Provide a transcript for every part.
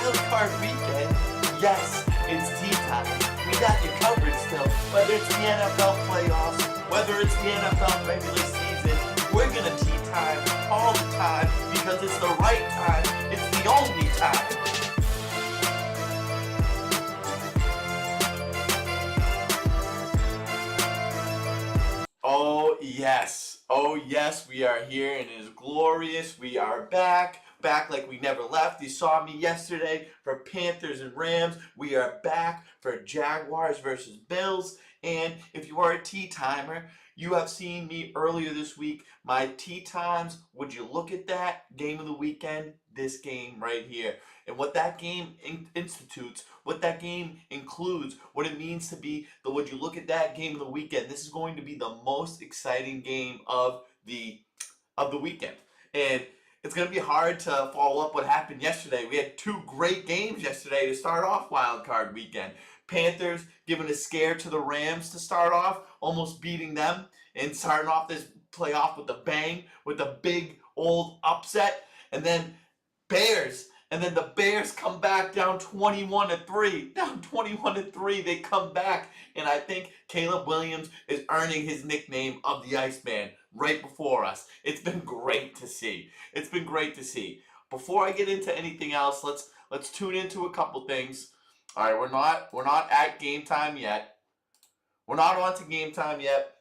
wild card weekend. Yes, it's tea time. We got you covered still. Whether it's the NFL playoffs, whether it's the NFL regular season, we're gonna tea time all the time because it's the right time. It's the only time. Oh yes. Oh yes, we are here and it is glorious. We are back. Back like we never left. You saw me yesterday for Panthers and Rams. We are back for Jaguars versus Bills. And if you are a tea timer, you have seen me earlier this week. My tea times, would you look at that game of the weekend? This game right here. And what that game institutes, what that game includes, what it means to be the would you look at that game of the weekend. This is going to be the most exciting game of the weekend. And it's going to be hard to follow up what happened yesterday. We had two great games yesterday to start off Wild Card Weekend. Panthers giving a scare to the Rams to start off, almost beating them, and starting off this playoff with a bang, with a big old upset. And then the Bears come back down 21-3. Down 21-3, they come back. And I think Caleb Williams is earning his nickname of the Iceman right before us. It's been great to see. It's been great to see. Before I get into anything else, let's tune into a couple things. All right, we're not at game time yet. We're not on to game time yet.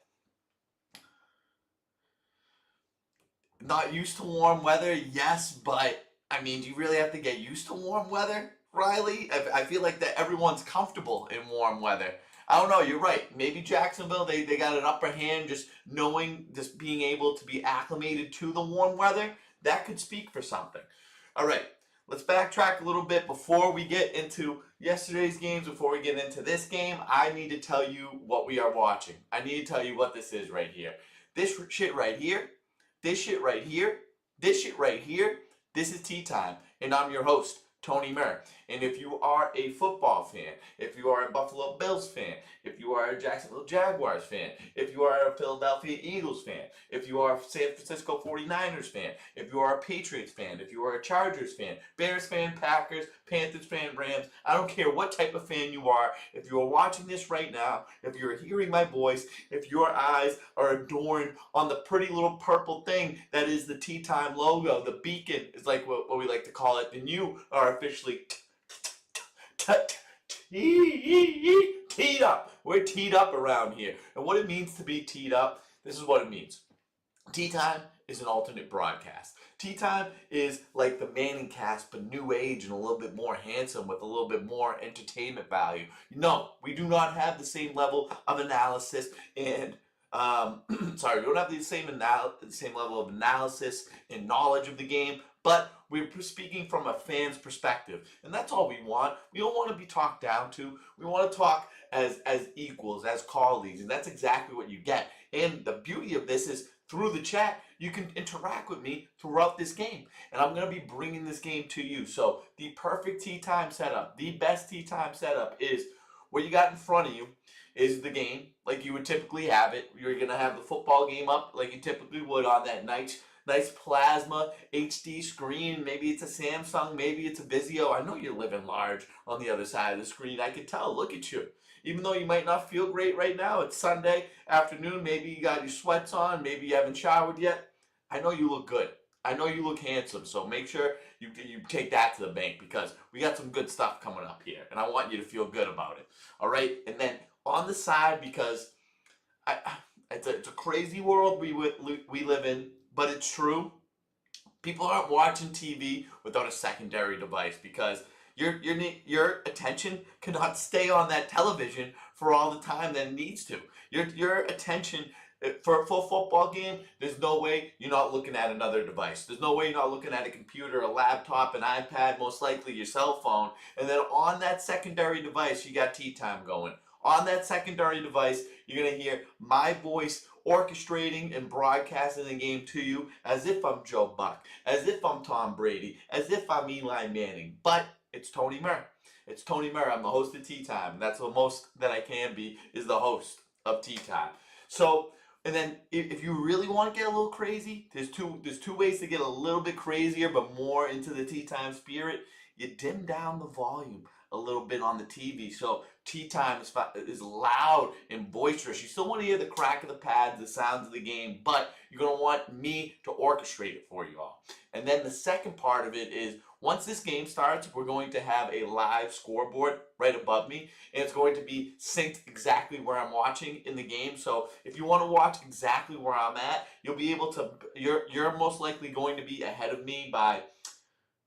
Not used to warm weather, yes, but I mean, do you really have to get used to warm weather, Riley? I feel like that everyone's comfortable in warm weather. I don't know, you're right. Maybe Jacksonville, they got an upper hand just knowing, just being able to be acclimated to the warm weather. That could speak for something. All right, let's backtrack a little bit before we get into yesterday's games, before we get into this game. I need to tell you what we are watching. I need to tell you what this is right here. This shit right here, this shit right here, this shit right here, this is Tea Time, and I'm your host, Tony Murr. And if you are a football fan, if you are a Buffalo Bills fan, if you are a Jacksonville Jaguars fan, if you are a Philadelphia Eagles fan, if you are a San Francisco 49ers fan, if you are a Patriots fan, if you are a Chargers fan, Bears fan, Packers, Panthers fan, Rams, I don't care what type of fan you are, if you are watching this right now, if you're hearing my voice, if your eyes are adorned on the pretty little purple thing that is the Tea Time logo, the beacon is like what we like to call it, then you are officially teed up. We're teed up around here. And what it means to be teed up, this is what it means. Tea Time is an alternate broadcast. Tea Time is like the Manning cast, but new age and a little bit more handsome with a little bit more entertainment value. No, we do not have the same level of analysis and sorry, we don't have the same level of analysis and knowledge of the game, but we're speaking from a fan's perspective, and that's all we want. We don't want to be talked down to. We want to talk as equals, as colleagues, and that's exactly what you get. And the beauty of this is through the chat, you can interact with me throughout this game, and I'm going to be bringing this game to you. So the perfect tea time setup, the best tea time setup is what you got in front of you is the game like you would typically have it. You're going to have the football game up like you typically would on that nice plasma HD screen. Maybe it's a Samsung, maybe it's a Vizio. I know you're living large on the other side of the screen. I can tell. Look at you. Even though you might not feel great right now, it's Sunday afternoon. Maybe you got your sweats on. Maybe you haven't showered yet. I know you look good. I know you look handsome. So make sure you take that to the bank because we got some good stuff coming up here. And I want you to feel good about it. All right? And then on the side, because it's a crazy world we live in, but it's true. People aren't watching TV without a secondary device because your attention cannot stay on that television for all the time that it needs to. Your attention for a full football game, there's no way you're not looking at another device. There's no way you're not looking at a computer, a laptop, an iPad, most likely your cell phone. And then on that secondary device, you got Tea Time going. On that secondary device, you're going to hear my voice orchestrating and broadcasting the game to you as if I'm Joe Buck, as if I'm Tom Brady, as if I'm Eli Manning. But it's Tony Murr. It's Tony Murr. I'm the host of Tea Time. And that's the most that I can be is the host of Tea Time. So, and then if you really want to get a little crazy, there's two ways to get a little bit crazier but more into the Tea Time spirit you dim down the volume a little bit on the TV. So tea time is loud and boisterous. You still want to hear the crack of the pads, the sounds of the game, but you're going to want me to orchestrate it for you all. And then the second part of it is once this game starts, we're going to have a live scoreboard right above me, and it's going to be synced exactly where I'm watching in the game. So if you want to watch exactly where I'm at, you'll be able to, you're most likely going to be ahead of me by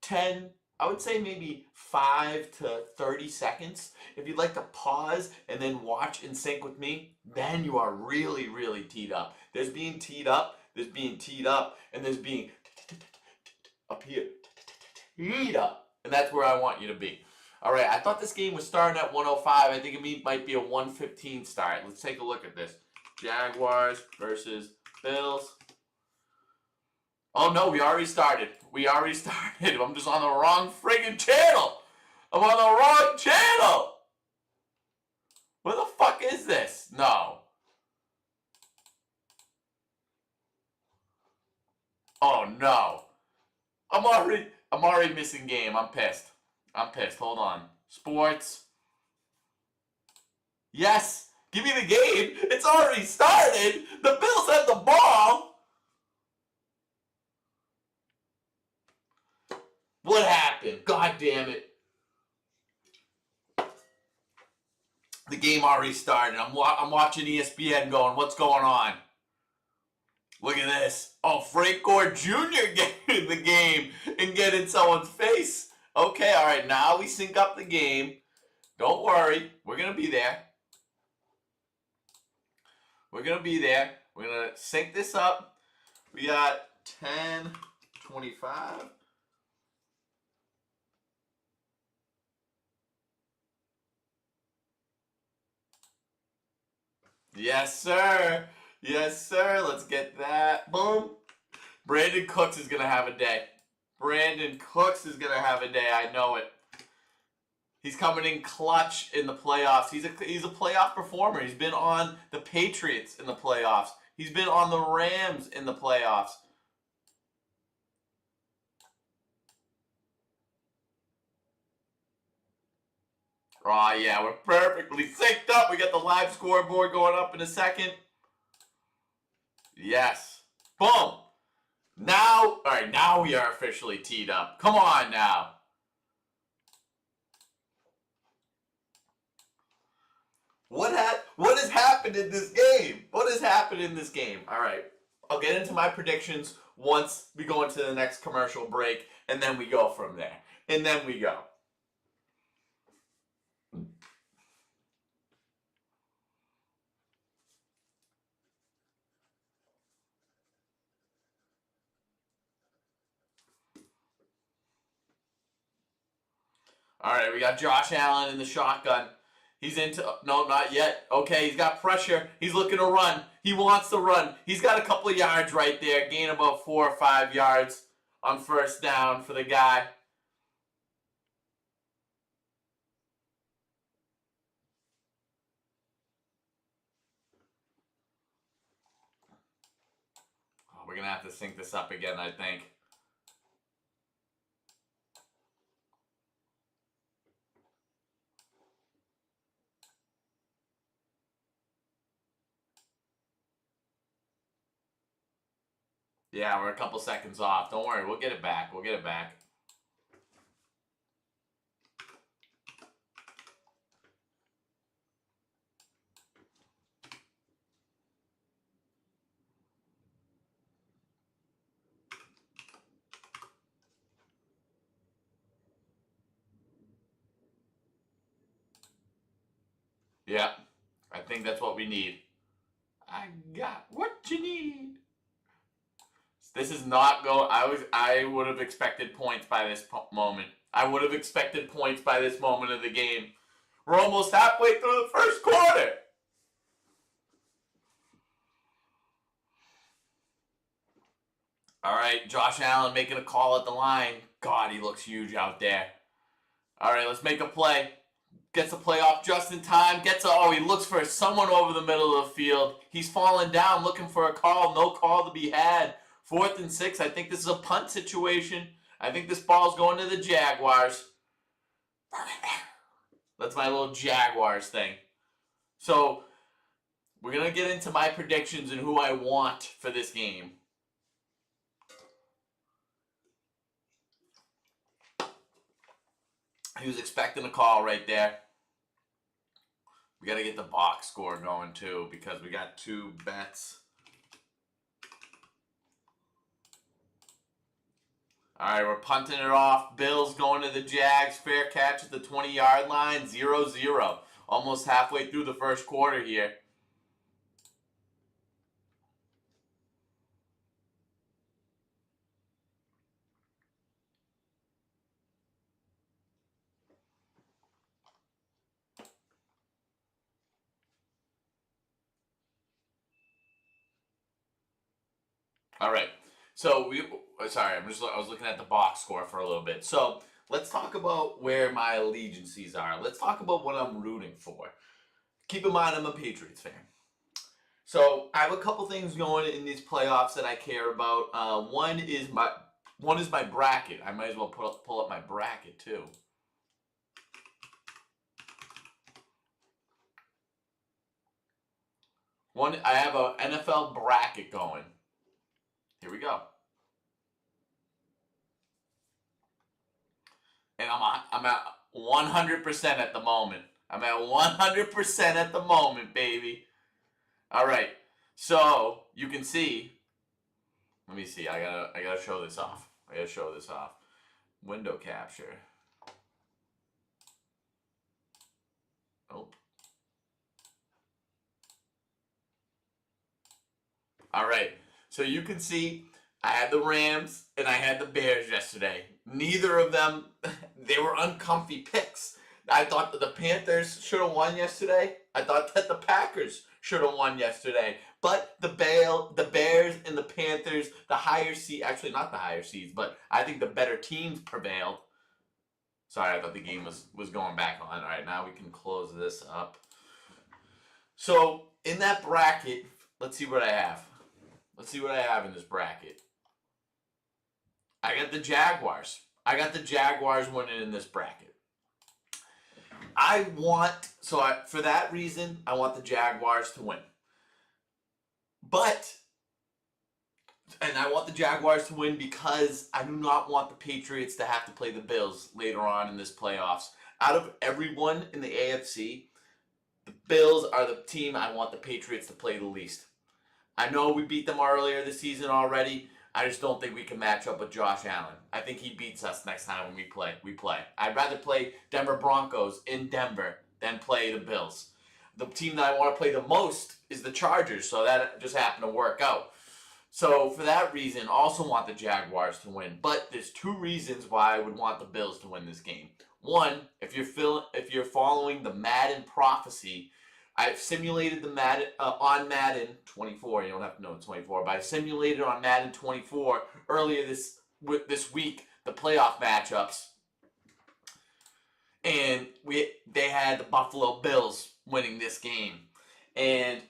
10, I would say maybe 5 to 30 seconds. If you'd like to pause and then watch in sync with me, then you are really, really teed up. There's being teed up, there's being teed up, and there's being up here. Teed up. And that's where I want you to be. All right, I thought this game was starting at 105. I think it might be a 115 start. Let's take a look at this. Jaguars versus Bills. Oh no, we already started. I'm just on the wrong friggin' channel. I'm on the wrong channel. Where the fuck is this? No. Oh no. I'm already missing game. I'm pissed. Hold on. Sports. Yes. Give me the game. It's already started. The Bills have the ball. What happened? God damn it. The game already started. I'm watching ESPN going, what's going on? Look at this. Oh, Frank Gore Jr. getting the game and get in someone's face. Okay, all right. Now we sync up the game. Don't worry. We're going to be there. We're going to sync this up. We got 10:25. Yes, sir. Yes, sir. Let's get that. Boom. Brandon Cooks is going to have a day. I know it. He's coming in clutch in the playoffs. He's a playoff performer. He's been on the Patriots in the playoffs. He's been on the Rams in the playoffs. Oh, yeah, we're perfectly synced up. We got the live scoreboard going up in a second. Yes. Boom. Now, all right, now we are officially teed up. Come on now. What has happened in this game? All right, I'll get into my predictions once we go into the next commercial break, and then we go from there. All right, we got Josh Allen in the shotgun. He's into, no, not yet. Okay, he's got pressure. He's looking to run. He wants to run. He's got a couple of yards right there. Gain about 4 or 5 yards on first down for the guy. Oh, we're going to have to sync this up again, I think. Yeah, we're a couple seconds off. Don't worry, we'll get it back. Yeah, I think that's what we need. I got what you need. This is not going. I would have expected points by this moment. of the game. We're almost halfway through the first quarter. All right, Josh Allen making a call at the line. God, he looks huge out there. All right, let's make a play. Gets the play off just in time. He looks for someone over the middle of the field. He's falling down looking for a call. No call to be had. 4th and 6. I think this is a punt situation. I think this ball's going to the Jaguars. That's my little Jaguars thing. So we're going to get into my predictions and who I want for this game. He was expecting a call right there. We got to get the box score going too because we got 2 bets. All right, we're punting it off. Bills going to the Jags. Fair catch at the 20-yard line. 0-0. Almost halfway through the first quarter here. All right. So I was looking at the box score for a little bit. So let's talk about where my allegiances are. Let's talk about what I'm rooting for. Keep in mind, I'm a Patriots fan. So I have a couple things going in these playoffs that I care about. One is my bracket. I might as well pull up my bracket too. I have a NFL bracket going. Here we go. And I'm at 100% at the moment. I'm at 100% at the moment, baby. All right. So you can see. Let me see. I gotta show this off. Window capture. Nope. All right. So you can see I had the Rams and I had the Bears yesterday. Neither of them, they were uncomfy picks. I thought that the Panthers should have won yesterday. I thought that the Packers should have won yesterday. But the Bears and the Panthers, the higher seed, actually not the higher seeds, but I think the better teams prevailed. Sorry, I thought the game was going back on. All right, now we can close this up. So in that bracket, let's see what I have. Let's see what I have in this bracket. I got the Jaguars. Winning in this bracket. For that reason, I want the Jaguars to win. And I want the Jaguars to win because I do not want the Patriots to have to play the Bills later on in this playoffs. Out of everyone in the AFC, the Bills are the team I want the Patriots to play the least. I know we beat them earlier this season already. I just don't think we can match up with Josh Allen. I think he beats us next time when we play. I'd rather play Denver Broncos in Denver than play the Bills. The team that I want to play the most is the Chargers, so that just happened to work out. So for that reason, also want the Jaguars to win. But there's 2 reasons why I would want the Bills to win this game. One, if you're following the Madden prophecy, I've simulated the Madden on Madden 24. You don't have to know it's 24, but I simulated on Madden 24 earlier this week the playoff matchups, and they had the Buffalo Bills winning this game. And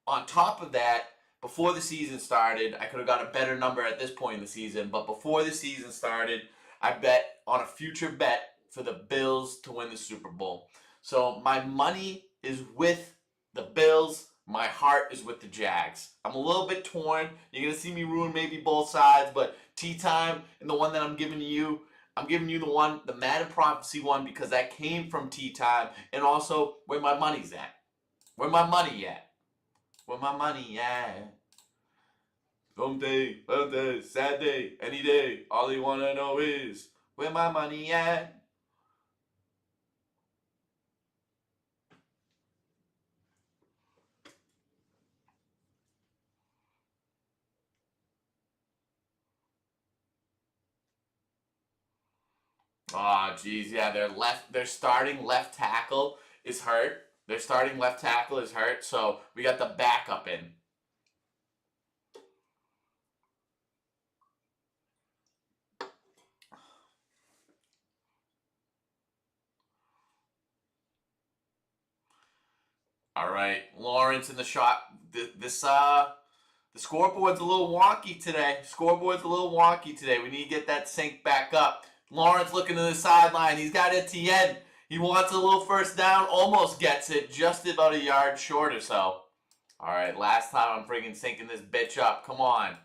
on top of that, before the season started, I could have got a better number at this point in the season. But before the season started, I bet on a future bet for the Bills to win the Super Bowl. So my money is with the Bills. My heart is with the Jags. I'm a little bit torn. You're going to see me ruin maybe both sides, but Tea Time and the one that I'm giving you the Madden Prophecy one, because that came from Tea Time, and also where my money's at. Where my money at? Someday, birthday, sad day, any day, all you want to know is where my money at? Oh, geez, yeah, their starting left tackle is hurt. So we got the backup in. All right, Lawrence in the shot. The scoreboard's a little wonky today. We need to get that sync back up. Lawrence looking to the sideline. He's got Etienne. He wants a little first down, almost gets it, just about a yard short or so. All right, last time I'm friggin' syncing this bitch up. Come on.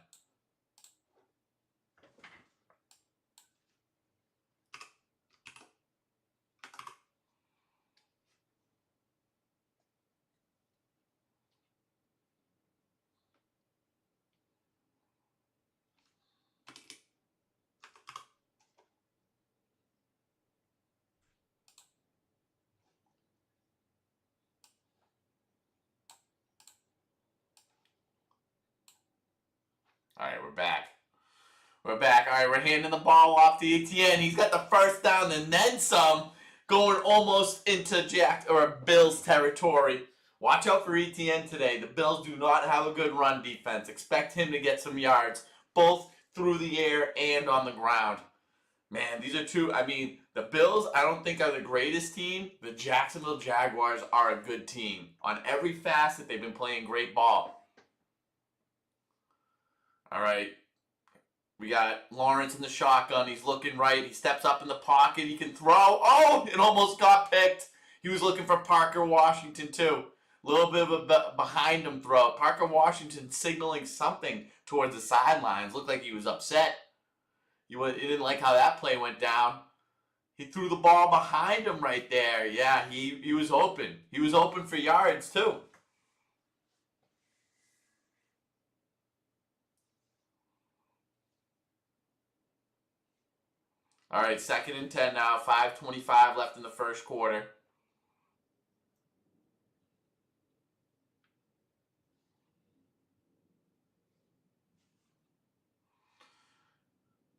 All right, we're back. We're back. All right, we're handing the ball off to Etienne. He's got the first down and then some, going almost into Bills territory. Watch out for Etienne today. The Bills do not have a good run defense. Expect him to get some yards, both through the air and on the ground. Man, these are two. I mean, the Bills, I don't think are the greatest team. The Jacksonville Jaguars are a good team. On every facet, they've been playing great ball. All right. We got Lawrence in the shotgun. He's looking right. He steps up in the pocket. He can throw. Oh, it almost got picked. He was looking for Parker Washington, too. A little bit of a behind him throw. Parker Washington signaling something towards the sidelines. Looked like he was upset. He didn't like how that play went down. He threw the ball behind him right there. Yeah, he was open. He was open for yards, too. All right, 2nd and 10 now. 5:25 left in the first quarter.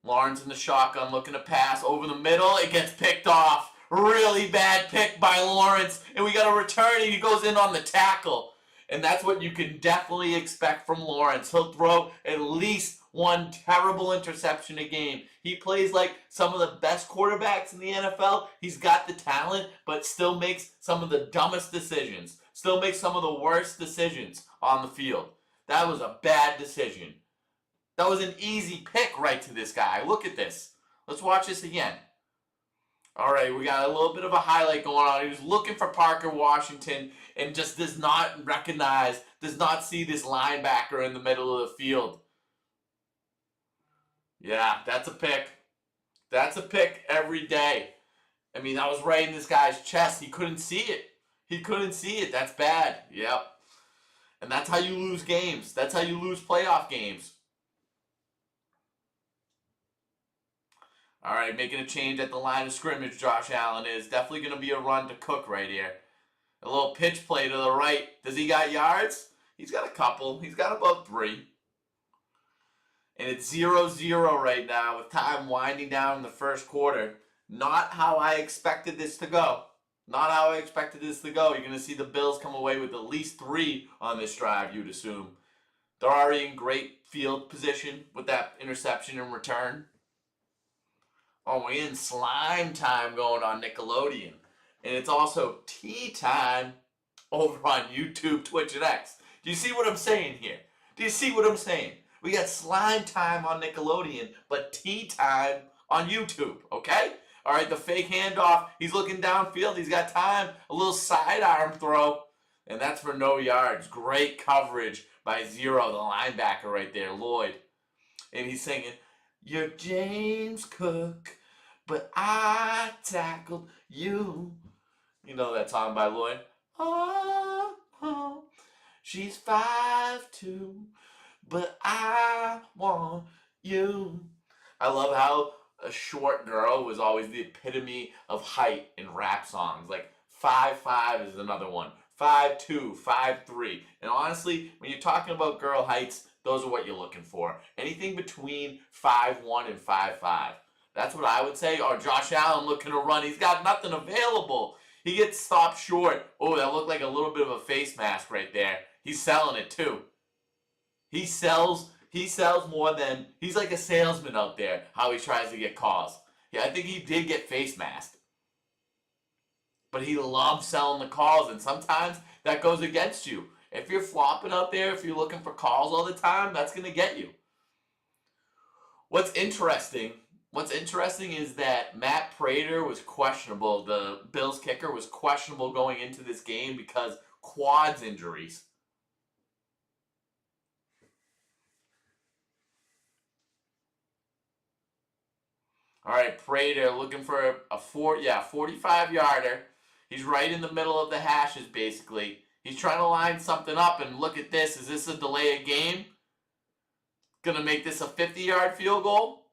Lawrence in the shotgun looking to pass over the middle. It gets picked off. Really bad pick by Lawrence. And we got a return and he goes in on the tackle. And that's what you can definitely expect from Lawrence. He'll throw at least one terrible interception a game. He plays like some of the best quarterbacks in the NFL. He's got the talent, but still makes some of the dumbest decisions. Still makes some of the worst decisions on the field. That was a bad decision. That was an easy pick right to this guy. Look at this. Let's watch this again. All right, we got a little bit of a highlight going on. He was looking for Parker Washington and just does not recognize, does not see this linebacker in the middle of the field. Yeah, that's a pick. That's a pick every day. I mean, that was right in this guy's chest. He couldn't see it. He couldn't see it. That's bad. Yep. And that's how you lose games. That's how you lose playoff games. All right, making a change at the line of scrimmage, Josh Allen is. Definitely going to be a run to Cook right here. A little pitch play to the right. Does he got yards? He's got a couple. He's got about 3. And it's 0-0 right now with time winding down in the first quarter. Not how I expected this to go. Not how I expected this to go. You're going to see the Bills come away with at least 3 on this drive, you'd assume. They're already in great field position with that interception in return. Oh, we're in slime time going on Nickelodeon. And it's also tea time over on YouTube, Twitch, and X. Do you see what I'm saying here? Do you see what I'm saying? We got slime time on Nickelodeon, but tea time on YouTube, okay? All right, the fake handoff. He's looking downfield. He's got time. A little sidearm throw. And that's for no yards. Great coverage by Zero, the linebacker right there, Lloyd. And he's singing, "You're James Cook, but I tackled you." You know that song by Lloyd? Oh, oh, she's 5'2", but I want you. I love how a short girl was always the epitome of height in rap songs. Like 5'5" is another one. 5'2", 5'3". And honestly, when you're talking about girl heights, those are what you're looking for. Anything between 5'1" and 5'5". That's what I would say. Oh, Josh Allen looking to run. He's got nothing available. He gets stopped short. Oh, that looked like a little bit of a face mask right there. He's selling it too. He sells more than, he's like a salesman out there, how he tries to get calls. Yeah, I think he did get face masked. But he loves selling the calls, and sometimes that goes against you. If you're flopping out there, if you're looking for calls all the time, that's going to get you. What's interesting What's interesting is that Matt Prater was questionable. The Bills kicker was questionable going into this game because quads injuries. All right, Prater looking for a 45-yarder. He's right in the middle of the hashes, basically. He's trying to line something up, and look at this. Is this a delay of game? Gonna make this a 50-yard field goal?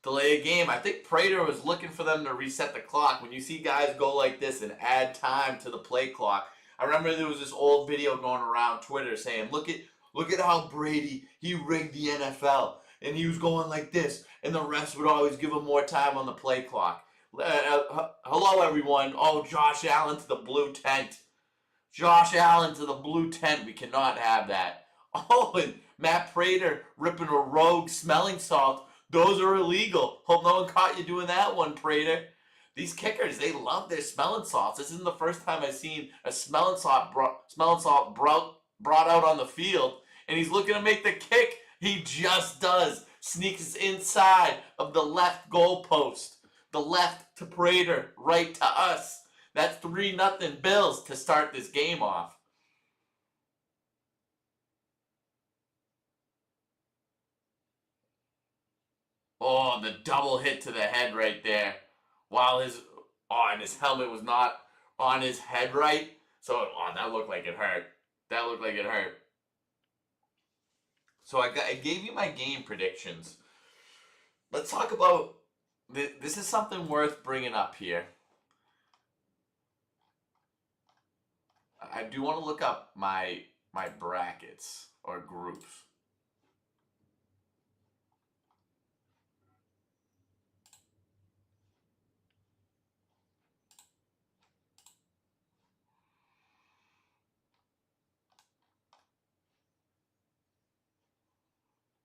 Delay a game. I think Prater was looking for them to reset the clock. When you see guys go like this and add time to the play clock, I remember there was this old video going around Twitter saying, look at how Brady, he rigged the NFL. And he was going like this, and the refs would always give him more time on the play clock. Hello, everyone. Oh, Josh Allen to the blue tent. Josh Allen to the blue tent. We cannot have that. Oh, and Matt Prater ripping a rogue smelling salt. Those are illegal. Hope no one caught you doing that one, Prater. These kickers, they love their smelling salts. This isn't the first time I've seen a smelling salt brought out on the field. And he's looking to make the kick. He just does. Sneaks inside of the left goalpost. The left to Prater, right to us. That's 3-0 Bills to start this game off. Oh, the double hit to the head right there. While and his helmet was not on his head right. So, that looked like it hurt. That looked like it hurt. So I gave you my game predictions. Let's talk about, this is something worth bringing up here. I do want to look up my brackets or groups.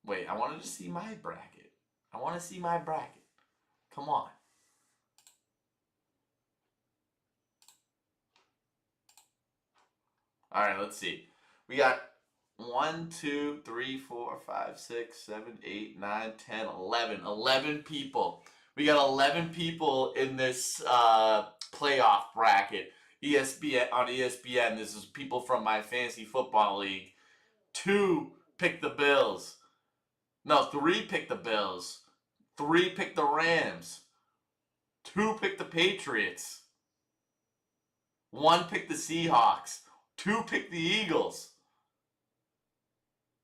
Wait, I wanted to see my bracket. I want to see my bracket. Come on. All right, let's see. We got 1, 2, 3, 4, 5, 6, 7, 8, 9, 10, 11. 11 people. We got 11 people in this playoff bracket. ESPN. This is people from my fantasy football league. 2 pick the Bills. No, 3 pick the Bills. 3 pick the Rams. 2 pick the Patriots. 1 pick the Seahawks. 2 pick the Eagles.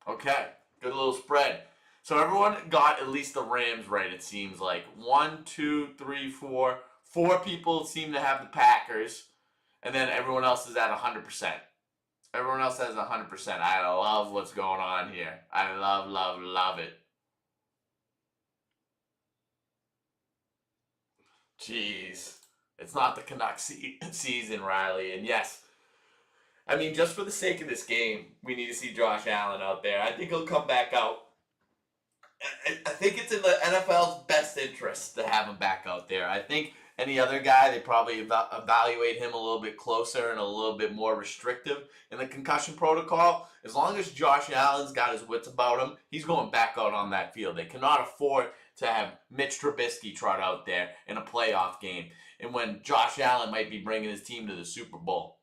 Okay, good little spread. So everyone got at least the Rams right, it seems like. 1, 2, 3, 4. 4 people seem to have the Packers. And then everyone else is at 100%. Everyone else has 100%. I love what's going on here. I love, love, love it. Jeez. It's not the Canucks season, Riley. And yes, I mean, just for the sake of this game, we need to see Josh Allen out there. I think he'll come back out. I think it's in the NFL's best interest to have him back out there. I think any other guy, they probably evaluate him a little bit closer and a little bit more restrictive in the concussion protocol. As long as Josh Allen's got his wits about him, he's going back out on that field. They cannot afford to have Mitch Trubisky trot out there in a playoff game, and when Josh Allen might be bringing his team to the Super Bowl.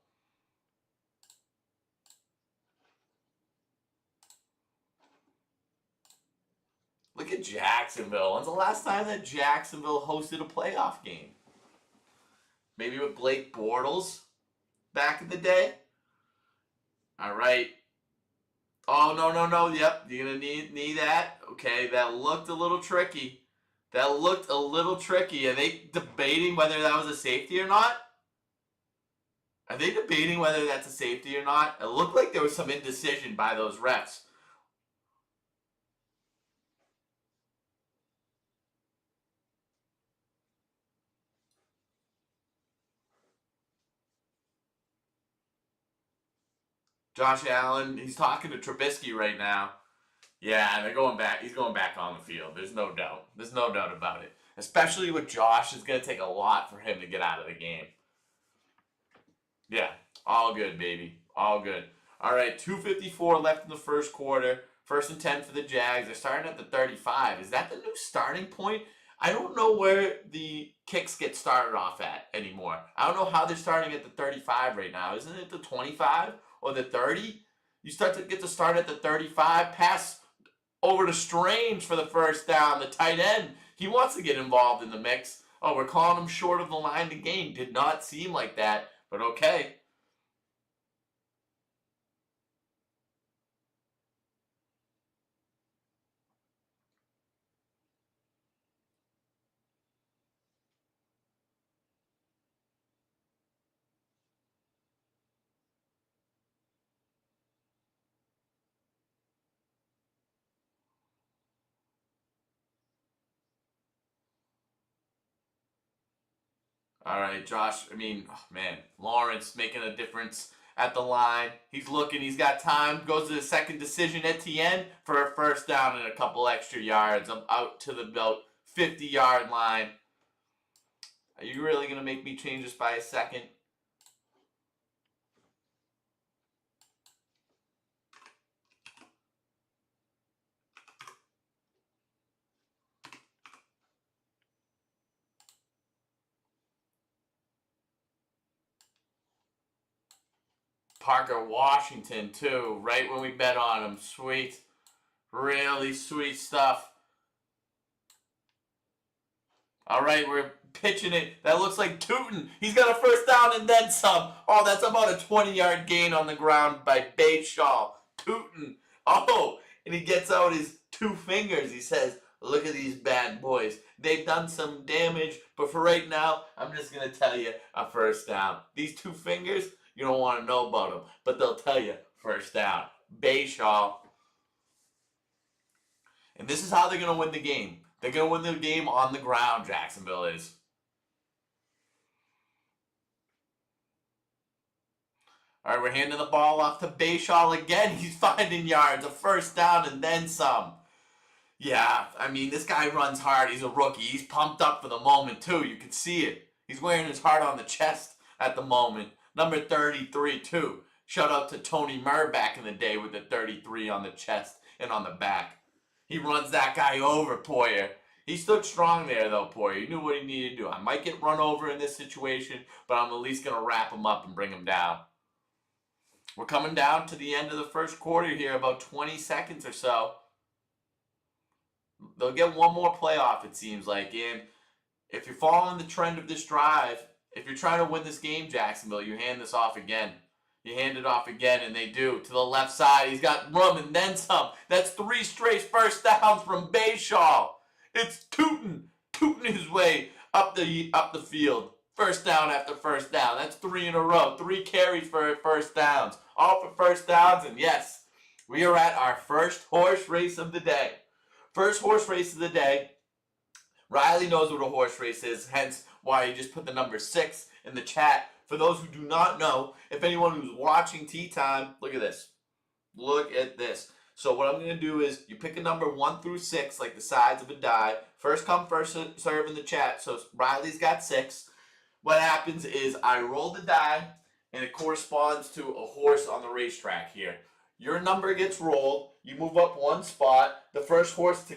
Look at Jacksonville. When's the last time that Jacksonville hosted a playoff game? Maybe with Blake Bortles back in the day? All right. Oh, no. Yep, you're going to need that. Okay, that looked a little tricky. Are they debating whether that was a safety or not? Are they debating whether that's a safety or not? It looked like there was some indecision by those refs. Josh Allen, he's talking to Trubisky right now. Yeah, they're going back. He's going back on the field. There's no doubt. There's no doubt about it. Especially with Josh, it's going to take a lot for him to get out of the game. Yeah, all good, baby. All good. All right, 2:54 left in the first quarter. First and 10 for the Jags. They're starting at the 35. Is that the new starting point? I don't know where the kicks get started off at anymore. I don't know how they're starting at the 35 right now. Isn't it the 25 or the 30? You start to get to start at the 35. Pass over to Strange for the first down. The tight end, he wants to get involved in the mix. Oh, we're calling him short of the line to gain. Did not seem like that, but okay. All right, Josh. I mean, oh, man, Lawrence making a difference at the line. He's looking. He's got time. Goes to the second decision. Etienne for a first down and a couple extra yards. I'm out to the about 50-yard line. Are you really gonna make me change this by a second? Parker Washington too. Right when we bet on him. Sweet. Really sweet stuff. All right, we're pitching it. That looks like Tootin. He's got a first down and then some. Oh, that's about a 20-yard gain on the ground by Bayshaw. Tootin. Oh, and he gets out his two fingers. He says, look at these bad boys. They've done some damage, but for right now, I'm just going to tell you a first down. These two fingers, you don't want to know about them, but they'll tell you first down. Bayshaw. And this is how they're going to win the game. They're going to win the game on the ground, Jacksonville is. All right, we're handing the ball off to Bayshaw again. He's finding yards, a first down, and then some. Yeah, I mean, this guy runs hard. He's a rookie. He's pumped up for the moment, too. You can see it. He's wearing his heart on the chest at the moment. Number 33, too. Shout out to Tony Murr back in the day with the 33 on the chest and on the back. He runs that guy over, Poyer. He stood strong there, though, Poyer. He knew what he needed to do. I might get run over in this situation, but I'm at least going to wrap him up and bring him down. We're coming down to the end of the first quarter here, about 20 seconds or so. They'll get one more playoff, it seems like. And if you're following the trend of this drive, if you're trying to win this game, Jacksonville, you hand this off again. You hand it off again, and they do. To the left side, he's got room and then some. That's 3 straight first downs from Bayshaw. It's Tootin his way up the field. First down after first down. That's 3 in a row. 3 carries for first downs. All for first downs, and yes, we are at our first horse race of the day. First horse race of the day. Riley knows what a horse race is, hence why he just put the number 6 in the chat. For those who do not know, if anyone who's watching Tea Time, look at this. Look at this. So what I'm going to do is you pick a number 1 through 6, like the sides of a die. First come, first serve in the chat. So Riley's got 6. What happens is I roll the die, and it corresponds to a horse on the racetrack here. Your number gets rolled. You move up 1 spot. The first horse to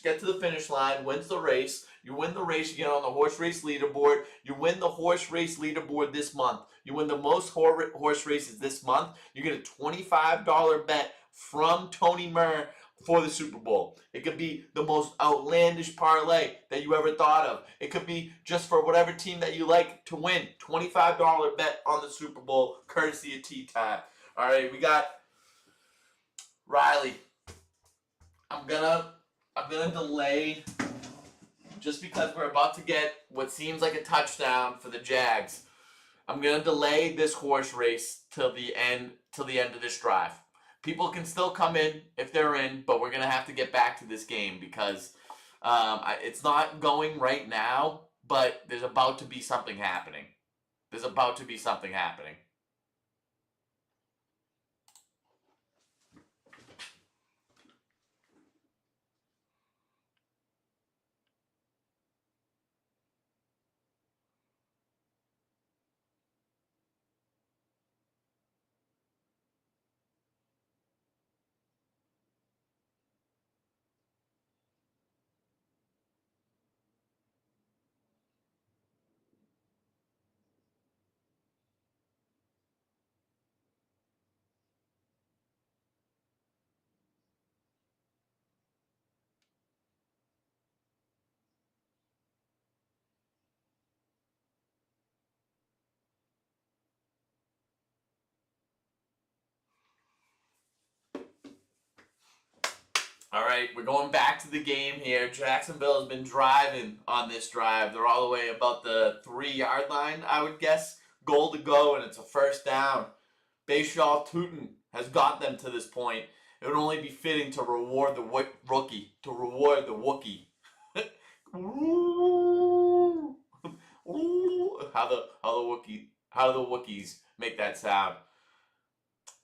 get to the finish line, wins the race. You win the race. You get on the horse race leaderboard. You win the horse race leaderboard this month. You win the most horse races this month. You get a $25 bet from Tony Murr for the Super Bowl. It could be the most outlandish parlay that you ever thought of. It could be just for whatever team that you like to win. $25 bet on the Super Bowl, courtesy of Tea Time. All right, we got Riley. I'm gonna delay just because we're about to get what seems like a touchdown for the Jags. I'm gonna delay this horse race till the end of this drive. People can still come in if they're in, but we're gonna have to get back to this game because it's not going right now, but there's about to be something happening. There's about to be something happening. All right, we're going back to the game here. Jacksonville has been driving on this drive. They're all the way about the 3-yard line, I would guess. Goal to go, and it's a first down. Bashaw Tootin has got them to this point. It would only be fitting to reward the rookie, to reward the Wookiee. How do the Wookiees make that sound?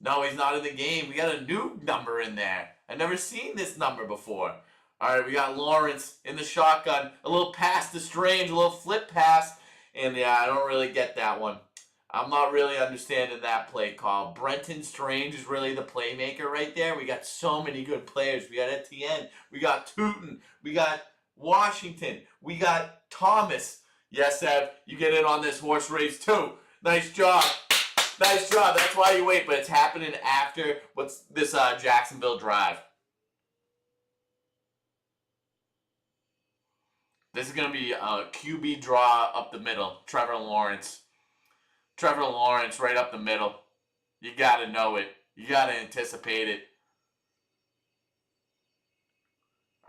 No, he's not in the game. We got a new number in there. I've never seen this number before. All right, we got Lawrence in the shotgun. A little pass to Strange, a little flip pass. And yeah, I don't really get that one. I'm not really understanding that play call. Brenton Strange is really the playmaker right there. We got so many good players. We got Etienne. We got Tootin. We got Washington. We got Thomas. Yes, Ev, you get in on this horse race too. Nice job. Nice job. That's why you wait, but it's happening after what's this Jacksonville drive. This is going to be a QB draw up the middle. Trevor Lawrence. Trevor Lawrence right up the middle. You got to know it. You got to anticipate it.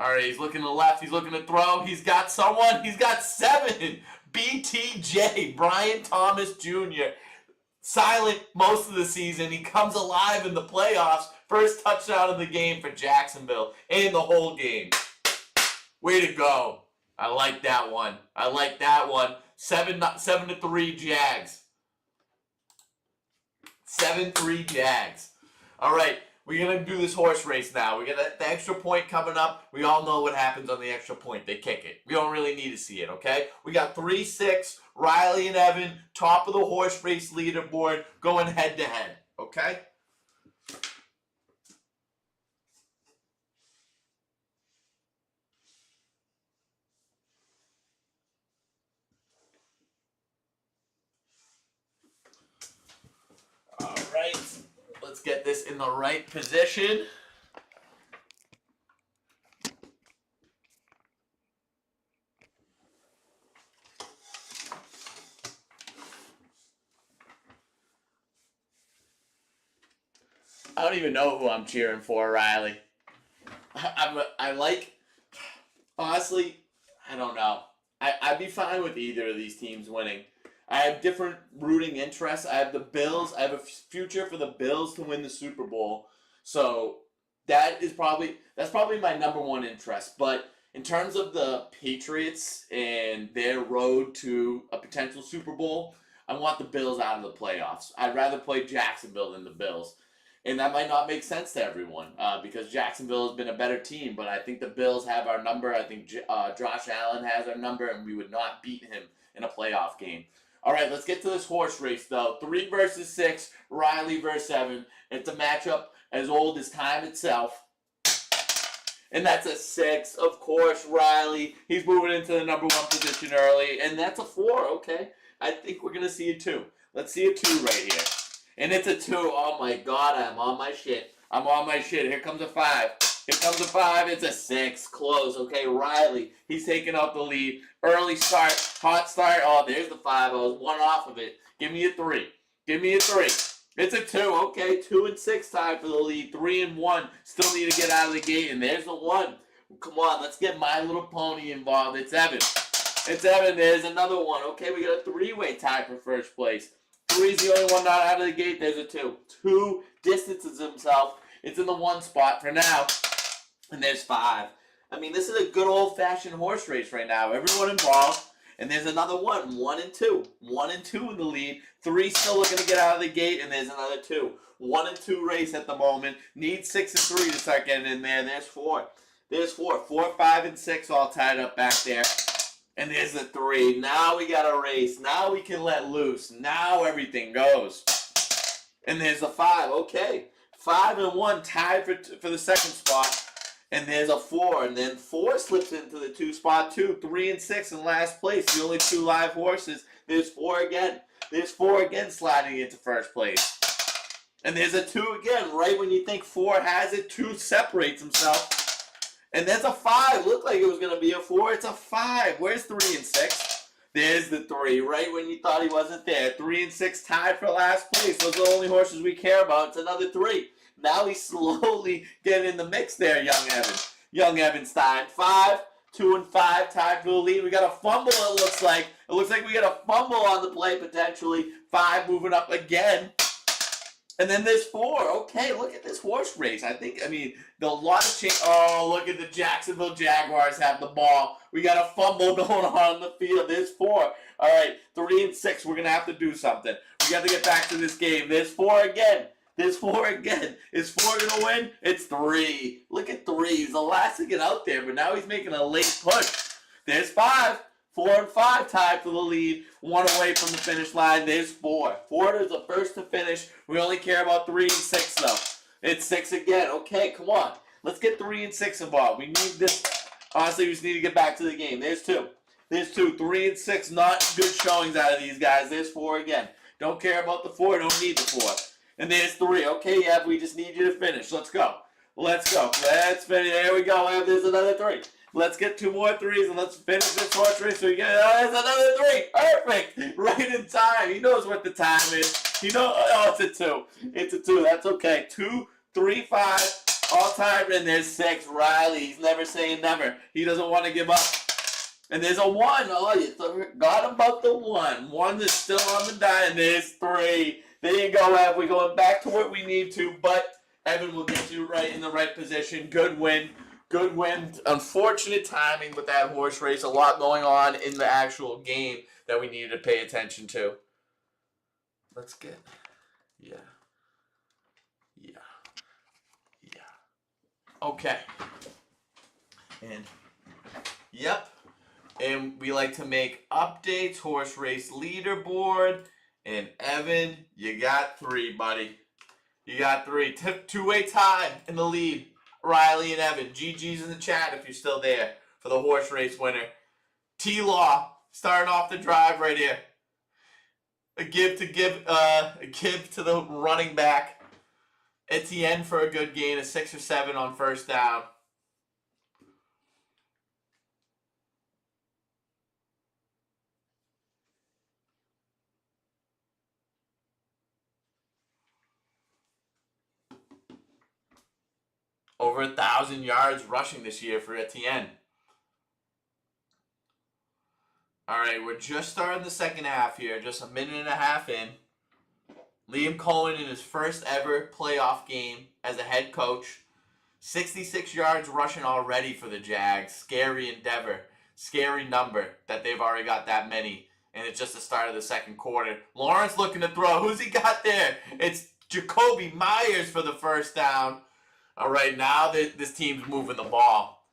All right, he's looking to the left. He's looking to throw. He's got someone. He's got 7. BTJ, Brian Thomas Jr. Silent most of the season. He comes alive in the playoffs. First touchdown of the game for Jacksonville and the whole game. Way to go. I like that one. I like that one. 7-3 Jags. 7-3 Jags. All right, we're going to do this horse race now. We got the extra point coming up. We all know what happens on the extra point. They kick it. We don't really need to see it, okay? We got 3-6, Riley and Evan, top of the horse race leaderboard, going head-to-head, okay? All right, let's get this in the right position. I don't even know who I'm cheering for, Riley. Honestly, I don't know. I'd be fine with either of these teams winning. I have different rooting interests. I have the Bills. I have a future for the Bills to win the Super Bowl. So that's probably my number one interest. But in terms of the Patriots and their road to a potential Super Bowl, I want the Bills out of the playoffs. I'd rather play Jacksonville than the Bills. And that might not make sense to everyone because Jacksonville has been a better team, but I think the Bills have our number. I think Josh Allen has our number, and we would not beat him in a playoff game. All right, let's get to this horse race, though. 3 versus 6, Riley versus Evan. It's a matchup as old as time itself. And that's a 6. Of course, Riley. He's moving into the number 1 position early. And that's a 4. Okay. I think we're going to see a 2. Let's see a 2 right here. And it's a 2. Oh, my God. I'm on my shit. I'm on my shit. Here comes a 5. Here comes a 5. It's a 6. Close. Okay, Riley. He's taking out the lead. Early start. Hot start. Oh, there's the 5. I was 1 off of it. Give me a 3. Give me a 3. It's a 2. Okay, 2 and 6 time for the lead. 3 and 1. Still need to get out of the gate. And there's the 1. Come on, let's get My Little Pony involved. It's Evan. It's Evan. There's another 1. Okay, we got a 3-way tie for first place. 3's the only one not out of the gate. There's a 2. 2 distances himself. It's in the 1 spot for now. And there's 5. I mean, this is a good old-fashioned horse race right now. Everyone involved. And there's another 1. 1 and 2. 1 and 2 in the lead. 3 still looking to get out of the gate. And there's another 2. 1 and 2 race at the moment. Need 6 and 3 to start getting in there. There's 4. There's 4. 4, 5, and 6 all tied up back there. And there's the 3. Now we got a race. Now we can let loose. Now everything goes. And there's a 5. Okay. 5 and 1 tied for the second spot. And there's a 4. And then 4 slips into the 2 spot too. 3 and 6 in last place. The only 2 live horses. There's 4 again. There's 4 again sliding into first place. And there's a 2 again. Right when you think 4 has it, 2 separates himself. And there's a 5. Looked like it was going to be a 4. It's a 5. Where's 3 and 6? There's the 3. Right when you thought he wasn't there. 3 and 6 tied for last place. Those are the only horses we care about. It's another 3. Now he's slowly getting in the mix there, young Evan. young Evanstein. 5, 2 and 5, tied for the lead. We got a fumble, it looks like. It looks like we got a fumble on the play, potentially. 5 moving up again. And then there's 4. Okay, look at this horse race. I mean, a lot of change. Oh, look at the Jacksonville Jaguars have the ball. We got a fumble going on the field. There's 4. All right, 3 and 6. We're going to have to do something. We got to get back to this game. There's 4 again. There's 4 again. Is 4 going to win? It's 3. Look at 3. He's the last to get out there, but now he's making a late push. There's 5. 4 and 5 tied for the lead. 1 away from the finish line. There's 4. 4 is the first to finish. We only care about 3 and 6, though. It's 6 again. Okay, come on. Let's get 3 and 6 involved. We need this. Honestly, we just need to get back to the game. There's 2. There's 2. 3 and 6. Not good showings out of these guys. There's 4 again. Don't care about the 4. Don't need the 4. And there's 3. Okay, Ev, we just need you to finish. Let's go. Let's go. Let's finish. There we go, Ev. There's another 3. Let's get 2 more 3s and let's finish this horse race. So we get there's another 3. Perfect. Right in time. He knows what the time is. He knows. Oh, it's a 2. It's a 2. That's okay. 2, 3, 5. All time. And there's 6. Riley. He's never saying never. He doesn't want to give up. And there's a 1. Oh, you forgot about the 1. 1 is still on the die. And there's 3. There you go, Ev. We're going back to what we need to. But Evan will get you right in the right position. Good win. Good win. Unfortunate timing with that horse race. A lot going on in the actual game that we needed to pay attention to. Let's get... Yeah. Okay. And... Yep. And we like to make updates. Horse race leaderboard. And Evan, you got 3, buddy. You got 3. Two-way tie in the lead. Riley and Evan. GG's in the chat if you're still there for the horse race winner. T-Law starting off the drive right here. A give to the running back. Etienne for a good gain, a 6 or 7 on first down. Over 1,000 yards rushing this year for Etienne. All right, we're just starting the second half here, just a minute and a half in. Liam Cohen in his first ever playoff game as a head coach. 66 yards rushing already for the Jags. Scary endeavor. Scary number that they've already got that many. And it's just the start of the second quarter. Lawrence looking to throw. Who's he got there? It's Jacoby Myers for the first down. All right, now this team's moving the ball.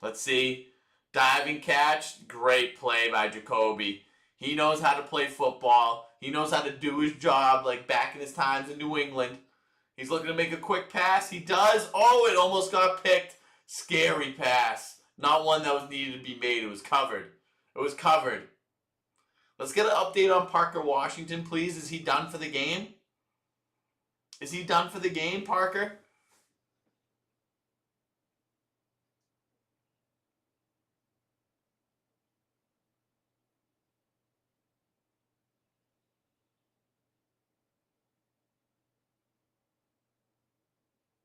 Let's see. Diving catch. Great play by Jacoby. He knows how to play football. He knows how to do his job like back in his times in New England. He's looking to make a quick pass. He does. Oh, it almost got picked. Scary pass. Not one that was needed to be made. It was covered. Let's get an update on Parker Washington, please. Is he done for the game? Parker?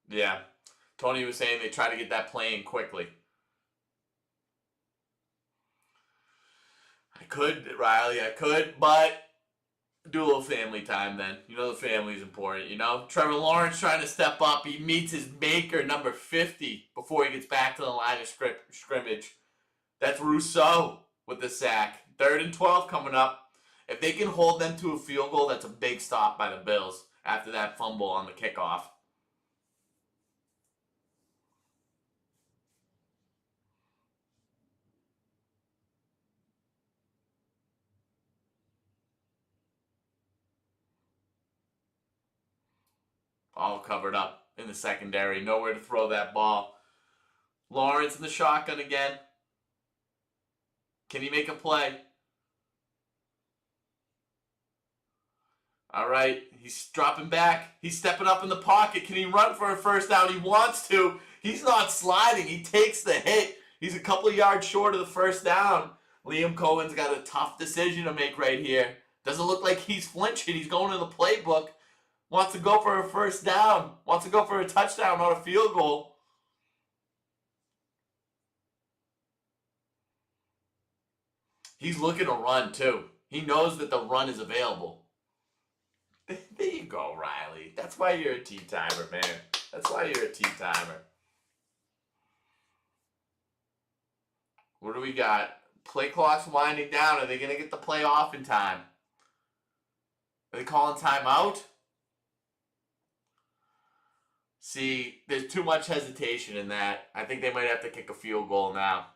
Yeah. Tony was saying they try to get that play in quickly. I could, Riley, but do a little family time then. You know the family's important, you know? Trevor Lawrence trying to step up. He meets his maker, number 50, before he gets back to the line of scrimmage. That's Rousseau with the sack. 3rd and 12 coming up. If they can hold them to a field goal, that's a big stop by the Bills after that fumble on the kickoff. All covered up in the secondary. Nowhere to throw that ball. Lawrence in the shotgun again. Can he make a play? All right. He's dropping back. He's stepping up in the pocket. Can he run for a first down? He wants to. He's not sliding. He takes the hit. He's a couple of yards short of the first down. Liam Cohen's got a tough decision to make right here. Doesn't look like he's flinching. He's going to the playbook. Wants to go for a first down. Wants to go for a touchdown, not a field goal. He's looking to run, too. He knows that the run is available. There you go, Riley. That's why you're a T-timer, man. That's why you're a T-timer. What do we got? Play clock's winding down. Are they going to get the play off in time? Are they calling timeout? See, there's too much hesitation in that. I think they might have to kick a field goal now.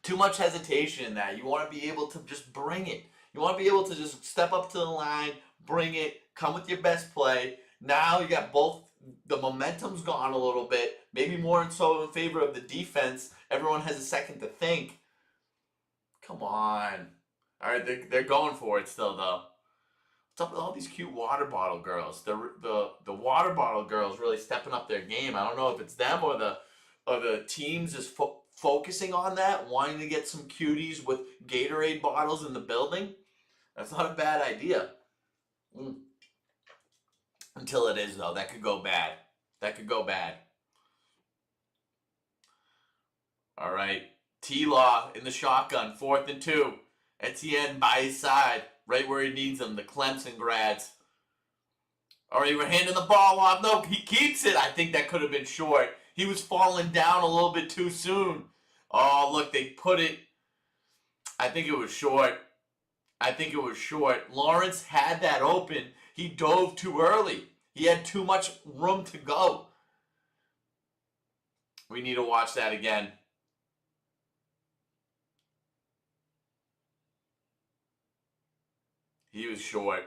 Too much hesitation in that. You want to be able to just bring it. You want to be able to just step up to the line, bring it, come with your best play. Now you got both. The momentum's gone a little bit. Maybe more so in favor of the defense. Everyone has a second to think. Come on. All right, they're going for it still, though. What's up with all these cute water bottle girls? The water bottle girls really stepping up their game. I don't know if it's them or the teams is focusing on that, wanting to get some cuties with Gatorade bottles in the building. That's not a bad idea. Until it is, though. That could go bad. That could go bad. All right. T-Law in the shotgun. 4th and 2. Etienne by his side. Right where he needs him. The Clemson grads. All right, we're handing the ball off. No, he keeps it. I think that could have been short. He was falling down a little bit too soon. Oh, look, they put it. I think it was short. I think it was short. Lawrence had that open. He dove too early. He had too much room to go. We need to watch that again. He was short.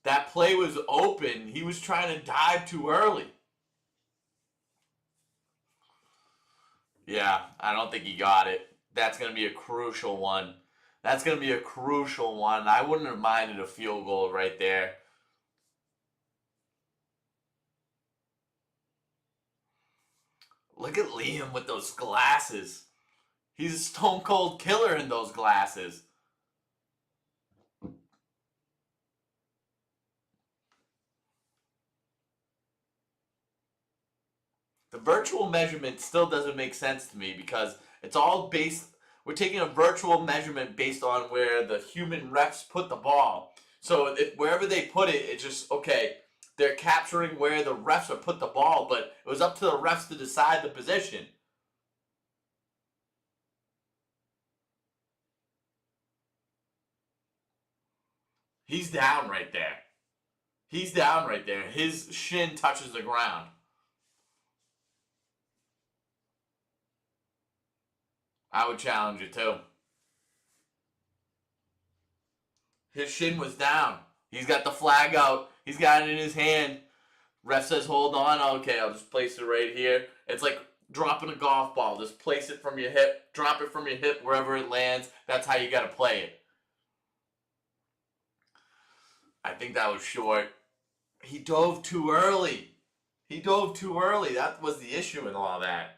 That play was open. He was trying to dive too early. Yeah, I don't think he got it. That's going to be a crucial one. That's going to be a crucial one. I wouldn't have minded a field goal right there. Look at Liam with those glasses. He's a stone cold killer in those glasses. The virtual measurement still doesn't make sense to me because it's all based. We're taking a virtual measurement based on where the human refs put the ball. So wherever they put it, it's just, okay, they're capturing where the refs have put the ball, but it was up to the refs to decide the position. He's down right there. He's down right there. His shin touches the ground. I would challenge it too. His shin was down. He's got the flag out. He's got it in his hand. Ref says hold on. Okay, I'll just place it right here. It's like dropping a golf ball. Just place it from your hip. Drop it from your hip wherever it lands. That's how you got to play it. I think that was short. He dove too early. He dove too early. That was the issue in all that.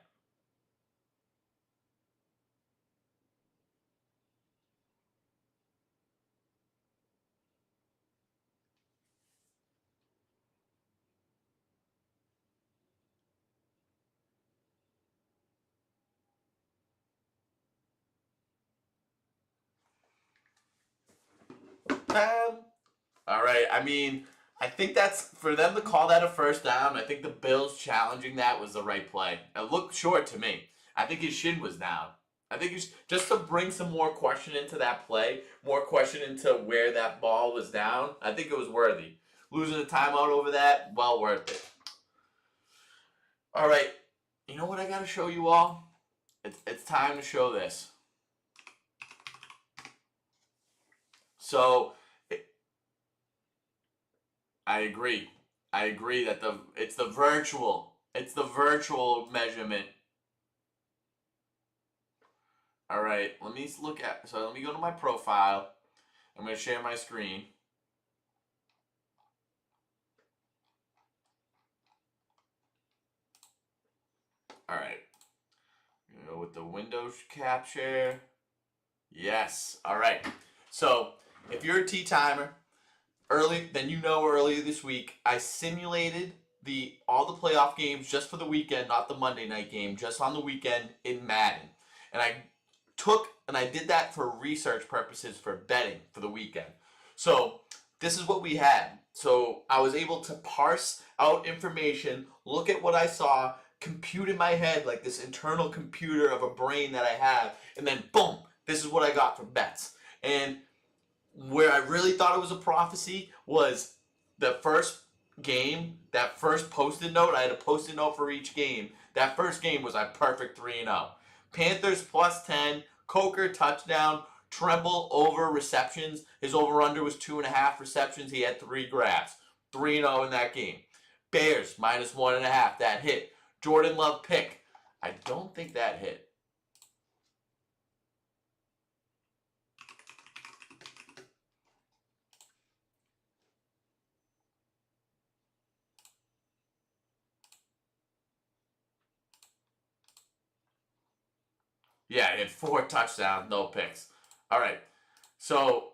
All right. I mean, I think that's for them to call that a first down. I think the Bills challenging that was the right play. It looked short to me. I think his shin was down. I think it's just to bring some more question into that play, more question into where that ball was down. I think it was worthy. Losing a timeout over that, well worth it. All right. You know what I got to show you all? It's time to show this. So I agree. I agree that it's the virtual measurement. All right, let me look at. So let me go to my profile. I'm going to share my screen. All right. I'm going to go with the Windows capture. Yes. All right. So if you're a T timer, earlier this week, I simulated all the playoff games just for the weekend, not the Monday night game, just on the weekend in Madden. And I did that for research purposes for betting for the weekend. So this is what we had. So I was able to parse out information, look at what I saw, compute in my head like this internal computer of a brain that I have, and then boom, this is what I got from bets. And where I really thought it was a prophecy was the first game, that first post-it note. I had a post-it note for each game. That first game was a perfect 3-0. Panthers plus 10, Coker touchdown, Tremble over receptions. His over-under was 2.5 receptions. He had 3 grabs. 3-0 in that game. Bears minus 1.5. That hit. Jordan Love pick. I don't think that hit. Yeah, he had 4 touchdowns, no picks. All right. So,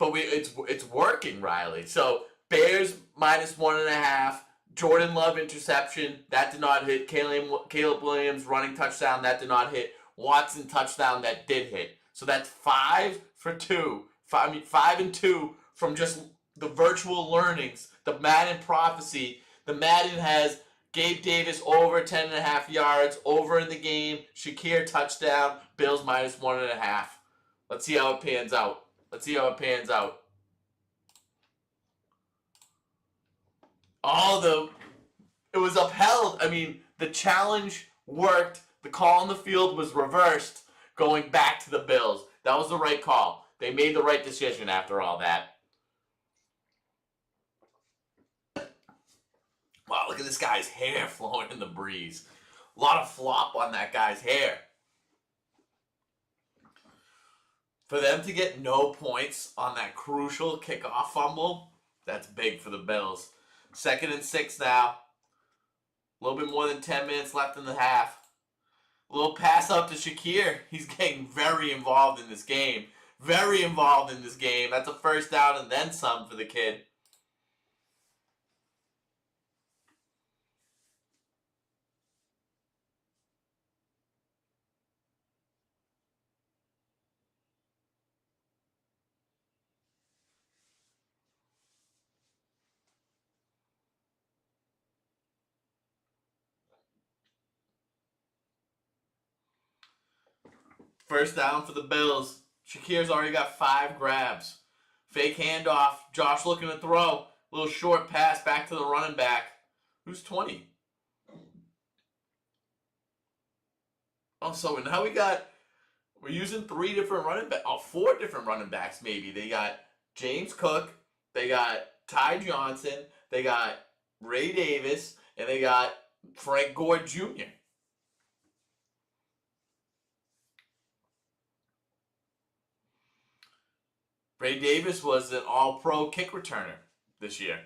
but it's working, Riley. So Bears minus 1.5. Jordan Love interception, that did not hit. Caleb Williams running touchdown, that did not hit. Watson touchdown, that did hit. So that's 5 for 2. 5 and 2 from just the virtual learnings, the Madden prophecy. The Madden has Gabe Davis over 10.5 yards, over in the game. Shakir touchdown, Bills minus 1.5. Let's see how it pans out. It was upheld. I mean, the challenge worked. The call on the field was reversed, going back to the Bills. That was the right call. They made the right decision after all that. Wow, look at this guy's hair flowing in the breeze. A lot of flop on that guy's hair. For them to get no points on that crucial kickoff fumble, that's big for the Bills. 2nd and 6 now. A little bit more than 10 minutes left in the half. A little pass up to Shakir. He's getting very involved in this game. That's a first down and then some for the kid. First down for the Bills. Shakir's already got 5 grabs. Fake handoff. Josh looking to throw. Little short pass back to the running back. Who's 20? Oh, so now we're using 3 different running backs. Oh, 4 different running backs maybe. They got James Cook. They got Ty Johnson. They got Ray Davis. And they got Frank Gore Jr. Ray Davis was an all-pro kick returner this year.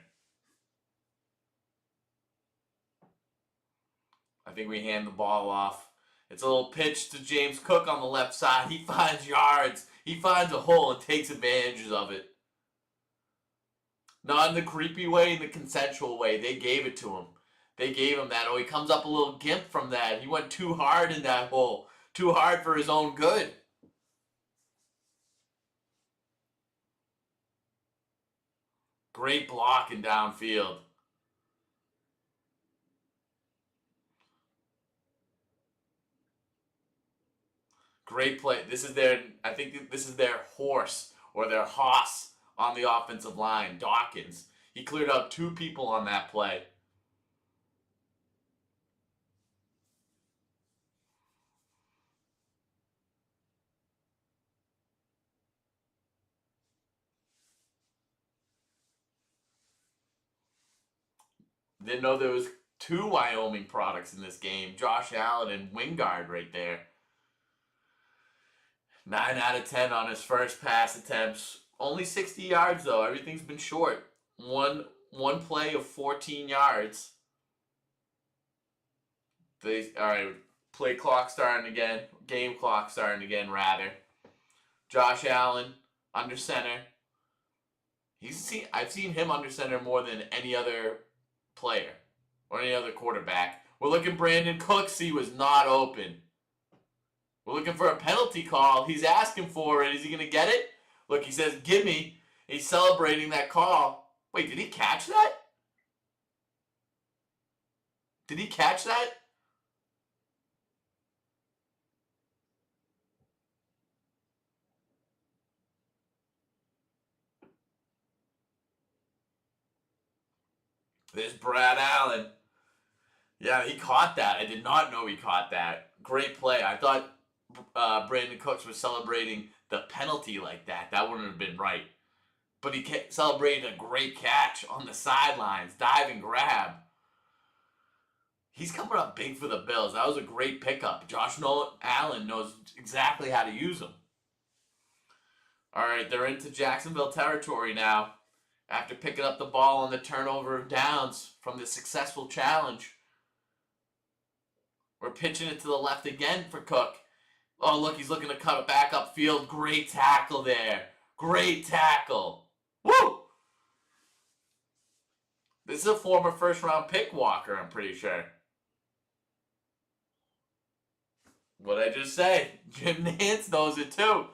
I think we hand the ball off. It's a little pitch to James Cook on the left side. He finds yards. He finds a hole and takes advantages of it. Not in the creepy way, in the consensual way. They gave it to him. They gave him that. Oh, he comes up a little gimp from that. He went too hard in that hole. Too hard for his own good. Great blocking downfield. Great play. I think this is their horse or their hoss on the offensive line, Dawkins. He cleared out 2 people on that play. Didn't know there was 2 Wyoming products in this game. Josh Allen and Wingard right there. 9 out of 10 on his first pass attempts. Only 60 yards though. Everything's been short. One play of 14 yards. All right, play clock starting again. Game clock starting again, rather. Josh Allen under center. I've seen him under center more than any other player or any other quarterback. We're looking Brandon Cooks. He was not open. We're looking for a penalty call. He's asking for it. Is he going to get it? Look, he says, gimme. He's celebrating that call. Wait, did he catch that? Did he catch that? There's Brad Allen. Yeah, he caught that. I did not know he caught that. Great play. I thought Brandon Cooks was celebrating the penalty like that. That wouldn't have been right. But he celebrated a great catch on the sidelines, dive and grab. He's coming up big for the Bills. That was a great pickup. Josh Allen knows exactly how to use him. All right, they're into Jacksonville territory now after picking up the ball on the turnover of downs from the successful challenge. We're pitching it to the left again for Cook. Oh, look, he's looking to cut it back upfield. Great tackle there. Great tackle. Woo! This is a former first-round pick, Walker, I'm pretty sure. What'd I just say? Jim Nantz knows it too.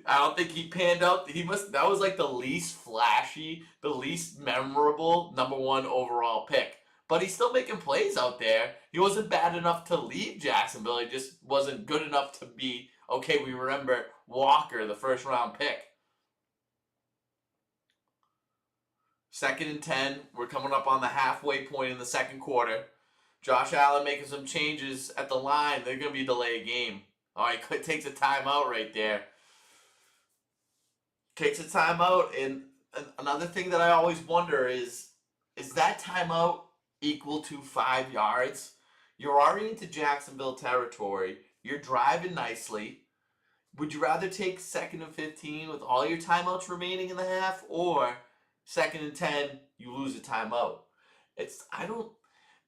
I don't think he panned out. That was like the least flashy, the least memorable #1 overall pick. But he's still making plays out there. He wasn't bad enough to leave Jacksonville. He just wasn't good enough to be, okay, we remember Walker, the first-round pick. 2nd and 10. We're coming up on the halfway point in the second quarter. Josh Allen making some changes at the line. They're going to be delayed game. All right, takes a timeout right there. Takes a timeout. And another thing that I always wonder is that timeout equal to 5 yards? You're already into Jacksonville territory. You're driving nicely. Would you rather take 2nd and 15 with all your timeouts remaining in the half, or 2nd and 10, you lose a timeout?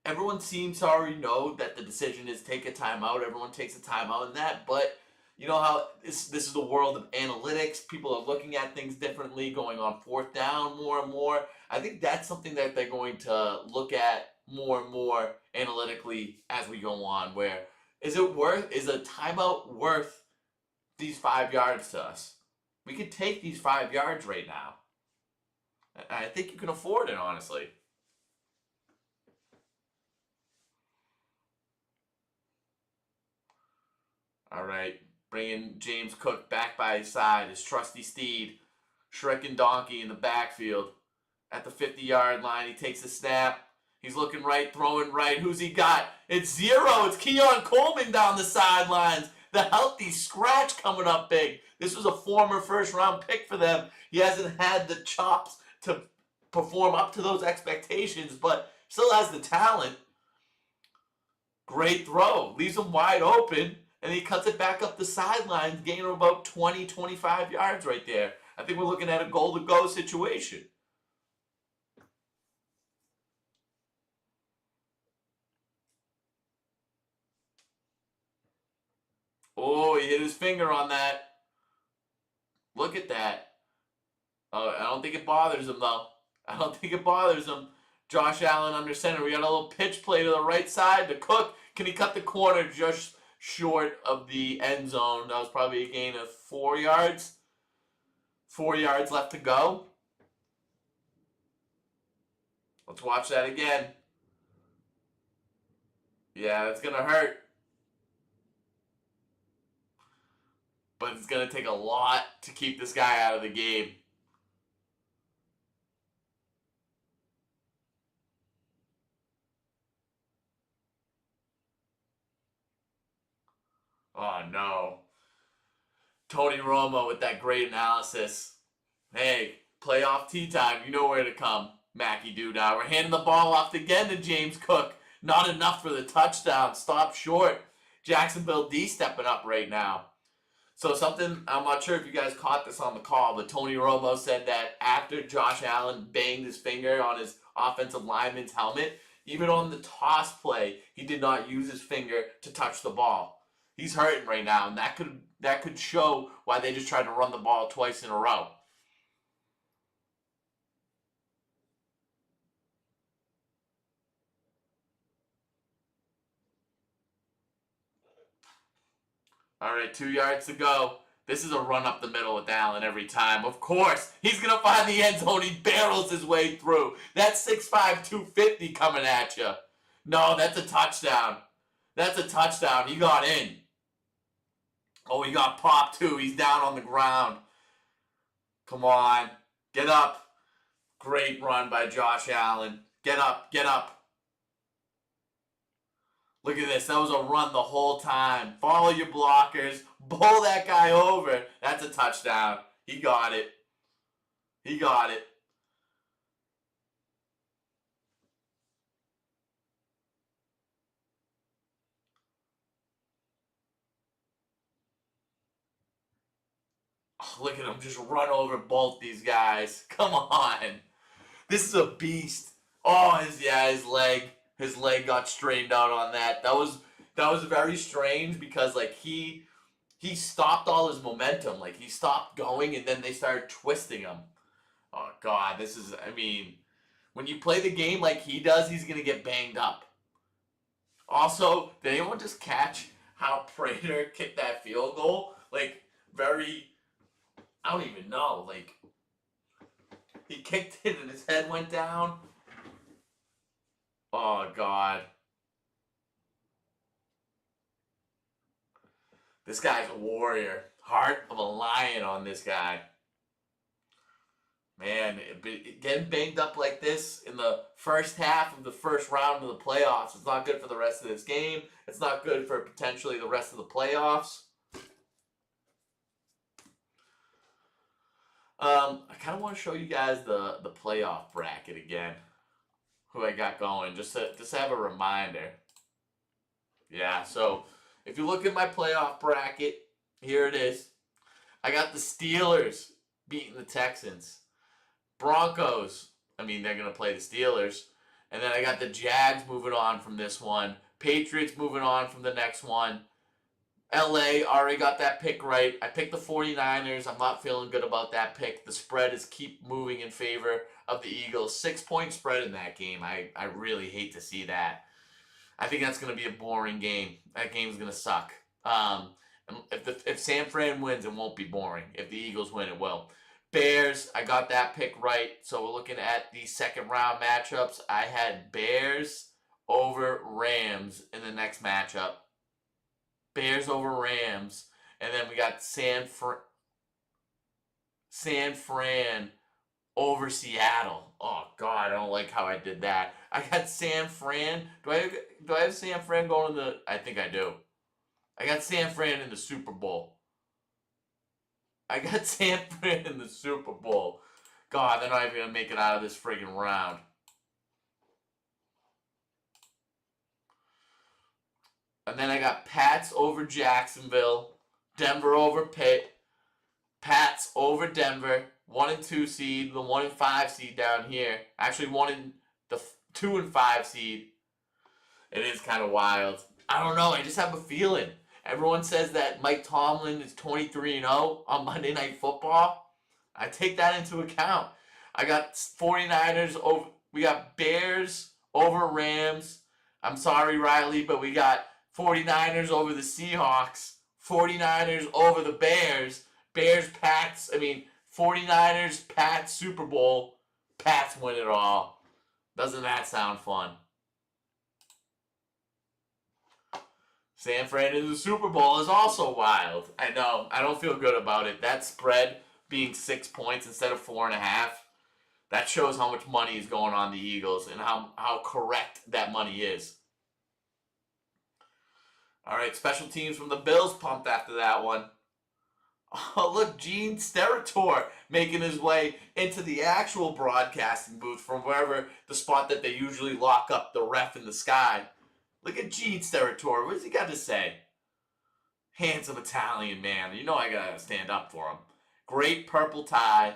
Everyone seems to already know that the decision is take a timeout. Everyone takes a timeout in that, but you know how this is the world of analytics. People are looking at things differently, going on 4th down more and more. I think that's something that they're going to look at more and more analytically as we go on, where is a timeout worth these 5 yards to us? We could take these 5 yards right now. I think you can afford it, honestly. All right, bringing James Cook back by his side, his trusty steed, Shrek Donkey in the backfield. At the 50-yard line, he takes a snap. He's looking right, throwing right. Who's he got? It's zero. It's Keon Coleman down the sidelines. The healthy scratch coming up big. This was a former first-round pick for them. He hasn't had the chops to perform up to those expectations, but still has the talent. Great throw. Leaves him wide open, and he cuts it back up the sidelines, gaining about 20, 25 yards right there. I think we're looking at a goal-to-go situation. Oh, he hit his finger on that. Look at that. Oh, I don't think it bothers him, though. I don't think it bothers him. Josh Allen under center. We got a little pitch play to the right side to Cook. Can he cut the corner just short of the end zone? That was probably a gain of 4 yards. 4 yards left to go. Let's watch that again. Yeah, that's going to hurt. But it's going to take a lot to keep this guy out of the game. Oh, no. Tony Romo with that great analysis. Hey, playoff tea time. You know where to come, Mackie Doodah. We're handing the ball off again to James Cook. Not enough for the touchdown. Stop short. Jacksonville D stepping up right now. So something, I'm not sure if you guys caught this on the call, but Tony Romo said that after Josh Allen banged his finger on his offensive lineman's helmet, even on the toss play, he did not use his finger to touch the ball. He's hurting right now, and that could show why they just tried to run the ball twice in a row. All right, 2 yards to go. This is a run up the middle with Allen every time. Of course, he's going to find the end zone. He barrels his way through. That's 6'5", 250 coming at you. No, that's a touchdown. That's a touchdown. He got in. Oh, he got popped too. He's down on the ground. Come on. Get up. Great run by Josh Allen. Get up. Get up. Look at this. That was a run the whole time. Follow your blockers. Bowl that guy over. That's a touchdown. He got it. He got it. Oh, look at him just run over both these guys. Come on. This is a beast. Oh, his leg. His leg got strained out on that. That was very strange because like he stopped all his momentum. Like he stopped going and then they started twisting him. Oh god, this is I mean, when you play the game like he does, he's gonna get banged up. Also, did anyone just catch how Prater kicked that field goal? Like very I don't even know. Like he kicked it and his head went down. Oh god. This guy's a warrior. Heart of a lion on this guy. Man, getting banged up like this in the first half of the first round of the playoffs is not good for the rest of this game. It's not good for potentially the rest of the playoffs. I kind of want to show you guys the playoff bracket again. Who I got going, just to have a reminder. Yeah, so if you look at my playoff bracket, here it is. I got the Steelers beating the Texans. Broncos, I mean, they're going to play the Steelers. And then I got the Jags moving on from this one. Patriots moving on from the next one. LA, already got that pick right. I picked the 49ers. I'm not feeling good about that pick. The spread is keep moving in favor of the Eagles. 6-point spread in that game. I really hate to see that. I think that's going to be a boring game. That game's going to suck. If San Fran wins, it won't be boring. If the Eagles win, it will. Bears, I got that pick right. So we're looking at the second round matchups. I had Bears over Rams in the next matchup. Bears over Rams. And then we got San Fran over Seattle. Oh God, I don't like how I did that. I got San Fran. Do I have San Fran going to the? I think I do. I got San Fran in the Super Bowl. I got San Fran in the Super Bowl. God, they're not even gonna make it out of this friggin' round. And then I got Pats over Jacksonville, Denver over Pitt, Pats over Denver, 1 and 2 seed, the 1 and 5 seed down here. Actually, the 2 and 5 seed. It is kind of wild. I don't know. I just have a feeling. Everyone says that Mike Tomlin is 23-0 on Monday Night Football. I take that into account. I got 49ers over. We got Bears over Rams. I'm sorry, Riley, but we got 49ers over the Seahawks. 49ers over the Bears. Bears, Pats. 49ers, Pats, Super Bowl. Pats win it all. Doesn't that sound fun? San Fran in the Super Bowl is also wild. I know. I don't feel good about it. That spread being 6 points instead of 4.5, that shows how much money is going on the Eagles and how correct that money is. All right, special teams from the Bills pumped after that one. Oh, look, Gene Steratore making his way into the actual broadcasting booth from wherever the spot that they usually lock up the ref in the sky. Look at Gene Steratore. What does he got to say? Handsome Italian man. You know I gotta stand up for him. Great purple tie.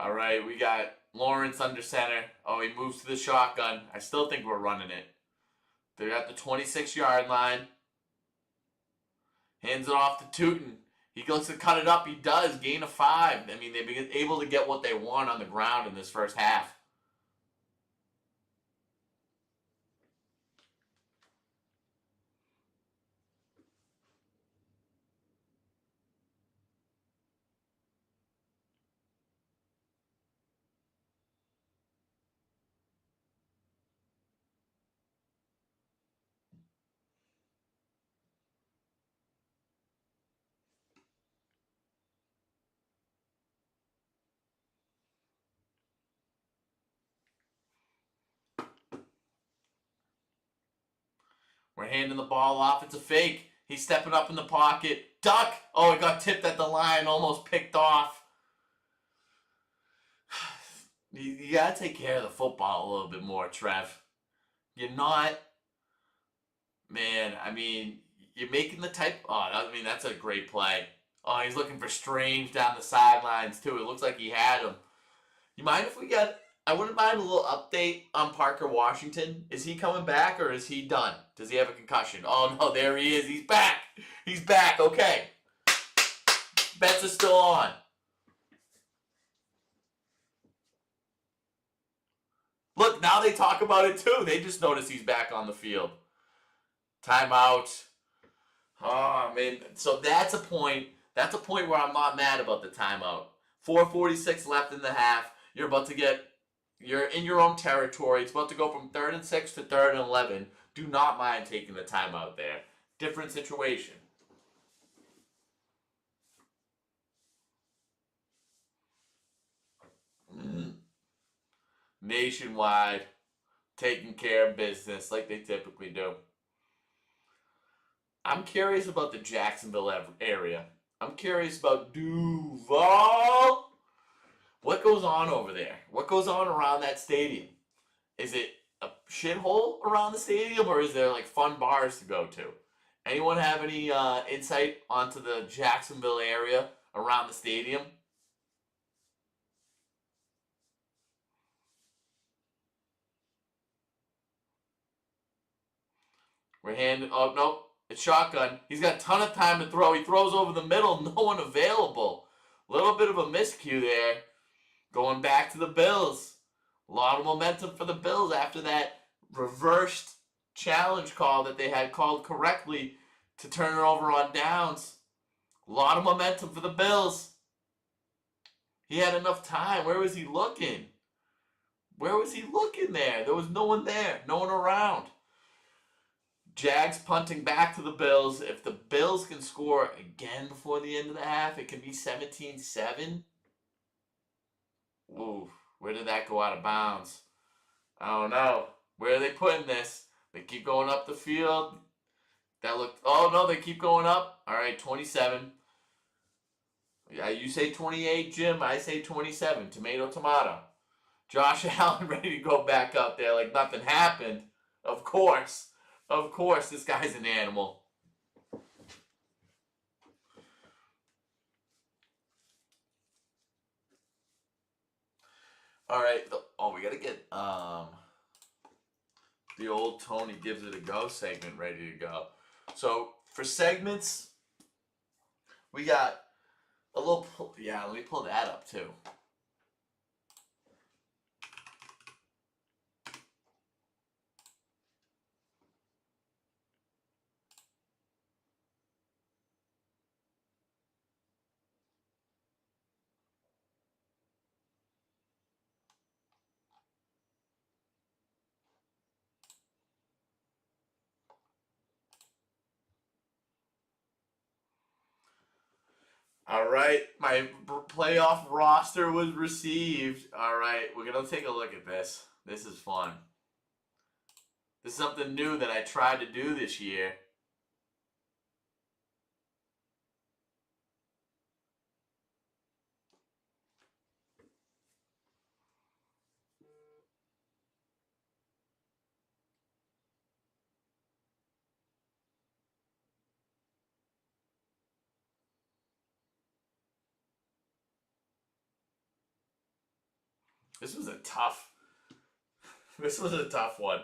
All right, we got Lawrence under center. Oh, he moves to the shotgun. I still think we're running it. They're at the 26-yard line. Hands it off to Tootin. He looks to cut it up. He does. Gain of 5. I mean, they've been able to get what they want on the ground in this first half. We're handing the ball off. It's a fake. He's stepping up in the pocket. Duck! Oh, it got tipped at the line. Almost picked off. You got to take care of the football a little bit more, Trev. You're not... Man, I mean, you're making the type... Oh, I mean, that's a great play. Oh, he's looking for Strange down the sidelines, too. It looks like he had him. You mind if we got... I wouldn't mind a little update on Parker Washington. Is he coming back or is he done? Does he have a concussion? Oh, no, there he is. He's back. He's back. Okay. Bets are still on. Look, now they talk about it too. They just notice he's back on the field. Timeout. Oh, man. So that's a point. That's a point where I'm not mad about the timeout. 4:46 left in the half. You're about to get... You're in your own territory. It's about to go from 3rd and 6 to 3rd and 11. Do not mind taking the timeout there. Different situation. Nationwide, taking care of business like they typically do. I'm curious about the Jacksonville area. I'm curious about Duval. What goes on over there? What goes on around that stadium? Is it a shithole around the stadium, or is there like fun bars to go to? Anyone have any insight onto the Jacksonville area around the stadium? We're handing. Oh no, it's shotgun. He's got a ton of time to throw. He throws over the middle. No one available. A little bit of a miscue there. Going back to the Bills. A lot of momentum for the Bills after that reversed challenge call that they had called correctly to turn it over on downs. A lot of momentum for the Bills. He had enough time. Where was he looking? Where was he looking there? There was no one there. No one around. Jags punting back to the Bills. If the Bills can score again before the end of the half, it can be 17-7. Ooh, where did that go out of bounds? I don't know. Where are they putting this? They keep going up the field. That looked... Oh, no, they keep going up. All right, 27. Yeah, you say 28, Jim. I say 27. Tomato, tomato. Josh Allen ready to go back up there like nothing happened. Of course. Of course, this guy's an animal. All right. Oh, we got to get the old Tony Gives It a Go segment ready to go. So, for segments, we got a little... Yeah, let me pull that up, too. All right, my playoff roster was received. All right, we're going to take a look at this. This is fun. This is something new that I tried to do this year. This was a tough. This was a tough one.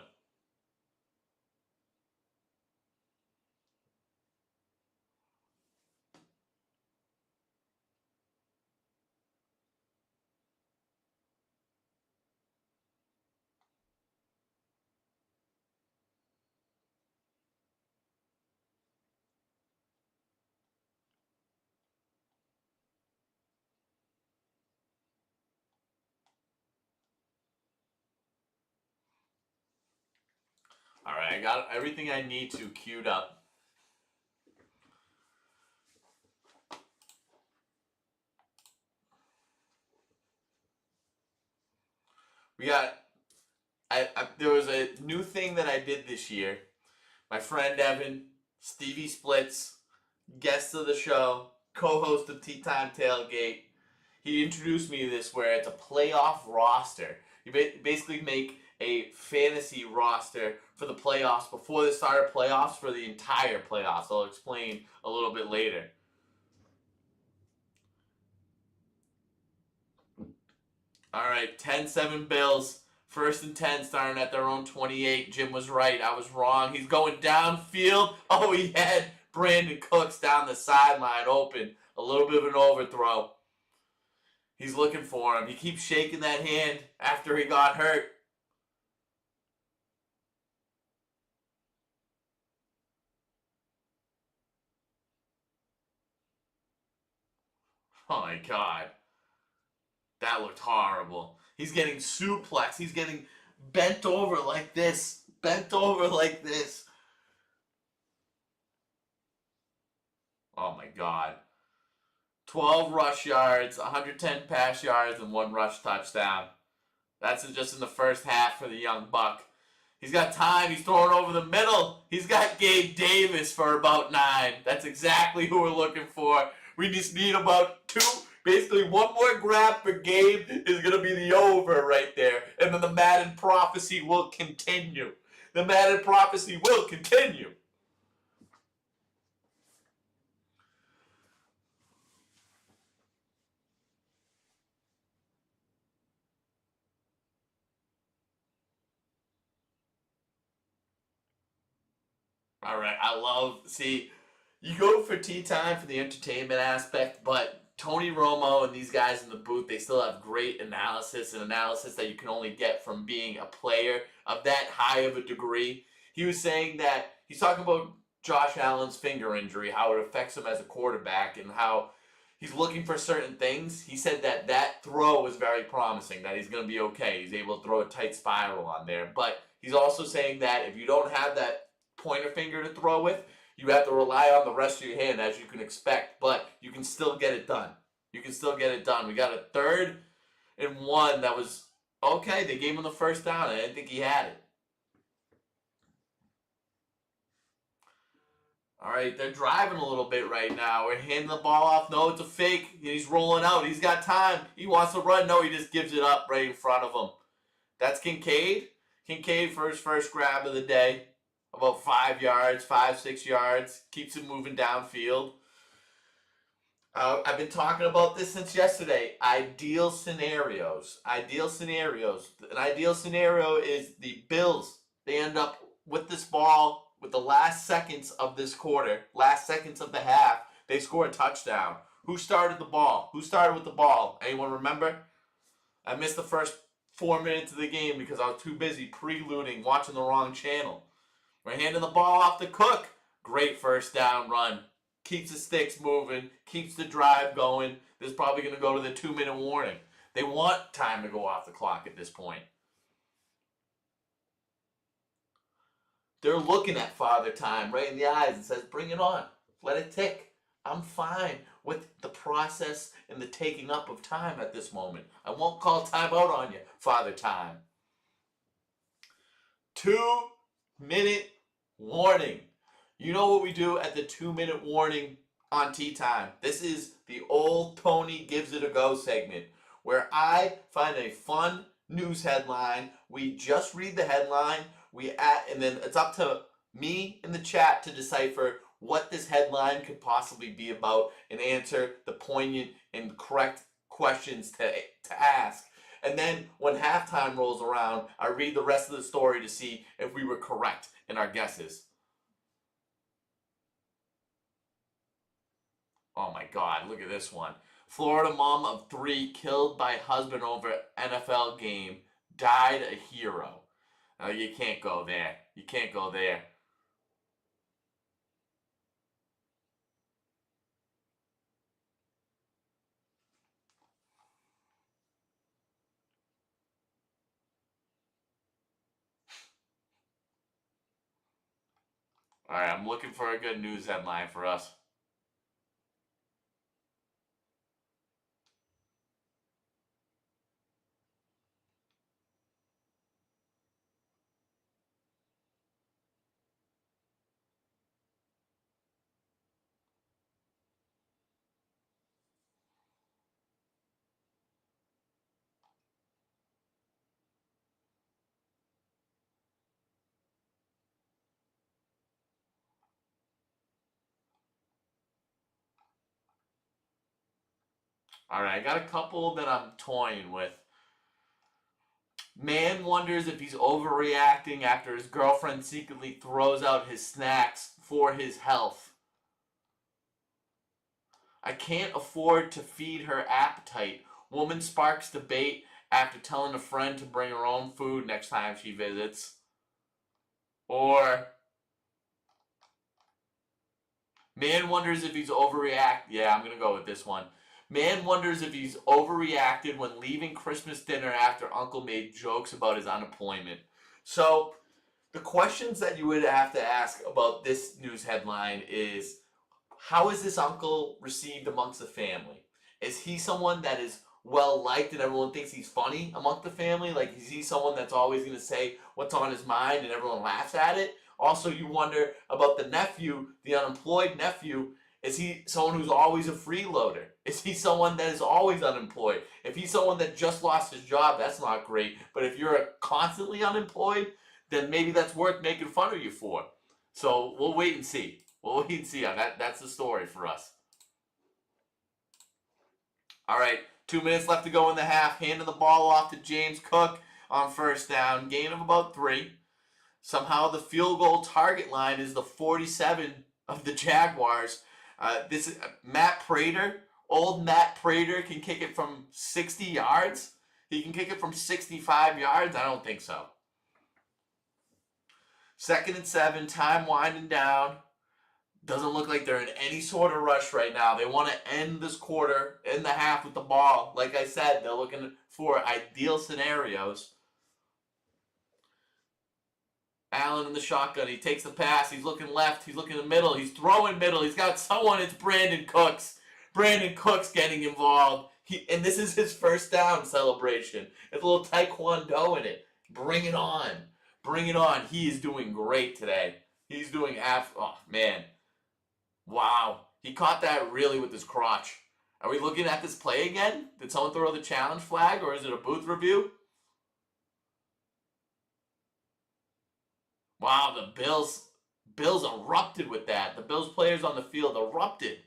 All right, I got everything I need to queued up. We got. There was a new thing that I did this year. My friend Evan, Stevie Splits, guest of the show, co-host of Tea Time Tailgate. He introduced me to this where it's a playoff roster. You basically make a fantasy roster for the playoffs before the start of playoffs for the entire playoffs. I'll explain a little bit later. All right, 10-7 Bills. 1st and 10 starting at their own 28. Jim was right. I was wrong. He's going downfield. Oh, he had Brandon Cooks down the sideline open. A little bit of an overthrow. He's looking for him. He keeps shaking that hand after he got hurt. Oh my God. That looked horrible. He's getting suplexed. He's getting bent over like this. Bent over like this. Oh my God. 12 rush yards, 110 pass yards, and 1 rush touchdown. That's just in the first half for the young buck. He's got time. He's throwing over the middle. He's got Gabe Davis for about 9. That's exactly who we're looking for. We just need about 2. Basically, 1 more grab for Gabe is going to be the over right there. And then the Madden prophecy will continue. The Madden prophecy will continue. All right, you go for tea time for the entertainment aspect, but Tony Romo and these guys in the booth, they still have great analysis that you can only get from being a player of that high of a degree. He was saying that, he's talking about Josh Allen's finger injury, how it affects him as a quarterback, and how he's looking for certain things. He said that throw was very promising, that he's going to be okay. He's able to throw a tight spiral on there. But he's also saying that if you don't have that pointer finger to throw with, you have to rely on the rest of your hand, as you can expect, but you can still get it done. You can still get it done. We got a 3rd and 1 that was okay. They gave him the first down. I didn't think he had it. All right, they're driving a little bit right now. We're handing the ball off. No, it's a fake. He's rolling out. He's got time. He wants to run. No, he just gives it up right in front of him. That's Kincaid. Kincaid for his first grab of the day. About 5 yards, 5-6 yards. Keeps it moving downfield. I've been talking about this since yesterday. Ideal scenarios. Ideal scenarios. An ideal scenario is the Bills. They end up with this ball with the last seconds of this quarter, last seconds of the half. They score a touchdown. Who started the ball? Who started with the ball? Anyone remember? I missed the first 4 minutes of the game because I was too busy preluding, watching the wrong channel. We're handing the ball off to Cook. Great first down run. Keeps the sticks moving. Keeps the drive going. This is probably going to go to the 2-minute warning. They want time to go off the clock at this point. They're looking at Father Time right in the eyes and says, bring it on. Let it tick. I'm fine with the process and the taking up of time at this moment. I won't call timeout on you, Father Time. 2-minute warning. You know what we do at the 2-minute warning on Tea Time? This is the old Tony Gives It a Go segment, where I find a fun news headline. We just read the headline, and then it's up to me in the chat to decipher what this headline could possibly be about and answer the poignant and correct questions to ask. And then when halftime rolls around, I read the rest of the story to see if we were correct in our guesses. Oh my God, look at this one. Florida mom of 3 killed by husband over NFL game died a hero. You can't go there. You can't go there. All right, I'm looking for a good news headline for us. All right, I got a couple that I'm toying with. Man wonders if he's overreacting after his girlfriend secretly throws out his snacks for his health. I can't afford to feed her appetite. Woman sparks debate after telling a friend to bring her own food next time she visits. Or man wonders if he's overreact. Yeah, I'm gonna go with this one. Man wonders if he's overreacted when leaving Christmas dinner after Uncle made jokes about his unemployment. So the questions that you would have to ask about this news headline is, how is this uncle received amongst the family? Is he someone that is well liked and everyone thinks he's funny amongst the family? Like, is he someone that's always going to say what's on his mind and everyone laughs at it? Also, you wonder about the nephew, the unemployed nephew. Is he someone who's always a freeloader? Is he someone that is always unemployed? If he's someone that just lost his job, that's not great. But if you're constantly unemployed, then maybe that's worth making fun of you for. So we'll wait and see. We'll wait and see. That's the story for us. All right, 2 minutes left to go in the half. Handing the ball off to James Cook on first down. Gain of about 3. Somehow the field goal target line is the 47 of the Jaguars. This is Matt Prater. Old Matt Prater can kick it from 60 yards. He can kick it from 65 yards. I don't think so. 2nd and 7. Time winding down. Doesn't look like they're in any sort of rush right now. They want to end this quarter, end the half with the ball. Like I said, they're looking for ideal scenarios. Allen in the shotgun. He takes the pass. He's looking left. He's looking in the middle. He's throwing middle. He's got someone. It's Brandon Cooks. Brandon Cooks getting involved. And this is his first down celebration. There's a little taekwondo in it. Bring it on. Bring it on. He is doing great today. He's doing oh man. Wow. He caught that really with his crotch. Are we looking at this play again? Did someone throw the challenge flag, or is it a booth review? Wow, the Bills erupted with that. The Bills players on the field erupted.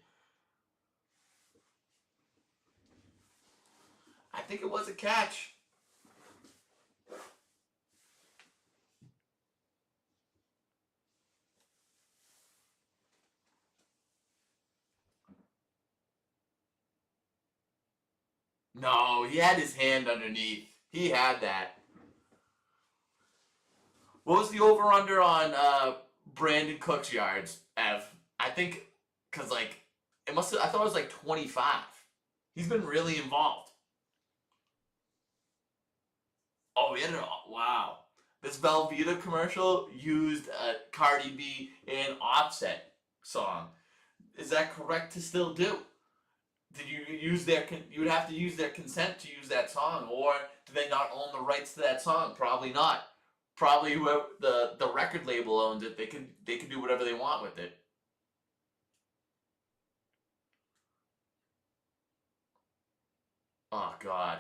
I think it was a catch. No, he had his hand underneath. He had that. What was the over under on Brandon Cook's yards, Ev? I think because like it must have, I thought it was like 25. He's been really involved. Oh, he had it all. Wow. This Velveeta commercial used a Cardi B and Offset song. Is that correct to still do? Did you use their? You would have to use their consent to use that song, or do they not own the rights to that song? Probably not. Probably whoever the record label owns it, they can do whatever they want with it. Oh God.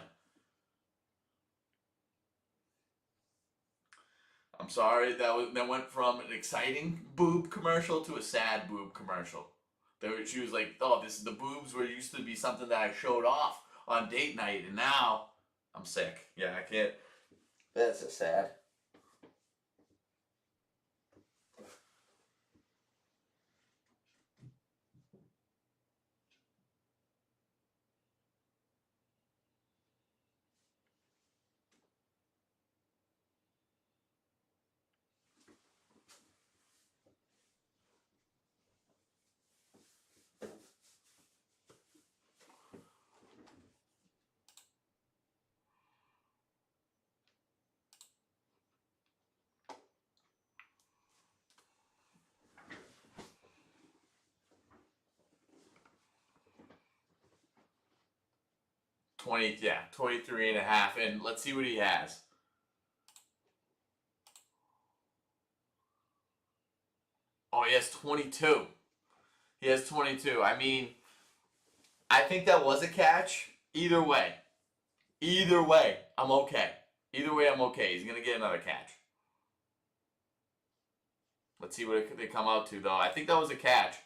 I'm sorry, that went from an exciting boob commercial to a sad boob commercial. She was like, "Oh, this the boobs were used to be something that I showed off on date night, and now I'm sick. Yeah, I can't. That's so sad. 20, yeah, 23 and a half. And let's see what he has. Oh, he has 22. He has 22. I mean, I think that was a catch. Either way. Either way, I'm okay. Either way, I'm okay. He's going to get another catch. Let's see what they come out to, though. I think that was a catch.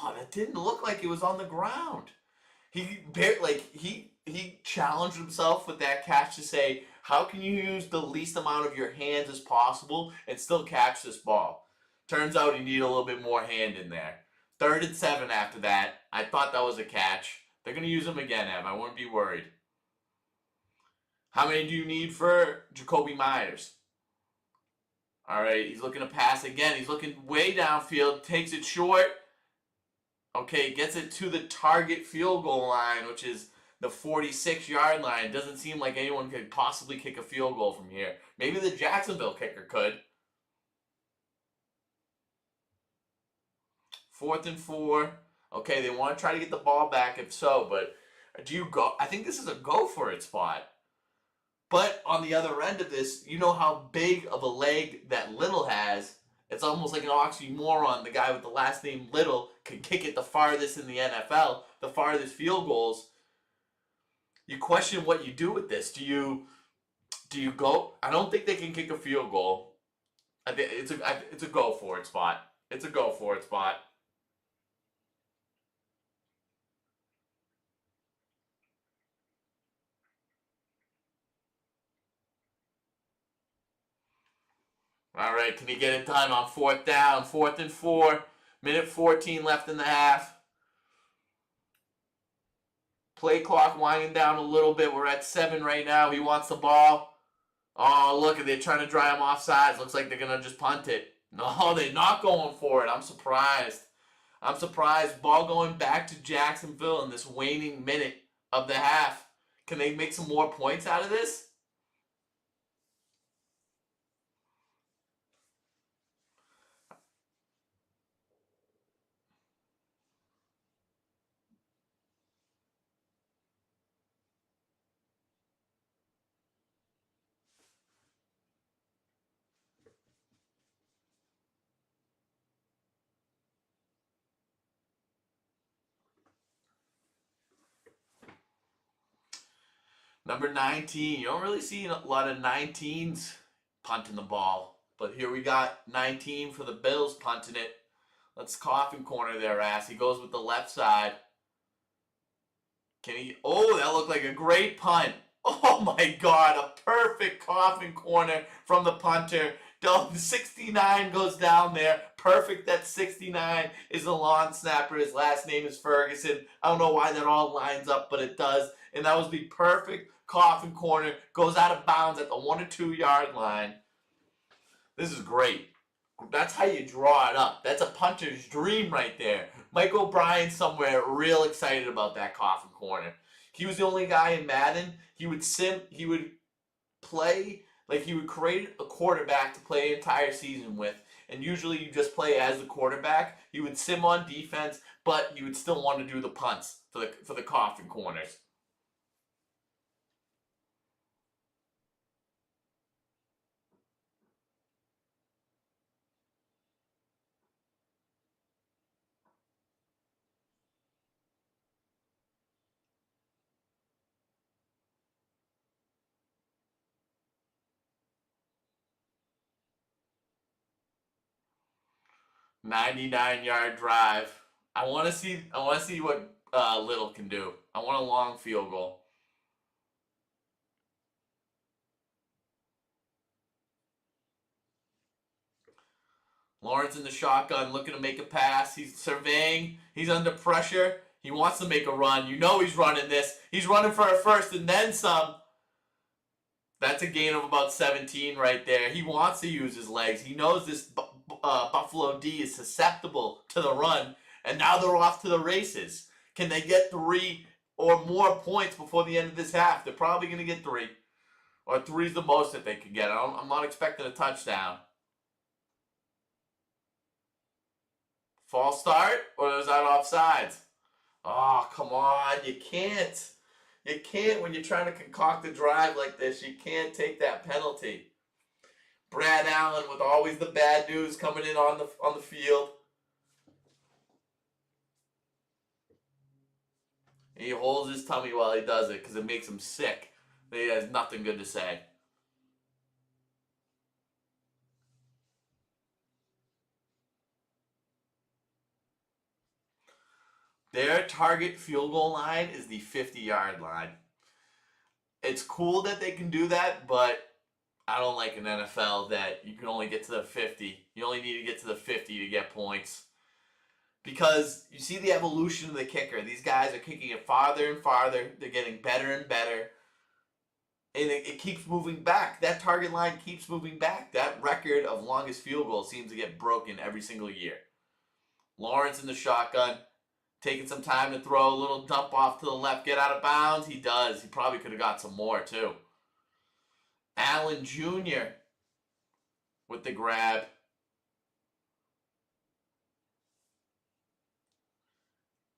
Oh, that didn't look like it was on the ground. He challenged himself with that catch to say, how can you use the least amount of your hands as possible and still catch this ball? Turns out he needed a little bit more hand in there. 3rd and 7 after that. I thought that was a catch. They're going to use him again, Ev. I wouldn't be worried. How many do you need for Jacoby Myers? All right, he's looking to pass again. He's looking way downfield, takes it short. Okay, gets it to the target field goal line, which is the 46-yard line. It doesn't seem like anyone could possibly kick a field goal from here. Maybe the Jacksonville kicker could. 4th and 4. Okay, they want to try to get the ball back if so, but do you go? I think this is a go for it spot. But on the other end of this, you know how big of a leg that Little has. It's almost like an oxymoron. The guy with the last name Little could kick it the farthest in the NFL, the farthest field goals. You question what you do with this. Do you go? I don't think they can kick a field goal. I think it's a go for it spot. It's a go for it spot. All right, can he get it done on 4th down? 4th and 4. Minute 14 left in the half. Play clock winding down a little bit. We're at 7 right now. He wants the ball. Oh, look, they're trying to dry him off sides. Looks like they're going to just punt it. No, they're not going for it. I'm surprised. I'm surprised. Ball going back to Jacksonville in this waning minute of the half. Can they make some more points out of this? Number 19. You don't really see a lot of 19s punting the ball. But here we got 19 for the Bills punting it. Let's coffin corner their ass. He goes with the left side. Can he? Oh, that looked like a great punt. Oh my God, a perfect coffin corner from the punter. The 69 goes down there. Perfect that 69 is a lawn snapper. His last name is Ferguson. I don't know why that all lines up, but it does. And that was the perfect coffin corner. Goes out of bounds at the 1 or 2 yard line. This is great. That's how you draw it up. That's a punter's dream right there. Mike O'Brien somewhere real excited about that coffin corner. He was the only guy in Madden. He would play, like he would create a quarterback to play an entire season with. And usually you just play as the quarterback. He would sim on defense, but you would still want to do the punts for the coffin corners. 99-yard drive. I want to see what Little can do. I want a long field goal. Lawrence in the shotgun, looking to make a pass. He's surveying. He's under pressure. He wants to make a run. You know he's running this. He's running for a first and then some. That's a gain of about 17 right there. He wants to use his legs. He knows this Buffalo D is susceptible to the run, and now they're off to the races. Can they get 3 or more points before the end of this half? They're probably going to get 3. Or 3's the most that they can get. I'm not expecting a touchdown. False start? Or is that offsides? Oh, come on. You can't. You can't when you're trying to concoct a drive like this. You can't take that penalty. Brad Allen with always the bad news coming in on the field. He holds his tummy while he does it because it makes him sick. He has nothing good to say. Their target field goal line is the 50-yard line. It's cool that they can do that, but I don't like an NFL that you can only get to the 50. You only need to get to the 50 to get points. Because you see the evolution of the kicker. These guys are kicking it farther and farther. They're getting better and better. And it keeps moving back. That target line keeps moving back. That record of longest field goal seems to get broken every single year. Lawrence in the shotgun. Taking some time to throw a little dump off to the left, get out of bounds. He does. He probably could have got some more, too. Allen Jr. with the grab.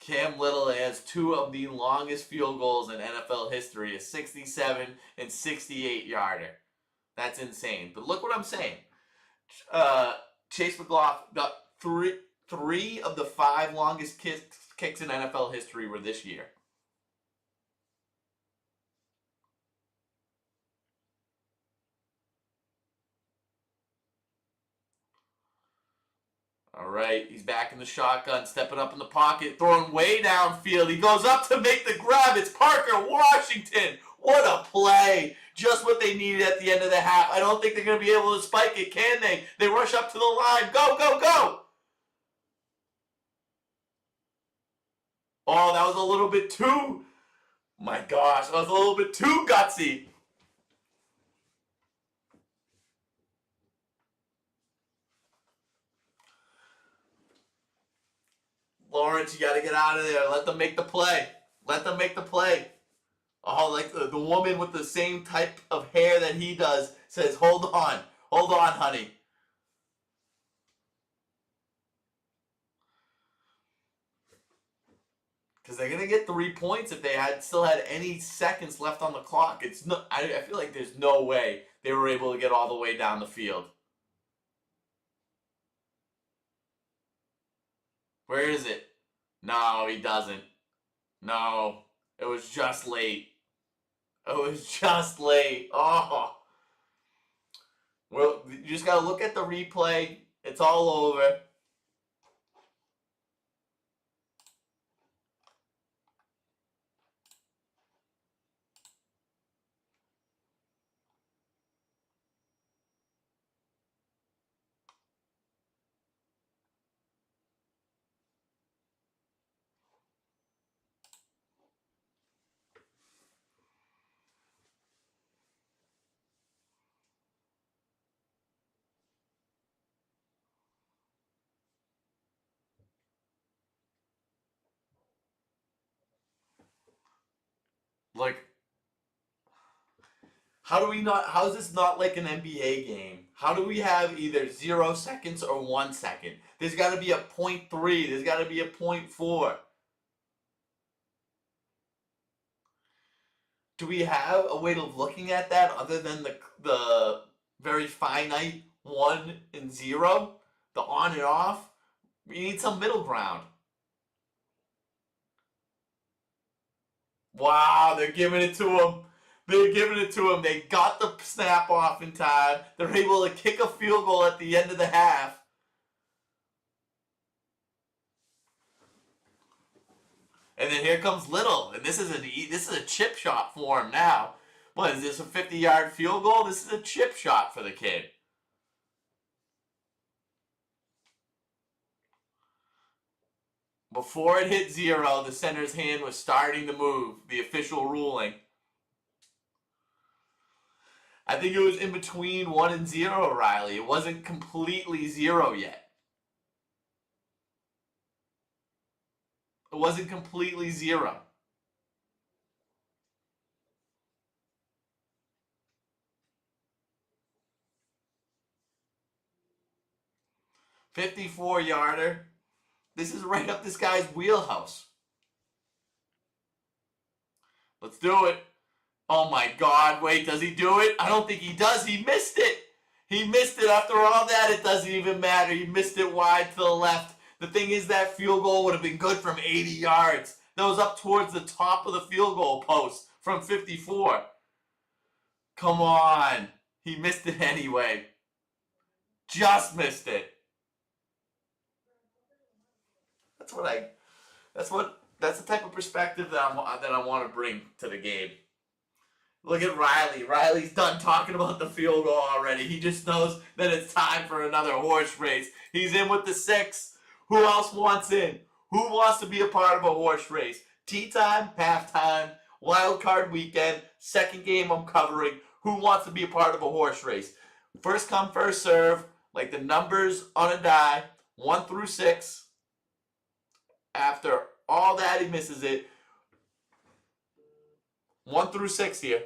Cam Little has 2 of the longest field goals in NFL history, a 67 and 68 yarder. That's insane. But look what I'm saying. Chase McLaughlin got three of the 5 longest kicks in NFL history were this year. All right, he's back in the shotgun, stepping up in the pocket, throwing way downfield. He goes up to make the grab. It's Parker Washington. What a play. Just what they needed at the end of the half. I don't think they're going to be able to spike it, can they? They rush up to the line. Go, go, go. Oh, that was a little bit too... My gosh, that was a little bit too gutsy. Lawrence, you got to get out of there. Let them make the play. Let them make the play. Oh, like the woman with the same type of hair that he does says, hold on, honey. Because they're gonna get 3 points if they still had any seconds left on the clock. It's no, I feel like there's no way they were able to get all the way down the field. Where is it? No, he doesn't. No, it was just late. It was just late. Oh. Well, you just gotta look at the replay. It's all over. Like, how is this not like an NBA game? How do we have either 0 seconds or 1 second? There's got to be a 0.3. There's got to be a 0.4. Do we have a way of looking at that other than the very finite 1 and 0? The on and off? We need some middle ground. Wow, they're giving it to him. They're giving it to him. They got the snap off in time. They're able to kick a field goal at the end of the half. And then here comes Little, and this is a chip shot for him now. What is this, a 50-yard field goal? This is a chip shot for the kid. Before it hit 0, the center's hand was starting to move. The official ruling. I think it was in between 1 and 0, Riley. It wasn't completely 0 yet. It wasn't completely 0. "54-yarder. This is right up this guy's wheelhouse. Let's do it. Oh my God, wait, does he do it? I don't think he does. He missed it. He missed it. After all that, it doesn't even matter. He missed it wide to the left. The thing is, that field goal would have been good from 80 yards. That was up towards the top of the field goal post from 54. Come on. He missed it anyway. Just missed it. That's the type of perspective that I want to bring to the game. Look at Riley. Riley's done talking about the field goal already. He just knows that it's time for another horse race. He's in with the 6. Who else wants in? Who wants to be a part of a horse race? Tea time, halftime, wild card weekend, second game I'm covering. Who wants to be a part of a horse race? First come, first serve, like the numbers on a die, 1 through 6. After all that, he misses it. 1 through 6 here.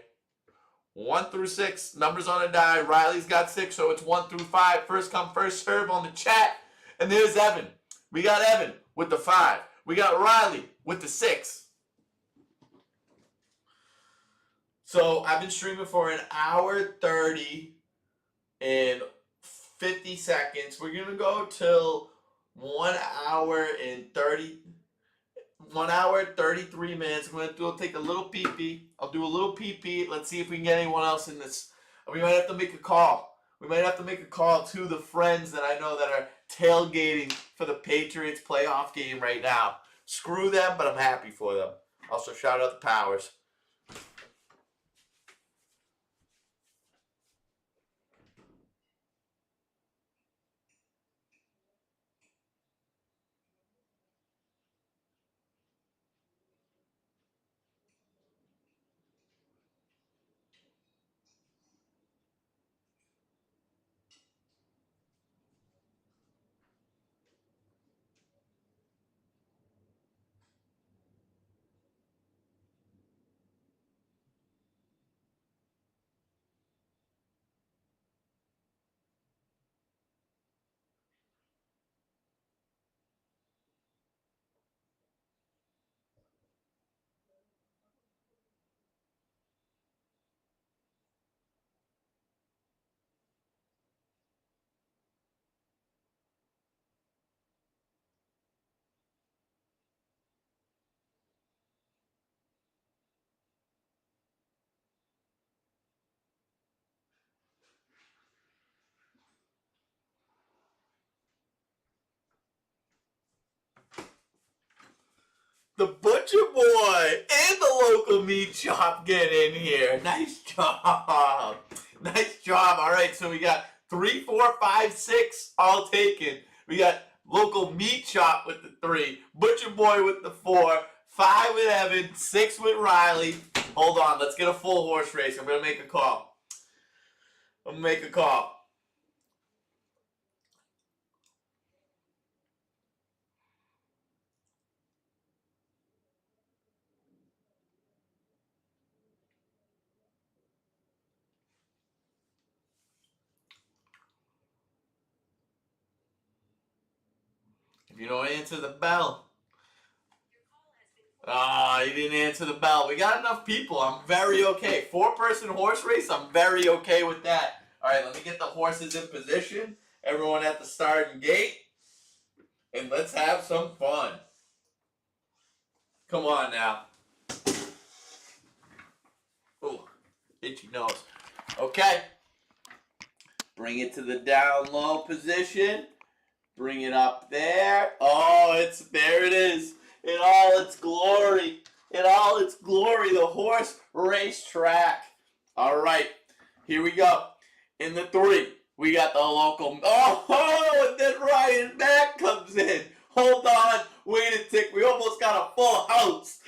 1 through 6, numbers on a die. Riley's got 6, so it's 1 through 5. First come, first serve on the chat. And there's Evan. We got Evan with the 5. We got Riley with the 6. So I've been streaming for an hour 30 and 50 seconds. We're going to go till 1 hour and 33 minutes. I'm going to take a little pee-pee. I'll do a little pee-pee. Let's see if we can get anyone else in this. We might have to make a call. We might have to make a call to the friends that I know that are tailgating for the Patriots playoff game right now. Screw them, but I'm happy for them. Also, shout out the Powers. The Butcher Boy and the local meat shop get in here. Nice job. Nice job. All right, so we got 3, 4, 5, 6 all taken. We got local meat shop with the 3, Butcher Boy with the 4, 5 with Evan, 6 with Riley. Hold on, let's get a full horse race. I'm going to make a call. If you don't answer the bell. He didn't answer the bell. We got enough people. I'm very okay. 4-person horse race, I'm very okay with that. All right, let me get the horses in position. Everyone at the starting gate. And let's have some fun. Come on now. Ooh, itchy nose. Okay. Bring it to the down low position. Bring it up there. Oh, there it is. in all its glory. In all its glory, the horse racetrack. All right, here we go. In the 3, we got the local. Oh, and then Ryan Mack comes in. Hold on, wait a tick. We almost got a full house.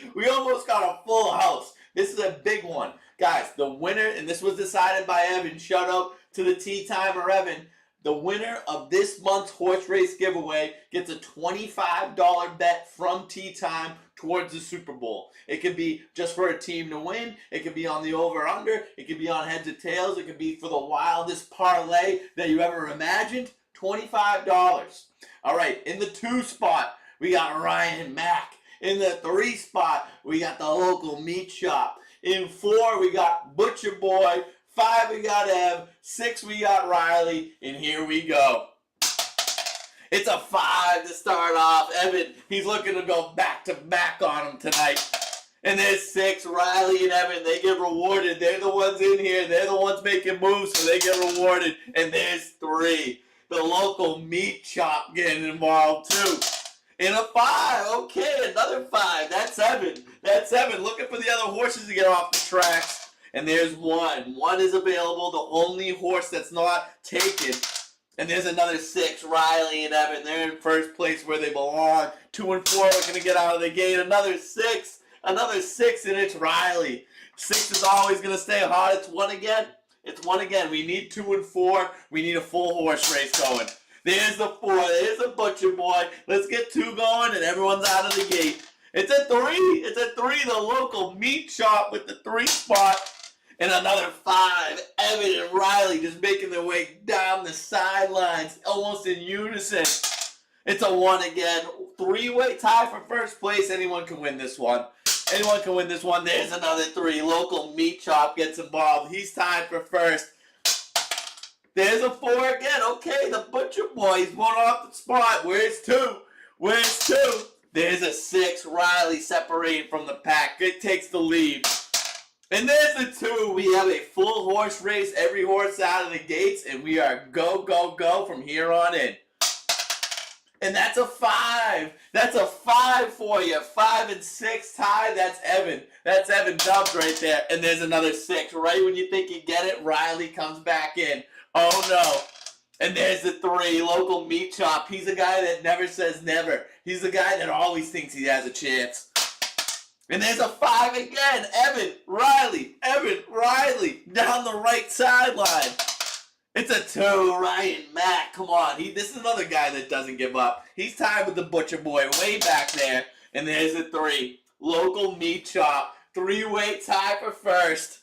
This is a big one. Guys, the winner, and this was decided by Evan. Shout out to the Tea Timer Evan. The winner of this month's horse race giveaway gets a $25 bet from Tea Time towards the Super Bowl. It could be just for a team to win. It could be on the over-under. It could be on heads or tails. It could be for the wildest parlay that you ever imagined. $25. All right, in the 2 spot, we got Ryan Mack. In the 3 spot, we got the local meat shop. In 4, we got Butcher Boy. 5, we got Ev. 6, we got Riley. And here we go. It's a 5 to start off. Evan, he's looking to go back-to-back on him tonight. And there's 6, Riley and Evan. They get rewarded. They're the ones in here. They're the ones making moves, so they get rewarded. And there's 3. The local meat shop getting involved, too. In a 5, okay, another 5. That's 7. Looking for the other horses to get off the tracks. And there's 1. 1 is available, the only horse that's not taken. And there's another 6, Riley and Evan. They're in first place where they belong. 2 and 4 looking to get out of the gate. Another 6, and it's Riley. 6 is always going to stay hot. It's 1 again. We need 2 and 4. We need a full horse race going. There's the 4. There's the Butcher Boy. Let's get 2 going, and everyone's out of the gate. It's a 3. The local meat shop with the 3 spot. And another 5. Evan and Riley just making their way down the sidelines, almost in unison. It's a 1 again. 3-way tie for first place. Anyone can win this one. There's another 3. Local meat shop gets involved. He's tied for first. There's a 4 again. Okay, the Butcher Boy. He's 1 off the spot. Where's 2? There's a 6. Riley separated from the pack. It takes the lead. And there's the 2. We have a full horse race. Every horse out of the gates. And we are go, go, go from here on in. And that's a 5. That's a 5 for you. 5 and 6 tied. That's Evan. Dubs right there. And there's another 6. Right when you think you get it, Riley comes back in. Oh no. And there's the 3. Local meat shop. He's a guy that never says never. He's the guy that always thinks he has a chance. And there's a 5 again. Evan, Riley, down the right sideline. It's a 2, Ryan Mack. Come on. This is another guy that doesn't give up. He's tied with the Butcher Boy way back there. And there's a 3, local meat shop. 3-way tie for first.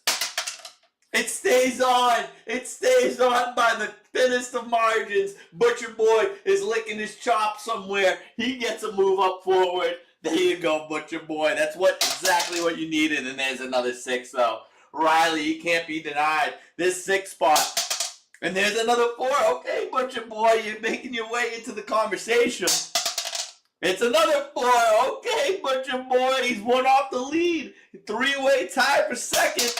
It stays on by the thinnest of margins. Butcher Boy is licking his chop somewhere. He gets a move up forward. There you go, Butcher Boy. That's exactly what you needed. And there's another 6, though. Riley, he can't be denied. This 6 spot. And there's another 4. Okay, Butcher Boy, you're making your way into the conversation. It's another 4. Okay, Butcher Boy, he's 1 off the lead. 3-way tie for second.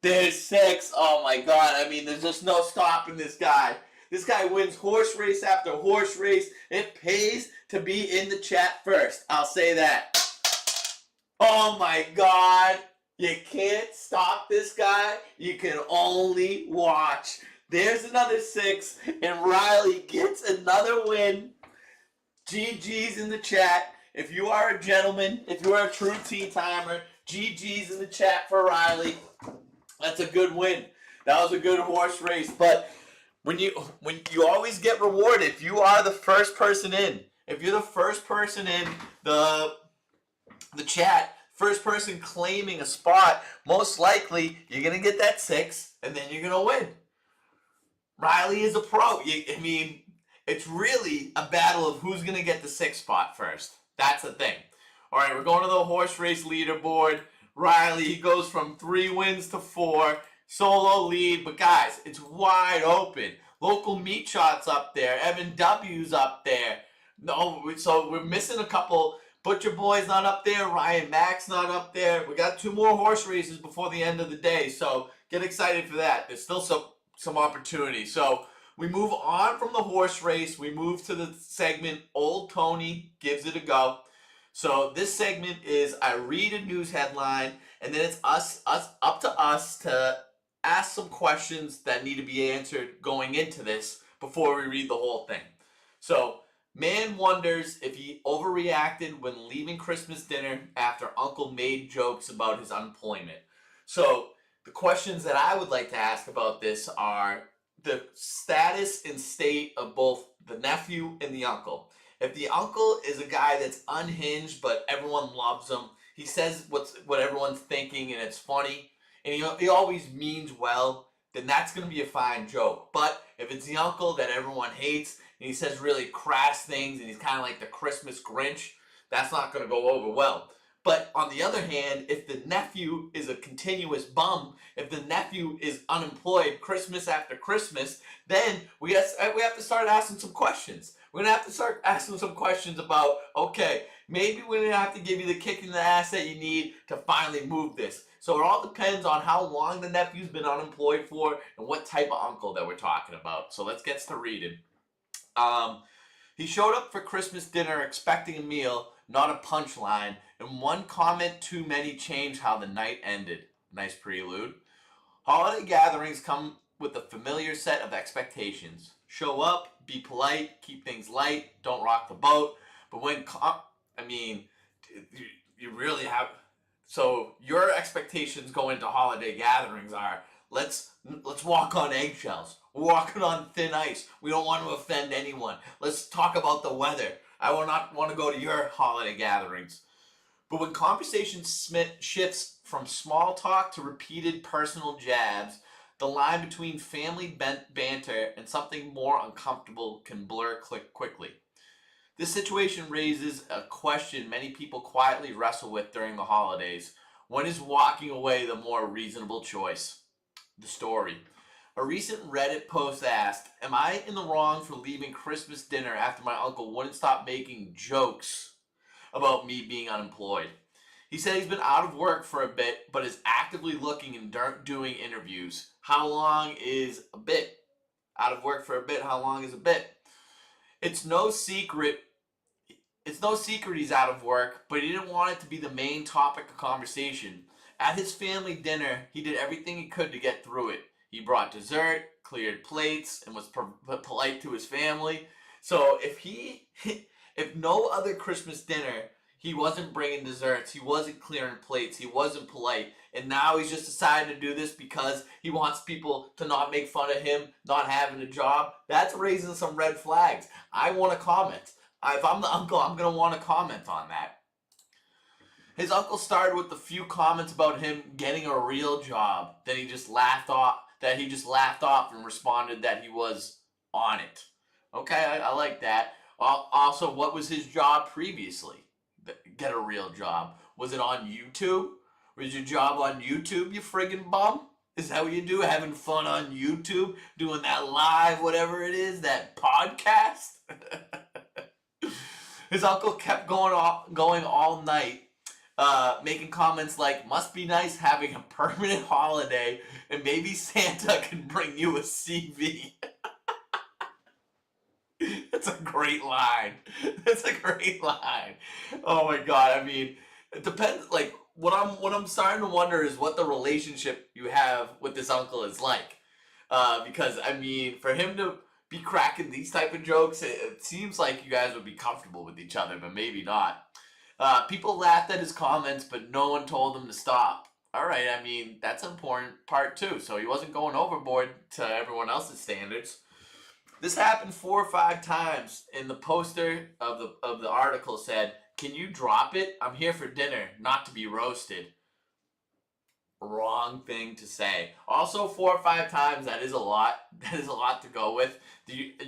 There's 6. Oh, my God. I mean, there's just no stopping this guy. This guy wins horse race after horse race. It pays to be in the chat first. I'll say that. Oh, my God. You can't stop this guy. You can only watch. There's another 6. And Riley gets another win. GG's in the chat. If you are a gentleman, if you are a true tea timer, GG's in the chat for Riley. That's a good win. That was a good horse race. But when you always get rewarded, if you are the first person in, if you're the first person in the chat, first person claiming a spot, most likely you're going to get that 6, and then you're going to win. Riley is a pro. I mean, it's really a battle of who's going to get the 6th spot first. That's the thing. All right, we're going to the horse race leaderboard. Riley, he goes from 3 wins to 4. Solo lead. But, guys, it's wide open. Local meat shots up there. Evan W's up there. No, so we're missing a couple. Butcher Boy's not up there. Ryan Mack's not up there. We got 2 more horse races before the end of the day. So get excited for that. There's still some opportunity. So we move on from the horse race. We move to the segment Old Tony Gives It a Go. So this segment is I read a news headline, and then it's up to us to ask some questions that need to be answered going into this before we read the whole thing. So, man wonders if he overreacted when leaving Christmas dinner after Uncle made jokes about his unemployment. So, the questions that I would like to ask about this are the status and state of both the nephew and the uncle. If the uncle is a guy that's unhinged but everyone loves him, he says what everyone's thinking and it's funny, and he always means well, then that's going to be a fine joke. But if it's the uncle that everyone hates and he says really crass things and he's kind of like the Christmas Grinch, that's not going to go over well. But on the other hand, if the nephew is a continuous bum, if the nephew is unemployed Christmas after Christmas, then we have to start asking some questions. We're going to have to start asking some questions about, okay, maybe we're going to have to give you the kick in the ass that you need to finally move this. So it all depends on how long the nephew's been unemployed for and what type of uncle that we're talking about. So let's get to reading. He showed up for Christmas dinner expecting a meal, not a punchline, and one comment too many changed how the night ended. Nice prelude. Holiday gatherings come with a familiar set of expectations. Show up, be polite, keep things light, don't rock the boat. But you really have. So your expectations going into holiday gatherings are let's walk on eggshells. We're walking on thin ice. We don't want to offend anyone. Let's talk about the weather. I will not want to go to your holiday gatherings. But when conversation shifts from small talk to repeated personal jabs, the line between family banter and something more uncomfortable can blur quickly. This situation raises a question many people quietly wrestle with during the holidays. When is walking away the more reasonable choice? The story. A recent Reddit post asked, am I in the wrong for leaving Christmas dinner after my uncle wouldn't stop making jokes about me being unemployed? He said he's been out of work for a bit, but is actively looking and doing interviews. How long is a bit? Out of work for a bit, how long is a bit? It's no secret he's out of work, but he didn't want it to be the main topic of conversation. At his family dinner, he did everything he could to get through it. He brought dessert, cleared plates, and was polite to his family. So if no other Christmas dinner, he wasn't bringing desserts, he wasn't clearing plates, he wasn't polite, and now he's just decided to do this because he wants people to not make fun of him not having a job, that's raising some red flags. I want to comment. If I'm the uncle, I'm going to want to comment on that. His uncle started with a few comments about him getting a real job. Then he just laughed off and responded that he was on it. Okay, I like that. Also, what was his job previously? Get a real job. Was it on YouTube? Was your job on YouTube, you friggin' bum? Is that what you do? Having fun on YouTube? Doing that live, whatever it is, that podcast? His uncle kept going all night, making comments like, must be nice having a permanent holiday, and maybe Santa can bring you a CV. That's a great line. That's a great line. Oh my god, I mean, it depends, like, what I'm starting to wonder is what the relationship you have with this uncle is like. Because, I mean, for him to be cracking these type of jokes, it seems like you guys would be comfortable with each other, but maybe not. People laughed at his comments, but no one told him to stop. Alright, I mean, that's an important part too, so he wasn't going overboard to everyone else's standards. This happened 4 or 5 times, and the poster of the article said, can you drop it? I'm here for dinner, not to be roasted. Wrong thing to say. Also, 4 or 5 times, that is a lot. That is a lot to go with.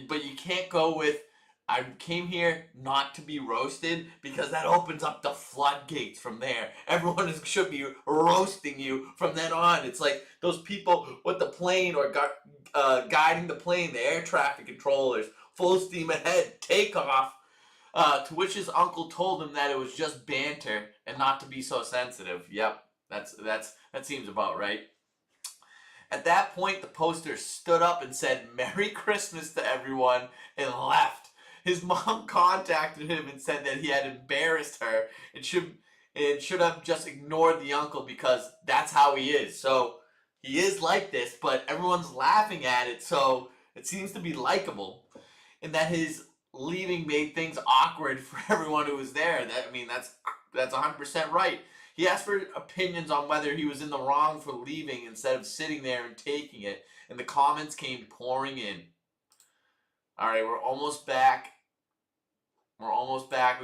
But you can't go with, I came here not to be roasted, because that opens up the floodgates from there. Everyone should be roasting you from then on. It's like those people with the plane or guiding the plane, the air traffic controllers, full steam ahead, take off. To which his uncle told him that it was just banter and not to be so sensitive. Yep, that seems about right. At that point, the poster stood up and said, Merry Christmas to everyone, and left. His mom contacted him and said that he had embarrassed her and should have just ignored the uncle because that's how he is. So he is like this, but everyone's laughing at it, so it seems to be likable. And that his leaving made things awkward for everyone who was there. That's 100% right. He asked for opinions on whether he was in the wrong for leaving instead of sitting there and taking it, and the comments came pouring in. All right, we're almost back. We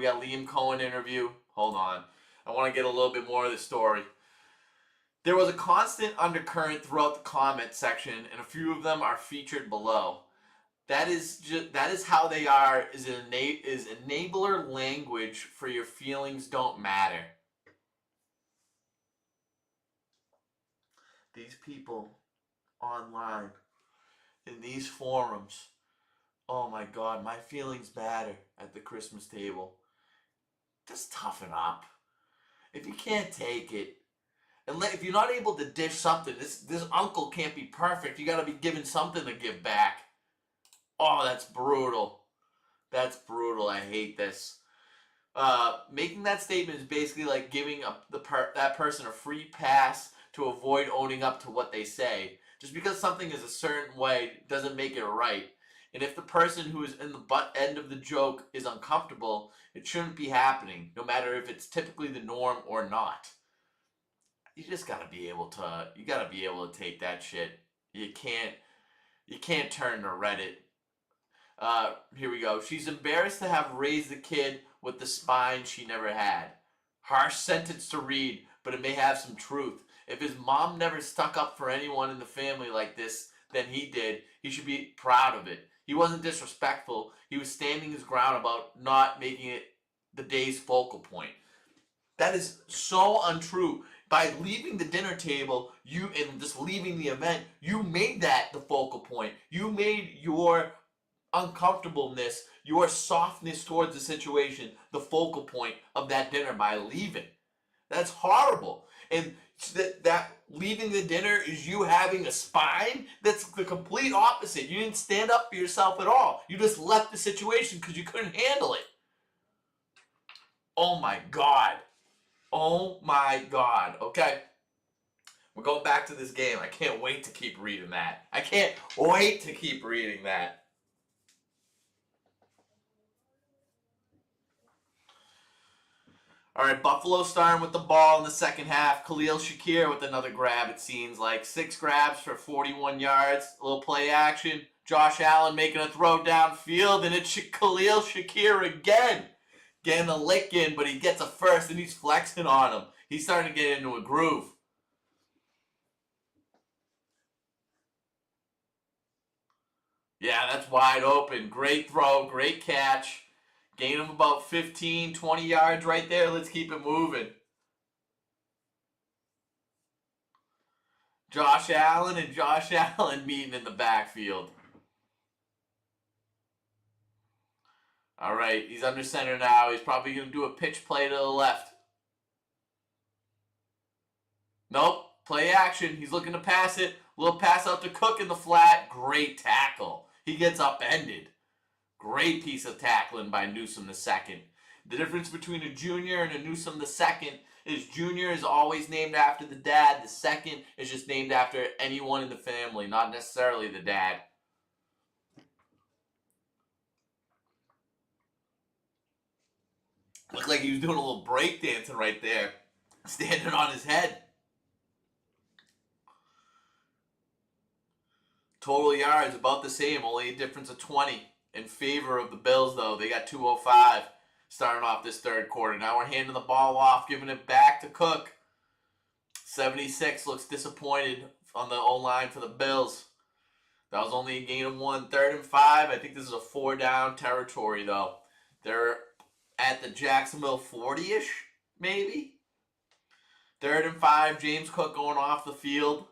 got Liam Cohen interview. Hold on. I want to get a little bit more of the story. There was a constant undercurrent throughout the comment section, and a few of them are featured below. That is how they are. Is enabler language for your feelings don't matter. These people online in these forums. Oh my God, my feelings matter at the Christmas table. Just toughen up. If you can't take it, and if you're not able to dish something, this uncle can't be perfect. You got to be given something to give back. Oh, that's brutal. That's brutal. I hate this. Making that statement is basically like giving that person a free pass to avoid owning up to what they say. Just because something is a certain way doesn't make it right. And if the person who is in the butt end of the joke is uncomfortable, it shouldn't be happening, no matter if it's typically the norm or not. You just gotta be able to take that shit. You can't turn to Reddit. Here we go. She's embarrassed to have raised the kid with the spine she never had. Harsh sentence to read, but it may have some truth. If his mom never stuck up for anyone in the family like this than he did, he should be proud of it. He wasn't disrespectful. He was standing his ground about not making it the day's focal point. That is so untrue. By leaving the dinner table, and just leaving the event, you made that the focal point. You made your uncomfortableness, your softness towards the situation, the focal point of that dinner by leaving. That's horrible. And that leaving the dinner is you having a spine. That's the complete opposite. You didn't stand up for yourself at all. You just left the situation because you couldn't handle it. Oh my God. Oh my God. Okay. We're going back to this game. I can't wait to keep reading that. All right, Buffalo starting with the ball in the second half. Khalil Shakir with another grab, it seems like. 6 grabs for 41 yards. A little play action. Josh Allen making a throw downfield, and it's Khalil Shakir again. Getting a lick in, but he gets a first, and he's flexing on him. He's starting to get into a groove. Yeah, that's wide open. Great throw, great catch. Gain of about 15, 20 yards right there. Let's keep it moving. Josh Allen meeting in the backfield. All right, he's under center now. He's probably going to do a pitch play to the left. Nope, play action. He's looking to pass it. Little pass out to Cook in the flat. Great tackle. He gets upended. Great piece of tackling by Newsome the second. The difference between a junior and a Newsome the second is junior is always named after the dad. The second is just named after anyone in the family, not necessarily the dad. Looked like he was doing a little break dancing right there, standing on his head. Total yards about the same, only a difference of 20 in favor of the Bills, though. They got 205 starting off this third quarter. Now we're handing the ball off, giving it back to Cook. 76 looks disappointed on the O-line for the Bills. That was only a gain of 1. 3rd and 5. I think this is a 4-down territory, though. They're at the Jacksonville 40-ish, maybe. 3rd and 5. James Cook going off the field.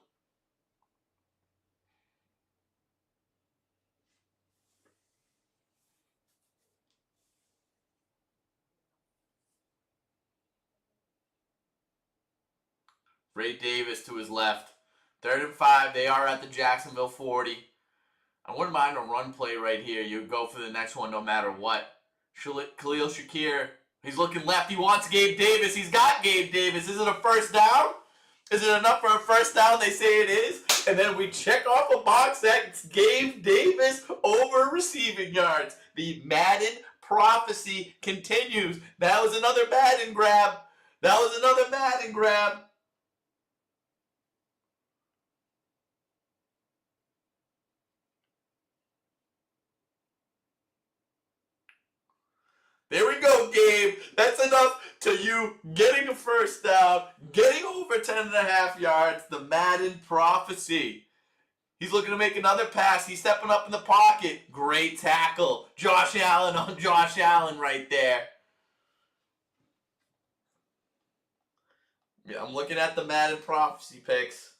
Ray Davis to his left. 3rd and 5. They are at the Jacksonville 40. I wouldn't mind a run play right here. You go for the next one no matter what. Khalil Shakir, he's looking left. He wants Gabe Davis. He's got Gabe Davis. Is it a first down? Is it enough for a first down? They say it is. And then we check off a box that's Gabe Davis over receiving yards. The Madden prophecy continues. That was another Madden grab. That was another Madden grab. There we go, Gabe. That's enough to you getting a first down, getting over 10.5 yards. The Madden prophecy. He's looking to make another pass. He's stepping up in the pocket. Great tackle. Josh Allen on Josh Allen right there. Yeah, I'm looking at the Madden prophecy picks.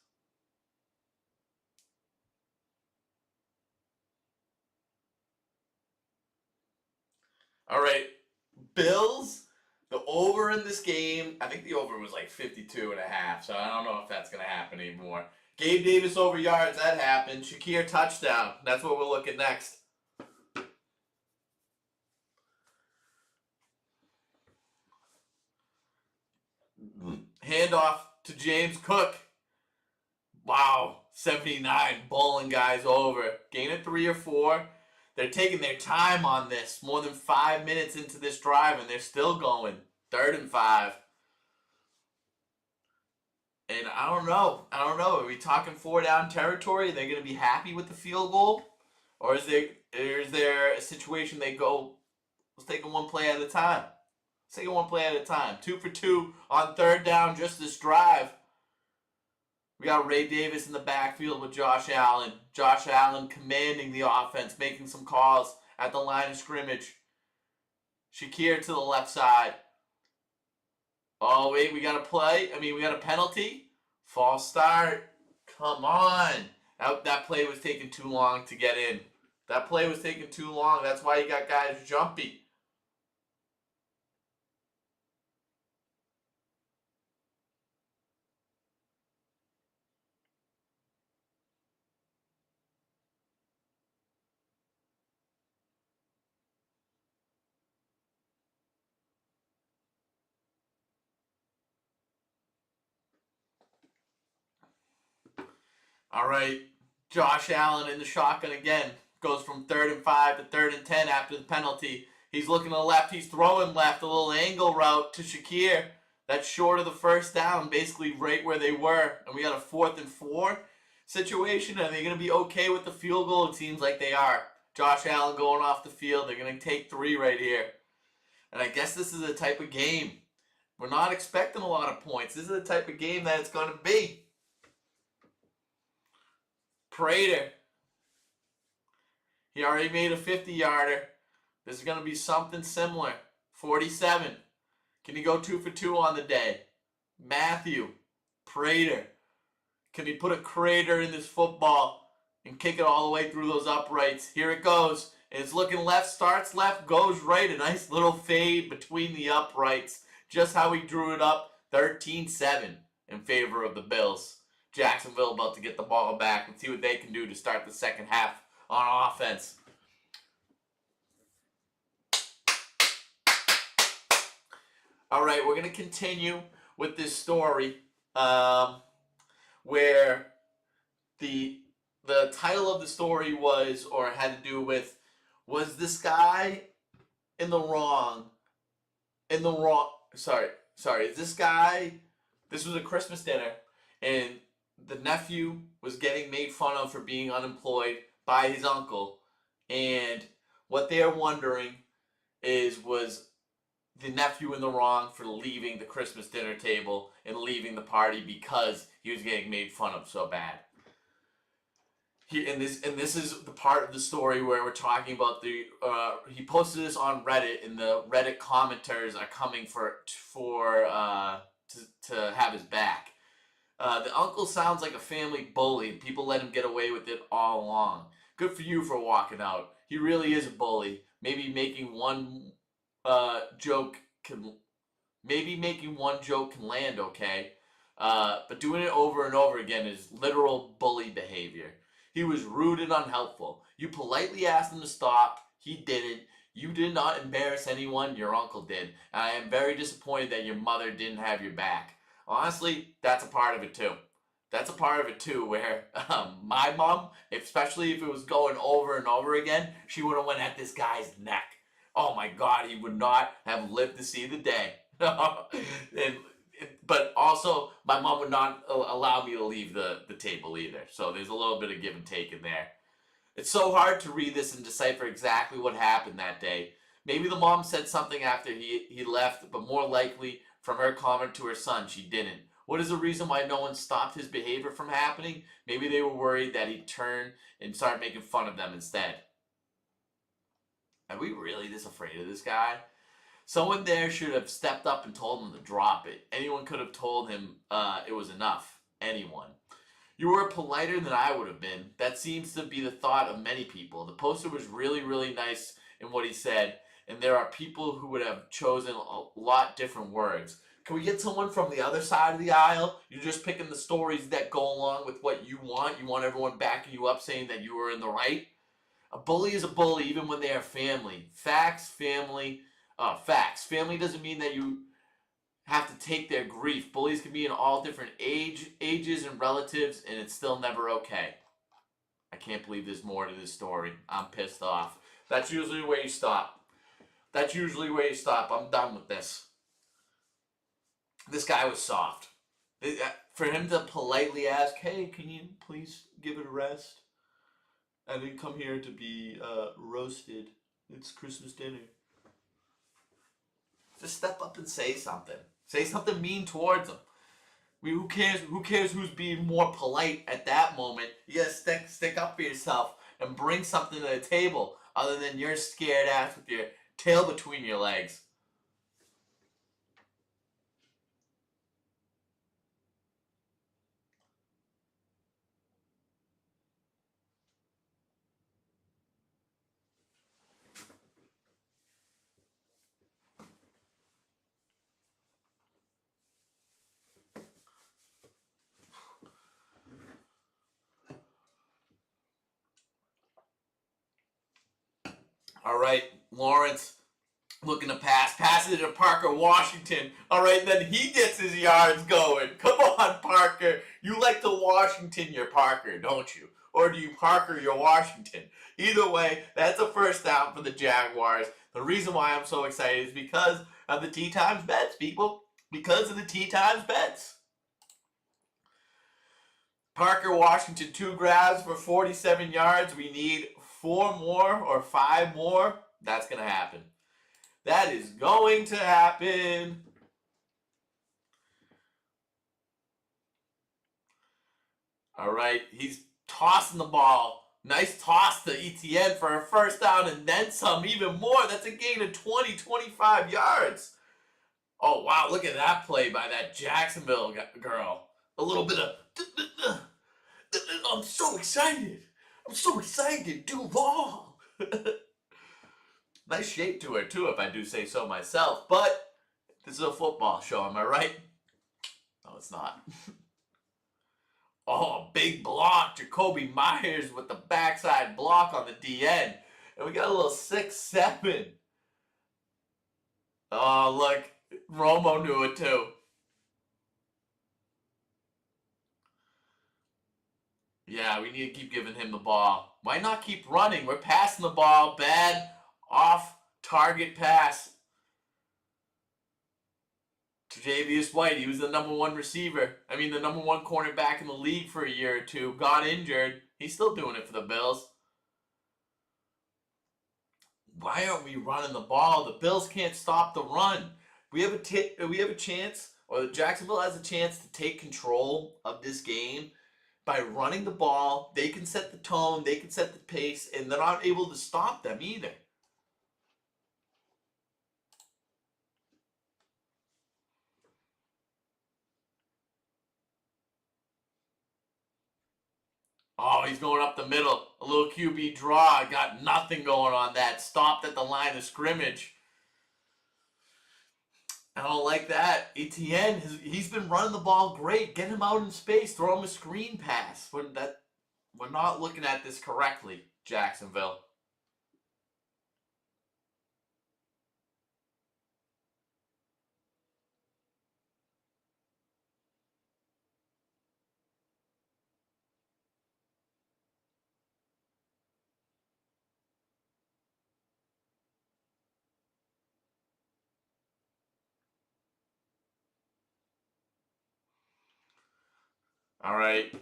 All right. Bills, the over in this game, I think the over was like 52.5, so I don't know if that's going to happen anymore. Gabe Davis over yards, that happened. Shakir touchdown. That's what we'll look at next. Handoff to James Cook. Wow, 79, bowling guys over. Gain of 3 or 4. They're taking their time on this. More than 5 minutes into this drive, and they're still going. 3rd and 5. And I don't know. Are we talking 4-down territory? Are they going to be happy with the field goal? Or is there a situation they go, let's take it one play at a time. 2 for 2 on 3rd down just this drive. We got Ray Davis in the backfield with Josh Allen. Josh Allen commanding the offense, making some calls at the line of scrimmage. Shakir to the left side. Oh, wait, we got a penalty. False start. Come on. That play was taking too long to get in. That's why you got guys jumpy. All right, Josh Allen in the shotgun again. Goes from 3rd and 5 to 3rd and 10 after the penalty. He's looking to the left. He's throwing left. A little angle route to Shakir. That's short of the first down, basically right where they were. And we got a 4th and 4 situation. Are they going to be okay with the field goal? It seems like they are. Josh Allen going off the field. They're going to take 3 right here. And I guess this is the type of game. We're not expecting a lot of points. This is the type of game that it's going to be. Prater. He already made a 50-yarder. This is going to be something similar. 47. Can he go 2 for 2 on the day? Matthew. Prater. Can he put a crater in this football and kick it all the way through those uprights? Here it goes. And it's looking left, starts left, goes right. A nice little fade between the uprights. Just how he drew it up. 13-7 in favor of the Bills. Jacksonville about to get the ball back and see what they can do to start the second half on offense. All right, we're going to continue with this story where the title of the story was, or had to do with, was this guy is this guy, this was a Christmas dinner, and the nephew was getting made fun of for being unemployed by his uncle. And what they're wondering is, was the nephew in the wrong for leaving the Christmas dinner table and leaving the party because he was getting made fun of so bad? And this is the part of the story where we're talking about he posted this on Reddit, and the Reddit commenters are coming to have his back. The uncle sounds like a family bully. People let him get away with it all along. Good for you for walking out. He really is a bully. Maybe making one joke can land okay, but doing it over and over again is literal bully behavior. He was rude and unhelpful. You politely asked him to stop. He didn't. You did not embarrass anyone. Your uncle did. And I am very disappointed that your mother didn't have your back. Honestly, that's a part of it too. That's a part of it too, where my mom, especially if it was going over and over again, she would have went at this guy's neck. Oh my God, he would not have lived to see the day. and, but also, my mom would not allow me to leave the table either. So there's a little bit of give and take in there. It's so hard to read this and decipher exactly what happened that day. Maybe the mom said something after he left, but more likely from her comment to her son, she didn't. What is the reason why no one stopped his behavior from happening? Maybe they were worried that he'd turn and start making fun of them instead. Are we really this afraid of this guy? Someone there should have stepped up and told him to drop it. Anyone could have told him it was enough. Anyone. You were politer than I would have been. That seems to be the thought of many people. The poster was really, really nice in what he said, and there are people who would have chosen a lot different words. Can we get someone from the other side of the aisle? You're just picking the stories that go along with what you want. You want everyone backing you up saying that you were in the right. A bully is a bully even when they are family. Facts, family. Facts. Family doesn't mean that you have to take their grief. Bullies can be in all different ages and relatives, and it's still never okay. I can't believe there's more to this story. I'm pissed off. That's usually where you stop. That's usually where you stop. I'm done with this. This guy was soft. For him to politely ask, hey, can you please give it a rest? I didn't come here to be roasted. It's Christmas dinner. Just step up and say something. Say something mean towards him. Who cares? Who cares who's being more polite at that moment? You gotta stick up for yourself and bring something to the table other than your scared ass with your tail between your legs. All right, Lawrence looking to pass it to Parker Washington. All right, then he gets his yards going. Come on, Parker. You like to Washington your Parker, don't you? Or do you Parker your Washington? Either way, that's a first down for the Jaguars. The reason why I'm so excited is because of the T times bets, people. Because of the T times bets. Parker Washington, 2 grabs for 47 yards. We need 4 more or 5 more. That's going to happen. That is going to happen. All right, he's tossing the ball. Nice toss to ETN for a first down and then some, even more. That's a gain of 20, 25 yards. Oh, wow, look at that play by that Jacksonville girl. A little bit of... I'm so excited. I'm so excited. Duval. Nice shape to her, too, if I do say so myself. But this is a football show, am I right? No, it's not. Oh, big block. Jacoby Myers with the backside block on the DN. And we got a little 6-7. Oh, look. Romo knew it, too. Yeah, we need to keep giving him the ball. Why not keep running? We're passing the ball. Bad off-target pass. Tre'Davious White, he was the number 1 receiver. I mean, the number 1 cornerback in the league for a year or two. Got injured. He's still doing it for the Bills. Why aren't we running the ball? The Bills can't stop the run. We have a chance, or Jacksonville has a chance to take control of this game by running the ball. They can set the tone, they can set the pace, and they're not able to stop them either. Oh, he's going up the middle. A little QB draw. Got nothing going on that. Stopped at the line of scrimmage. I don't like that. Etienne, he's been running the ball great. Get him out in space. Throw him a screen pass. We're not looking at this correctly. Jacksonville. All right.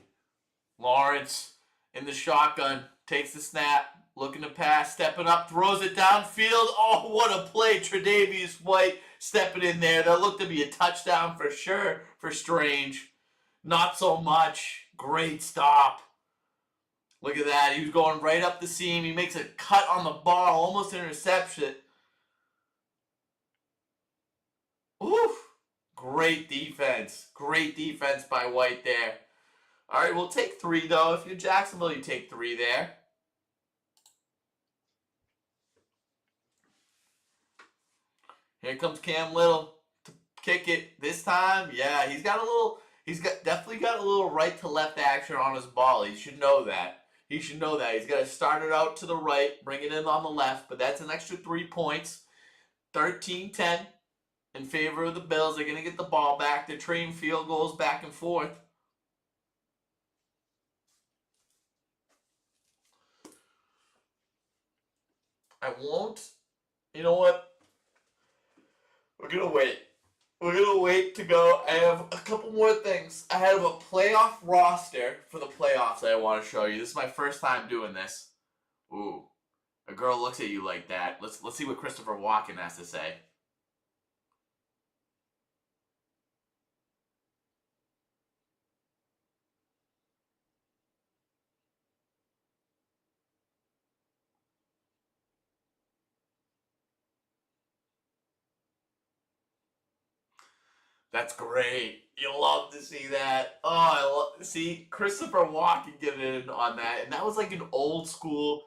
Lawrence in the shotgun, takes the snap, looking to pass, stepping up, throws it downfield. Oh, what a play. Tre'Davious White stepping in there. That looked to be a touchdown for sure for Strange. Not so much. Great stop. Look at that. He was going right up the seam. He makes a cut on the ball, almost an interception. Oof. Great defense. Great defense by White there. All right, we'll take 3, though. If you're Jacksonville, you take 3 there. Here comes Cam Little to kick it this time. Yeah, definitely got a little right to left action on his ball. He should know that. He's got to start it out to the right, bring it in on the left, but that's an extra 3 points. 13-10 in favor of the Bills. They're going to get the ball back. They're trading field goals back and forth. I won't. You know what? We're going to wait. We're going to wait to go. I have a couple more things. I have a playoff roster for the playoffs that I want to show you. This is my first time doing this. Ooh. A girl looks at you like that. Let's see what Christopher Walken has to say. That's great. You'll love to see that. Oh, see Christopher Walken get in on that, and that was like an old school.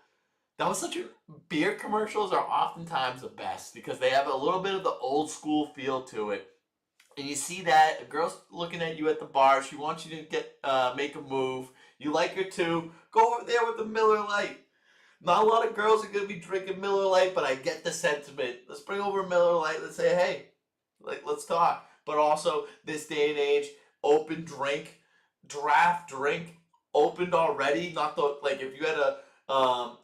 That was such a beer commercials are oftentimes the best because they have a little bit of the old school feel to it. And you see that a girl's looking at you at the bar. She wants you to make a move. You like her too. Go over there with the Miller Lite. Not a lot of girls are gonna be drinking Miller Lite, but I get the sentiment. Let's bring over Miller Lite. Let's say, hey, let's talk. But also, this day and age, open drink, draft drink, opened already. Not the like if you had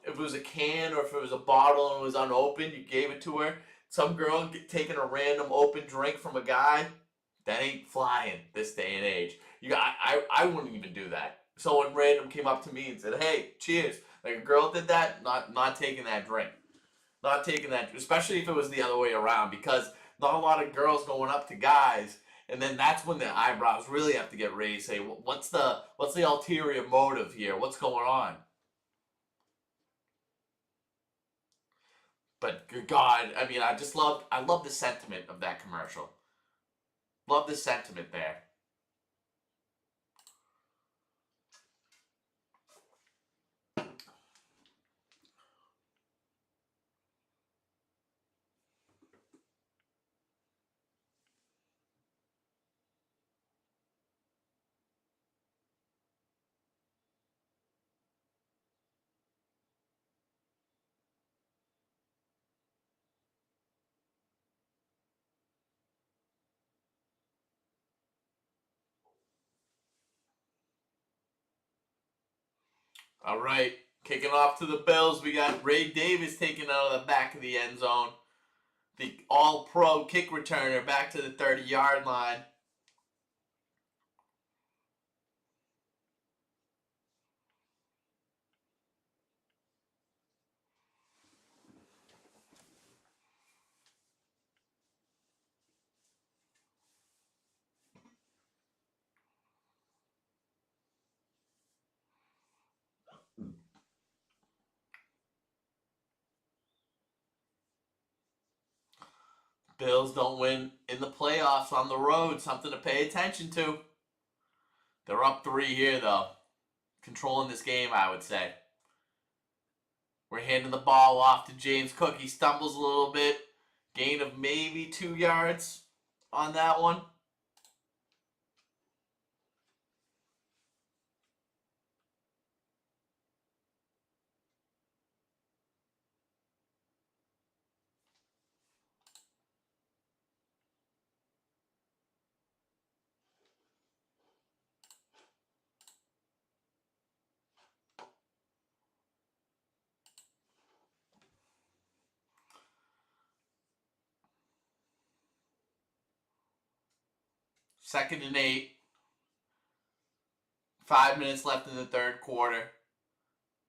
if it was a can or if it was a bottle and it was unopened, you gave it to her. Some girl taking a random open drink from a guy, that ain't flying this day and age. I wouldn't even do that. Someone random came up to me and said, "Hey, cheers." Like a girl did that, not taking that drink, not taking that, especially if it was the other way around, because not a lot of girls going up to guys, and then that's when the eyebrows really have to get raised. Say, what's the ulterior motive here? What's going on? But good God, I mean, I love the sentiment of that commercial. Love the sentiment there. All right, kicking off to the Bills. We got Ray Davis taken out of the back of the end zone. The all-pro kick returner back to the 30-yard line. Bills don't win in the playoffs on the road. Something to pay attention to. They're up 3 here, though. Controlling this game, I would say. We're handing the ball off to James Cook. He stumbles a little bit. Gain of maybe 2 yards on that one. 2nd and 8. 5 minutes left in the third quarter.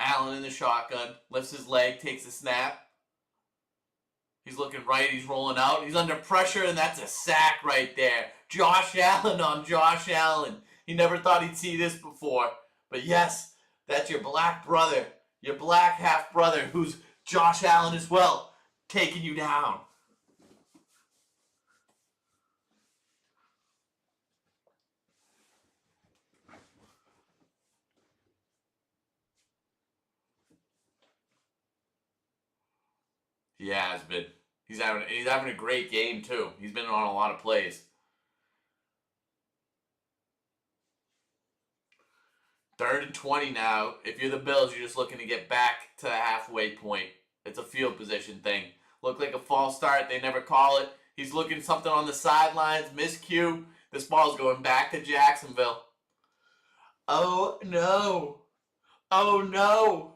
Allen in the shotgun. Lifts his leg, takes a snap. He's looking right, he's rolling out. He's under pressure, and that's a sack right there. Josh Allen on Josh Allen. He never thought he'd see this before. But yes, that's your black brother, your black half-brother, who's Josh Allen as well, taking you down. He has been. He's having a great game too. He's been on a lot of plays. 3rd and 20 now. If you're the Bills, you're just looking to get back to the halfway point. It's a field position thing. Looked like a false start. They never call it. He's looking something on the sidelines. Miscue. This ball's going back to Jacksonville. Oh no. Oh no.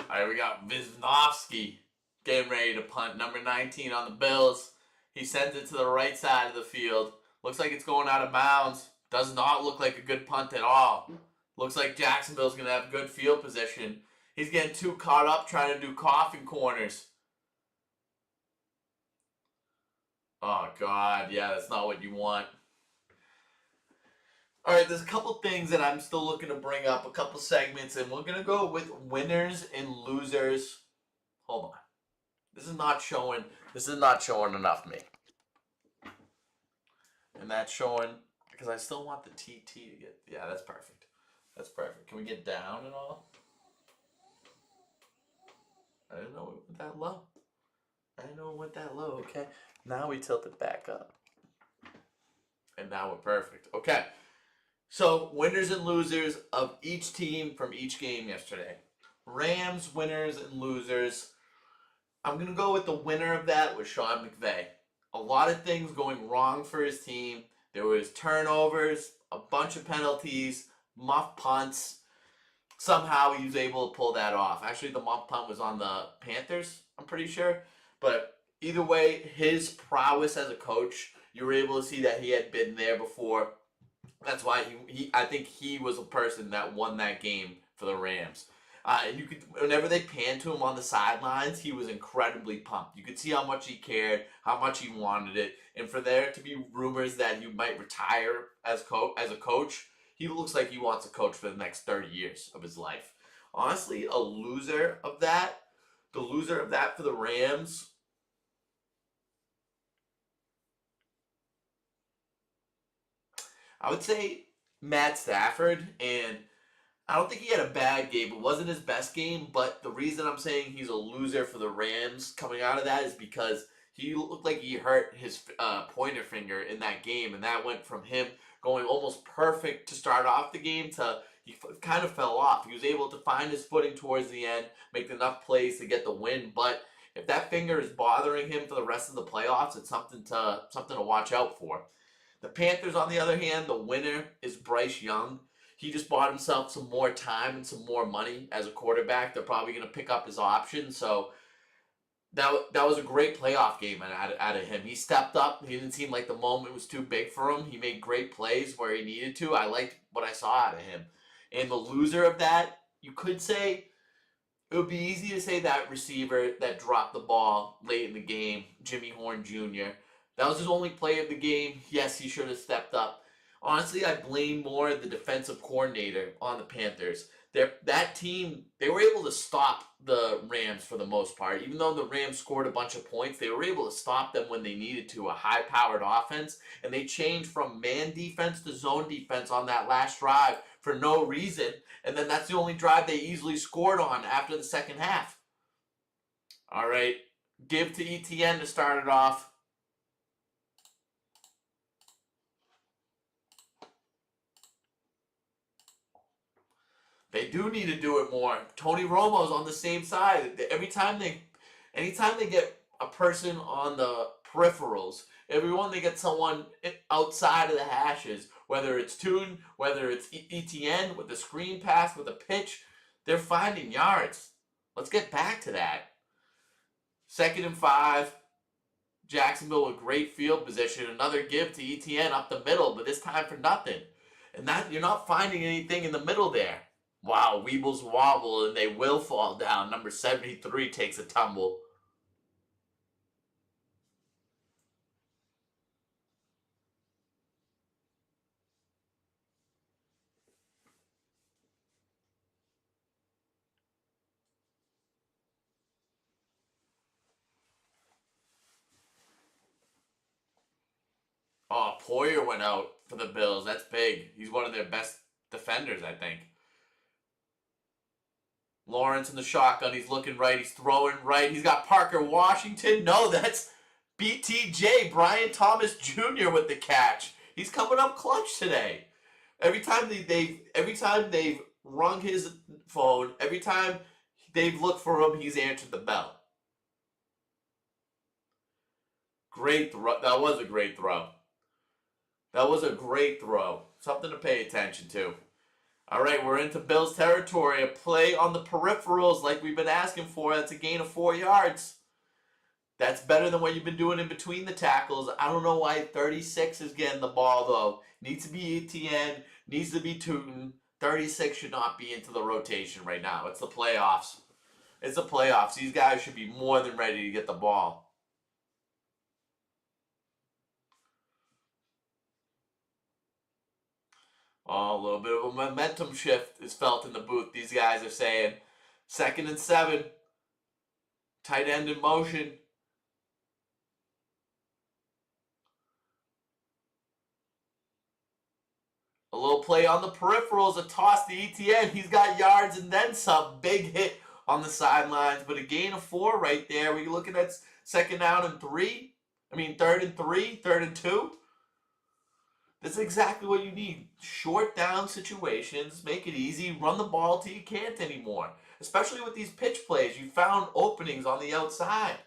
All right, we got Wisnowski getting ready to punt. Number 19 on the Bills. He sends it to the right side of the field. Looks like it's going out of bounds. Does not look like a good punt at all. Looks like Jacksonville's going to have good field position. He's getting too caught up trying to do coffin corners. Oh, God. Yeah, that's not what you want. All right, there's a couple things that I'm still looking to bring up, a couple segments, and we're going to go with winners and losers. Hold on. This is not showing enough me. And that's showing, because I still want the TT to get, yeah, that's perfect. That's perfect. Can we get down and all? I didn't know it went that low. Okay. Now we tilt it back up. And now we're perfect. Okay. So, winners and losers of each team from each game yesterday. Rams, winners and losers. I'm going to go with the winner of that was Sean McVay. A lot of things going wrong for his team. There was turnovers, a bunch of penalties, muff punts. Somehow he was able to pull that off. Actually, the muff punt was on the Panthers, I'm pretty sure. But either way, his prowess as a coach, you were able to see that he had been there before. That's why I think he was a person that won that game for the Rams. And you could, whenever they panned to him on the sidelines, he was incredibly pumped. You could see how much he cared, how much he wanted it, and for there to be rumors that he might retire as a coach, he looks like he wants to coach for the next 30 years of his life. Honestly, the loser of that for the Rams. I would say Matt Stafford, and I don't think he had a bad game. It wasn't his best game, but the reason I'm saying he's a loser for the Rams coming out of that is because he looked like he hurt his pointer finger in that game, and that went from him going almost perfect to start off the game to he kind of fell off. He was able to find his footing towards the end, make enough plays to get the win, but if that finger is bothering him for the rest of the playoffs, it's something to watch out for. The Panthers, on the other hand, the winner is Bryce Young. He just bought himself some more time and some more money as a quarterback. They're probably going to pick up his option. So that was a great playoff game out of him. He stepped up. He didn't seem like the moment was too big for him. He made great plays where he needed to. I liked what I saw out of him. And the loser of that, you could say, it would be easy to say that receiver that dropped the ball late in the game, Jimmy Horn Jr., that was his only play of the game. Yes, he should have stepped up. Honestly, I blame more the defensive coordinator on the Panthers. That team, they were able to stop the Rams for the most part. Even though the Rams scored a bunch of points, they were able to stop them when they needed to, a high-powered offense. And they changed from man defense to zone defense on that last drive for no reason. And then that's the only drive they easily scored on after the second half. All right, give to ETN to start it off. They do need to do it more. Tony Romo's on the same side. Anytime they get a person on the peripherals. If we want to get someone outside of the hashes, whether it's Tune, whether it's ETN with the screen pass, with a pitch, they're finding yards. Let's get back to that. 2nd and 5. Jacksonville with great field position. Another give to ETN up the middle, but this time for nothing. And that you're not finding anything in the middle there. Wow, Weebles wobble and they will fall down. Number 73 takes a tumble. Oh, Poyer went out for the Bills. That's big. He's one of their best defenders, I think. Lawrence in the shotgun. He's looking right. He's throwing right. He's got Parker Washington. No, that's BTJ, Brian Thomas Jr. with the catch. He's coming up clutch today. Every time they've rung his phone, every time they've looked for him, he's answered the bell. Great throw. That was a great throw. That was a great throw. Something to pay attention to. All right, we're into Bills territory. A play on the peripherals like we've been asking for. That's a gain of 4 yards. That's better than what you've been doing in between the tackles. I don't know why 36 is getting the ball, though. Needs to be ETN. Needs to be Tootin. 36 should not be into the rotation right now. It's the playoffs. It's the playoffs. These guys should be more than ready to get the ball. Oh, a little bit of a momentum shift is felt in the booth. These guys are saying 2nd and 7. Tight end in motion. A little play on the peripherals. A toss to ETN. He's got yards and then some. Big hit on the sidelines. But a gain of 4 right there. We're looking at 2nd down and 3. I mean 3rd and 3. 3rd and 2. This is exactly what you need. Short down situations. Make it easy. Run the ball till you can't anymore. Especially with these pitch plays. You found openings on the outside.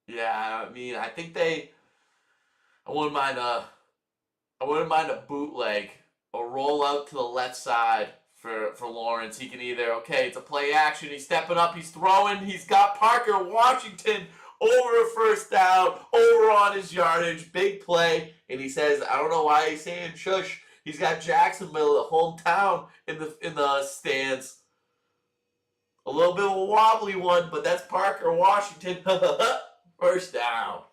Yeah, I mean, I think I wouldn't mind a bootleg, a roll out to the left side for Lawrence. He can either, okay, it's a play action. He's stepping up. He's throwing. He's got Parker Washington over a 1st down, over on his yardage. Big play. And he says, I don't know why he's saying shush. He's got Jacksonville, the hometown, in the stands. A little bit of a wobbly one, but that's Parker Washington. 1st down.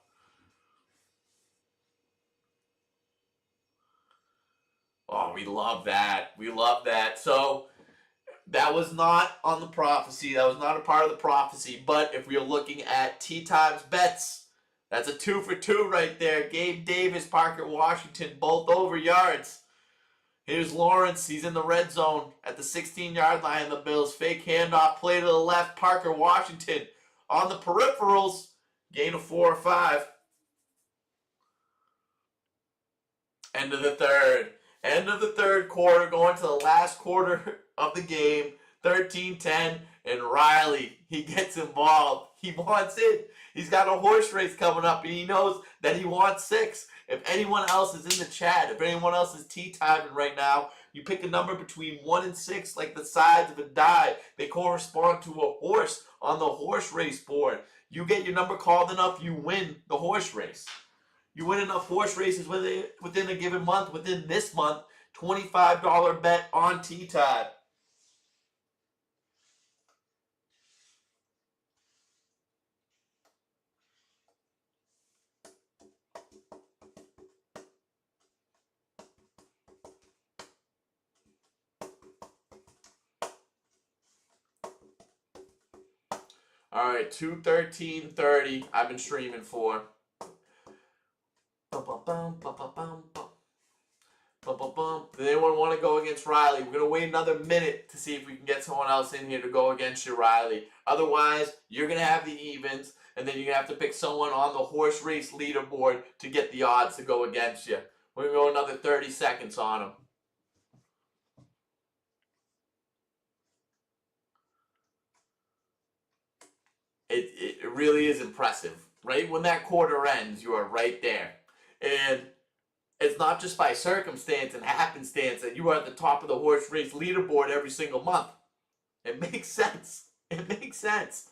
Oh, we love that. We love that. So that was not on the prophecy. That was not a part of the prophecy. But if we are looking at T times bets, that's a 2 for 2 right there. Gabe Davis, Parker Washington, both over yards. Here's Lawrence. He's in the red zone at the 16-yard line. The Bills fake handoff, play to the left. Parker Washington on the peripherals. Gain of 4 or 5. End of the third. End of the third quarter, going to the last quarter of the game. 13-10, and Riley, he gets involved. He wants it. He's got a horse race coming up, and he knows that he wants 6. If anyone else is in the chat, if anyone else is tea-timing right now, you pick a number between 1 and 6, like the sides of a die. They correspond to a horse on the horse race board. You get your number called enough, you win the horse race. You win enough horse races within a given month, within this month, $25 bet on T-Time. All right, 2:13:30. I've been streaming for. Does anyone want to go against Riley? We're going to wait another minute to see if we can get someone else in here to go against you, Riley. Otherwise, you're going to have the evens, and then you're going to have to pick someone on the horse race leaderboard to get the odds to go against you. We're going to go another 30 seconds on them. It really is impressive. Right when that quarter ends, you are right there. And it's not just by circumstance and happenstance that you are at the top of the horse race leaderboard every single month. It makes sense. It makes sense.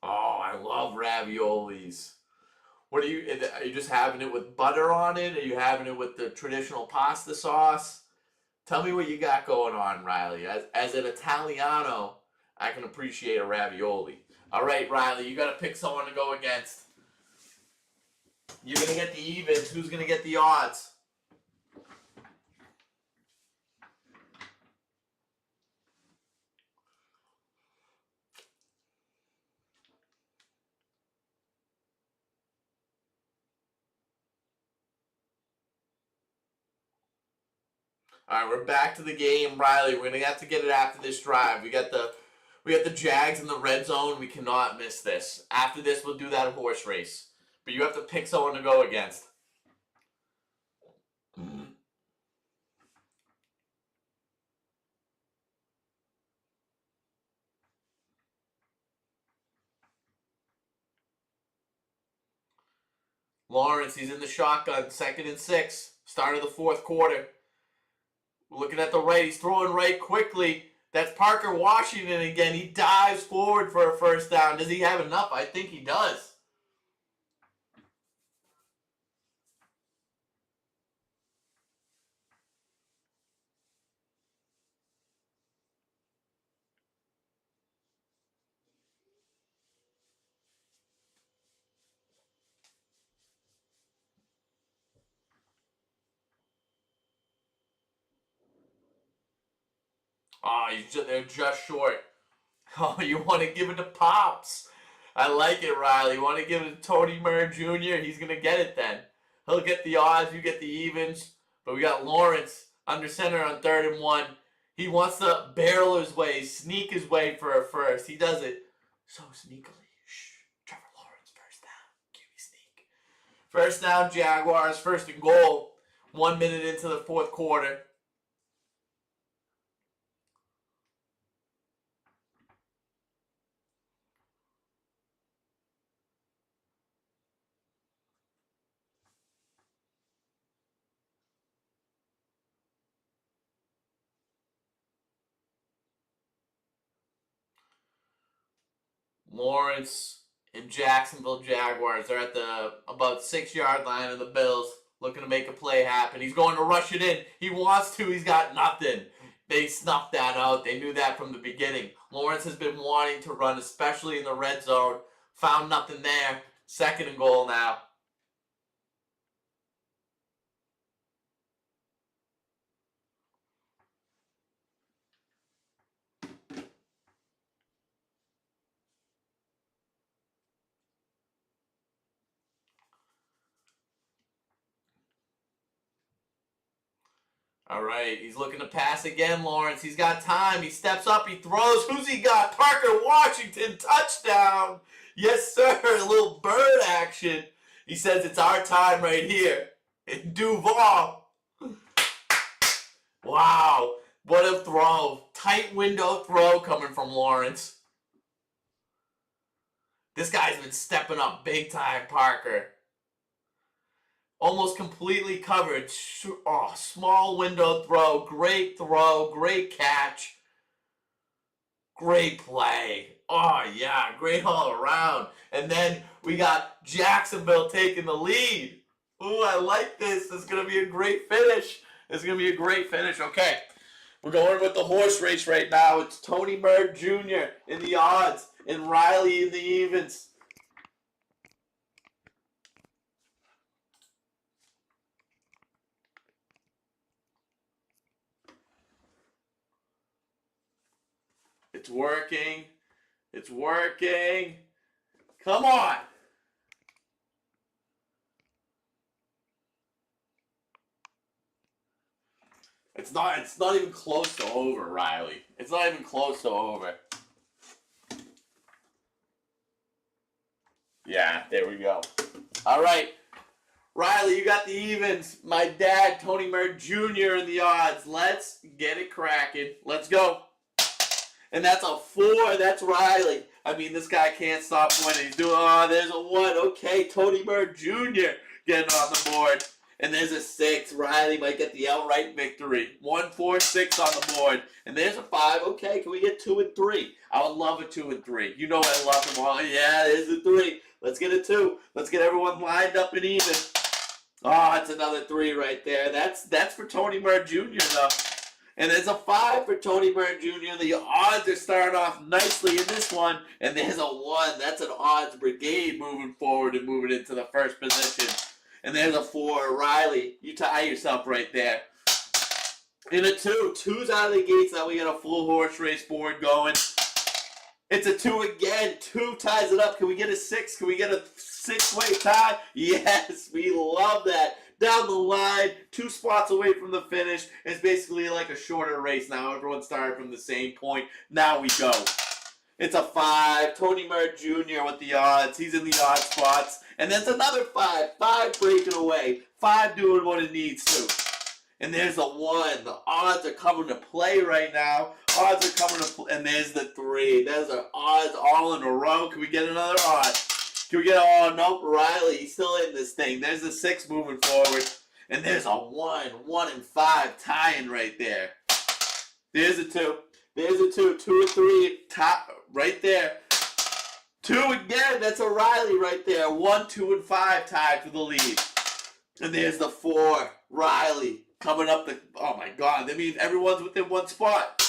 Oh, I love raviolis. What are you just having it with butter on it? Are you having it with the traditional pasta sauce? Tell me what you got going on, Riley. As an Italiano, I can appreciate a ravioli. All right, Riley, you got to pick someone to go against. You're going to get the evens. Who's going to get the odds? All right, we're back to the game, Riley. We're gonna have to get it after this drive. We got the Jags in the red zone. We cannot miss this. After this, we'll do that horse race. But you have to pick someone to go against. Lawrence, he's in the shotgun, 2nd and 6, start of the fourth quarter. Looking at the right, he's throwing right quickly. That's Parker Washington again. He dives forward for a first down. Does he have enough? I think he does. Oh, they're just short. Oh, you want to give it to Pops. I like it, Riley. You want to give it to Tony Murr Jr.? He's going to get it then. He'll get the odds, you get the evens. But we got Lawrence under center on 3rd and 1. He wants to barrel his way, sneak his way for a first. He does it so sneakily. Shh. Trevor Lawrence, first down. QB sneak. First down, Jaguars. 1st and goal. 1 minute into the fourth quarter. Lawrence and Jacksonville Jaguars. They're at the about 6-yard line of the Bills, looking to make a play happen. He's going to rush it in. He wants to. He's got nothing. They snuffed that out. They knew that from the beginning. Lawrence has been wanting to run, especially in the red zone. Found nothing there. 2nd and goal now. All right, he's looking to pass again, Lawrence. He's got time. He steps up. He throws. Who's he got? Parker Washington, touchdown. Yes, sir. A little bird action. He says it's our time right here in Duval. Wow, what a throw. Tight window throw coming from Lawrence. This guy's been stepping up big time, Parker. Almost completely covered. Oh, small window throw. Great catch. Great play. Oh, yeah, great all around. And then we got Jacksonville taking the lead. Ooh, I like this. This is going to be a great finish. This is going to be a great finish. Okay, we're going with the horse race right now. It's Tony Murr Jr. in the odds and Riley in the evens. It's working. It's working. Come on. It's not even close to over, Riley. It's not even close to over. Yeah, there we go. All right. Riley, you got the evens. My dad, Tony Mert Jr. in the odds. Let's get it cracking. Let's go. And that's a 4. That's Riley. I mean, this guy can't stop winning. He's doing, there's a 1. Okay, Tony Mert Jr. getting on the board. And there's a 6. Riley might get the outright victory. 1, 4, 6 on the board. And there's a 5. Okay, can we get 2 and 3? I would love a 2 and 3. You know I love them all. Yeah, there's a 3. Let's get a 2. Let's get everyone lined up and even. Oh, it's another 3 right there. That's for Tony Mert Jr. though. And there's a 5 for Tony Mert Jr. The odds are starting off nicely in this one. And there's a 1. That's an odds brigade moving forward and moving into the first position. And there's a 4. Riley, you tie yourself right there. And a 2. 2's out of the gates. Now we got a full horse race board going. It's a 2 again. 2 ties it up. Can we get a 6? Can we get a 6-way tie? Yes, we love that. Down the line, 2 spots away from the finish. It's basically like a shorter race now. Everyone started from the same point. Now we go. It's a 5. Tony Mert Jr. with the odds. He's in the odd spots. And there's another 5. 5 breaking away. 5 doing what it needs to. And there's a 1. The odds are coming to play right now. Odds are coming to play. And there's the 3. There's our odds all in a row. Can we get another odd? Can we get, nope, Riley, he's still in this thing. There's a 6 moving forward. And there's a 1. 1 and 5 tying right there. There's a 2. There's a 2. 2 and 3 top right there. 2 again. That's a Riley right there. 1, 2, and 5 tied for the lead. And there's the 4. Riley coming up the, oh my God. That means everyone's within 1 spot.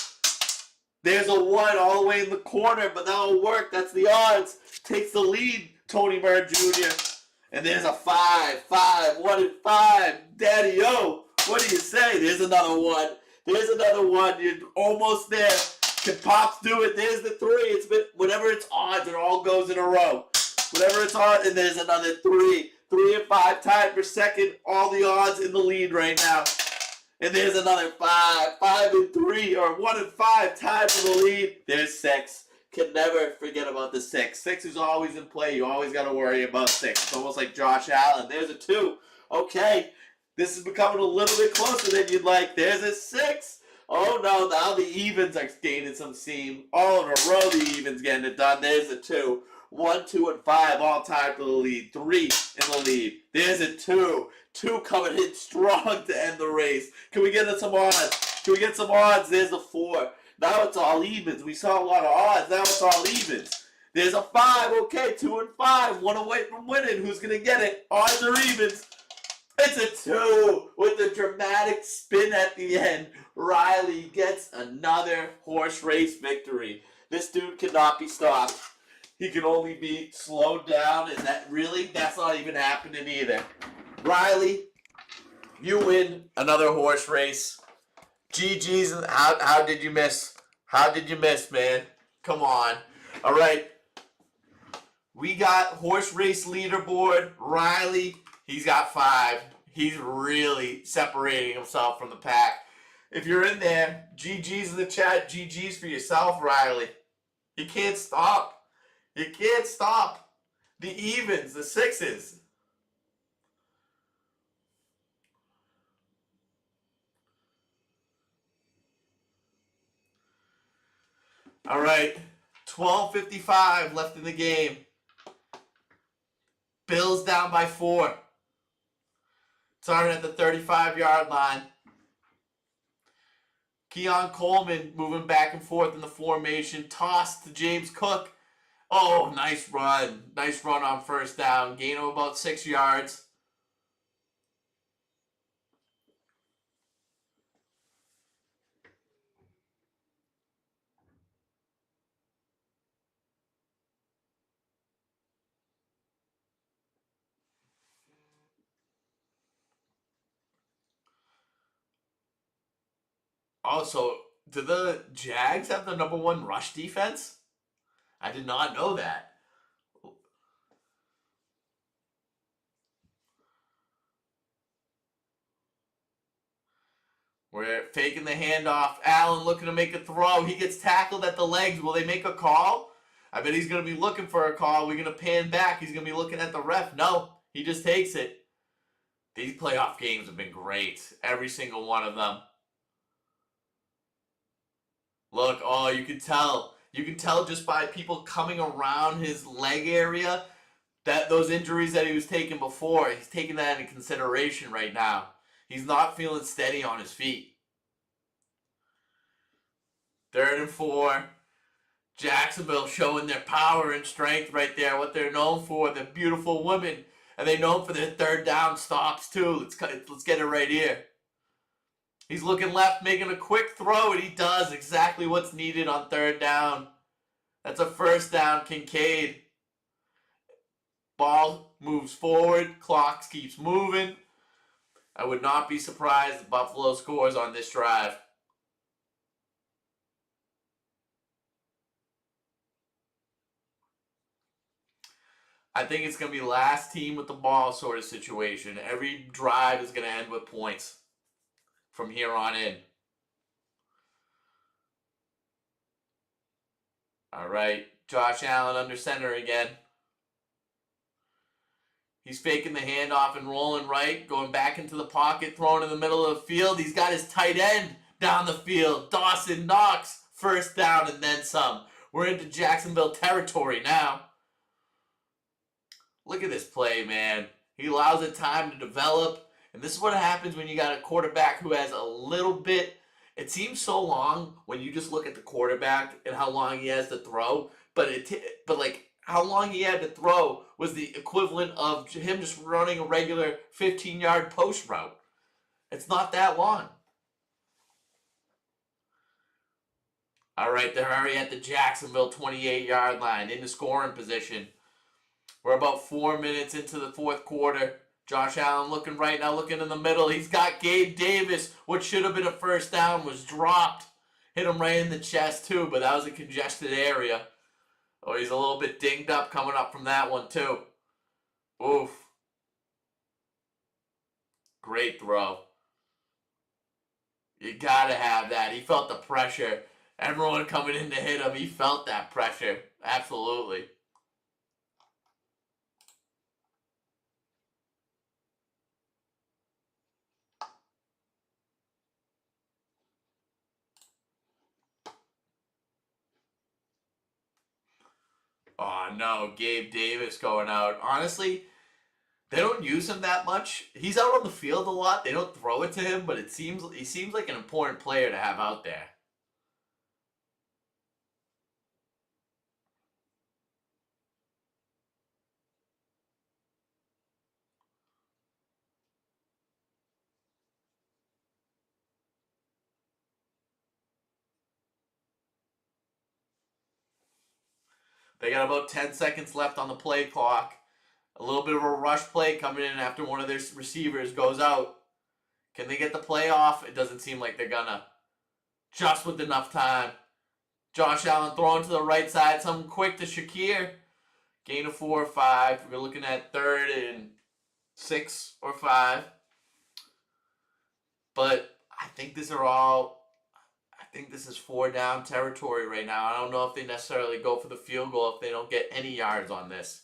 There's a 1 all the way in the corner, but that'll work. That's the odds. Takes the lead, Tony Mert Jr. And there's a 5. 5. 1 and 5. Daddy-o. What do you say? There's another 1. There's another 1. You're almost there. Can Pops do it? There's the 3. It's been, whenever it's odds, it all goes in a row. Whenever it's on, and there's another 3. 3 and 5 tied for second. All the odds in the lead right now. And there's another 5. 5 and 3, or 1 and 5 tied for the lead. There's 6. Can never forget about the 6. 6 is always in play. You always got to worry about 6. It's almost like Josh Allen. There's a 2. Okay. This is becoming a little bit closer than you'd like. There's a 6. Oh no, now the evens are gaining some steam. All in a row, the evens getting it done. There's a 2. 1, 2, and 5 all tied for the lead. 3 in the lead. There's a 2. 2 coming in strong to end the race. Can we get some odds? Can we get some odds? There's a 4. Now it's all evens. We saw a lot of odds. Now it's all evens. There's a 5. Okay, 2 and 5. 1 away from winning. Who's going to get it? Odds or evens? It's a 2 with the dramatic spin at the end. Riley gets another horse race victory. This dude cannot be stopped. He can only be slowed down, and that's not even happening either. Riley, you win another horse race. GG's. How did you miss? How did you miss, man? Come on. All right. We got horse race leaderboard. Riley, he's got 5. He's really separating himself from the pack. If you're in there, GG's in the chat. GG's for yourself, Riley. You can't stop. You can't stop. The evens, the 6s. All right. 12:55 left in the game. Bills down by 4. Starting at the 35-yard line. Keon Coleman moving back and forth in the formation. Toss to James Cook. Oh, nice run. Nice run on first down. Gain of about 6 yards. Also, Do the Jags have the number one rush defense? I did not know that. We're faking the handoff. Allen looking to make a throw. He gets tackled at the legs. Will they make a call? I bet he's going to be looking for a call. We're going to pan back. He's going to be looking at the ref. No, he just takes it. These playoff games have been great. Every single one of them. Look, oh, you can tell. You can tell just by people coming around his leg area that those injuries that he was taking before, he's taking that into consideration right now. He's not feeling steady on his feet. 3rd and 4. Jacksonville showing their power and strength right there, what they're known for. They're beautiful women. And they're known for their 3rd down stops too. Let's get it right here. He's looking left, making a quick throw, and he does exactly what's needed on 3rd down. That's a 1st down, Kincaid. Ball moves forward. Clock keeps moving. I would not be surprised if Buffalo scores on this drive. I think it's going to be last team with the ball sort of situation. Every drive is going to end with points from here on in. All right, Josh Allen under center again. He's faking the handoff and rolling right, going back into the pocket, throwing in the middle of the field. He's got his tight end down the field. Dawson Knox, 1st down and then some. We're into Jacksonville territory now. Look at this play, man. He allows it time to develop. And this is what happens when you got a quarterback who has a little bit. It seems so long when you just look at the quarterback and how long he has to throw. But like how long he had to throw was the equivalent of him just running a regular 15-yard post route. It's not that long. All right, they're already at the Jacksonville 28-yard line in the scoring position. We're about 4 minutes into the 4th quarter. Josh Allen looking right now, looking in the middle. He's got Gabe Davis. What should have been a 1st down was dropped. Hit him right in the chest too, but that was a congested area. Oh, he's a little bit dinged up coming up from that one too. Oof. Great throw. You gotta have that. He felt the pressure. Everyone coming in to hit him, he felt that pressure. Absolutely. Oh no, Gabe Davis going out. Honestly, they don't use him that much. He's out on the field a lot. They don't throw it to him, but he seems like an important player to have out there. They got about 10 seconds left on the play clock. A little bit of a rush play coming in after one of their receivers goes out. Can they get the play off? It doesn't seem like they're gonna. Just with enough time. Josh Allen throwing to the right side. Something quick to Shakir. Gain of 4 or 5. We're looking at 3rd and 6 or 5. But I think this is 4 down territory right now. I don't know if they necessarily go for the field goal if they don't get any yards on this.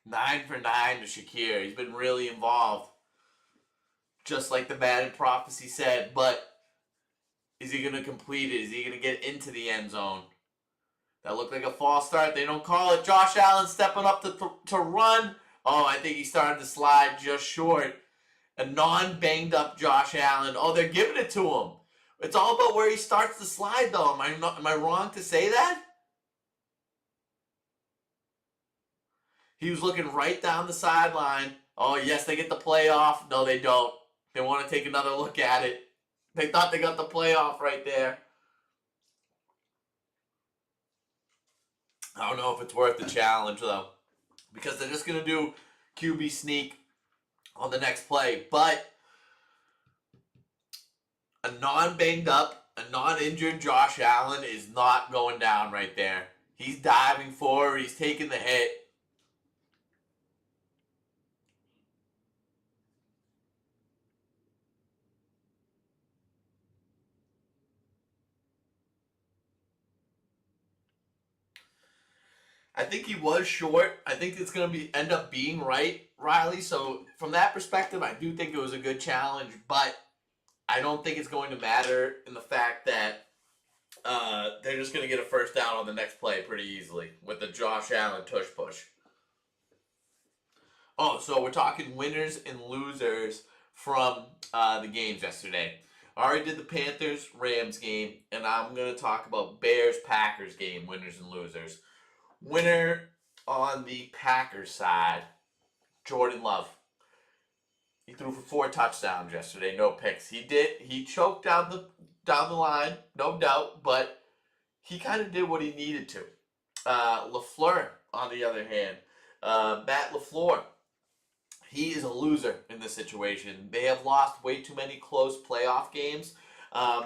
Nine for 9 to Shakir. He's been really involved. Just like the Madden prophecy said. But is he going to complete it? Is he going to get into the end zone? That looked like a false start. They don't call it. Josh Allen stepping up to run. Oh, I think he started to slide just short. A non-banged up Josh Allen. Oh, they're giving it to him. It's all about where he starts to slide, though. Am I wrong to say that? He was looking right down the sideline. Oh, yes, they get the play off. No, they don't. They want to take another look at it. They thought they got the play off right there. I don't know if it's worth the challenge though, because they're just gonna do QB sneak on the next play. But a non-banged up, a non-injured Josh Allen is not going down right there. He's diving forward. He's taking the hit. I think he was short. I think it's going to be end up being right, Riley. So from that perspective, I do think it was a good challenge, but I don't think it's going to matter in the fact that they're just going to get a first down on the next play pretty easily with the Josh Allen tush push. Oh, so we're talking winners and losers from the games yesterday. I already did the Panthers-Rams game, and I'm going to talk about Bears-Packers game, winners and losers. Winner on the Packers side, Jordan Love. He threw for 4 touchdowns yesterday, no picks. He choked down the line, no doubt, but he kind of did what he needed to. LaFleur, on the other hand, Matt LaFleur, he is a loser in this situation. They have lost way too many close playoff games.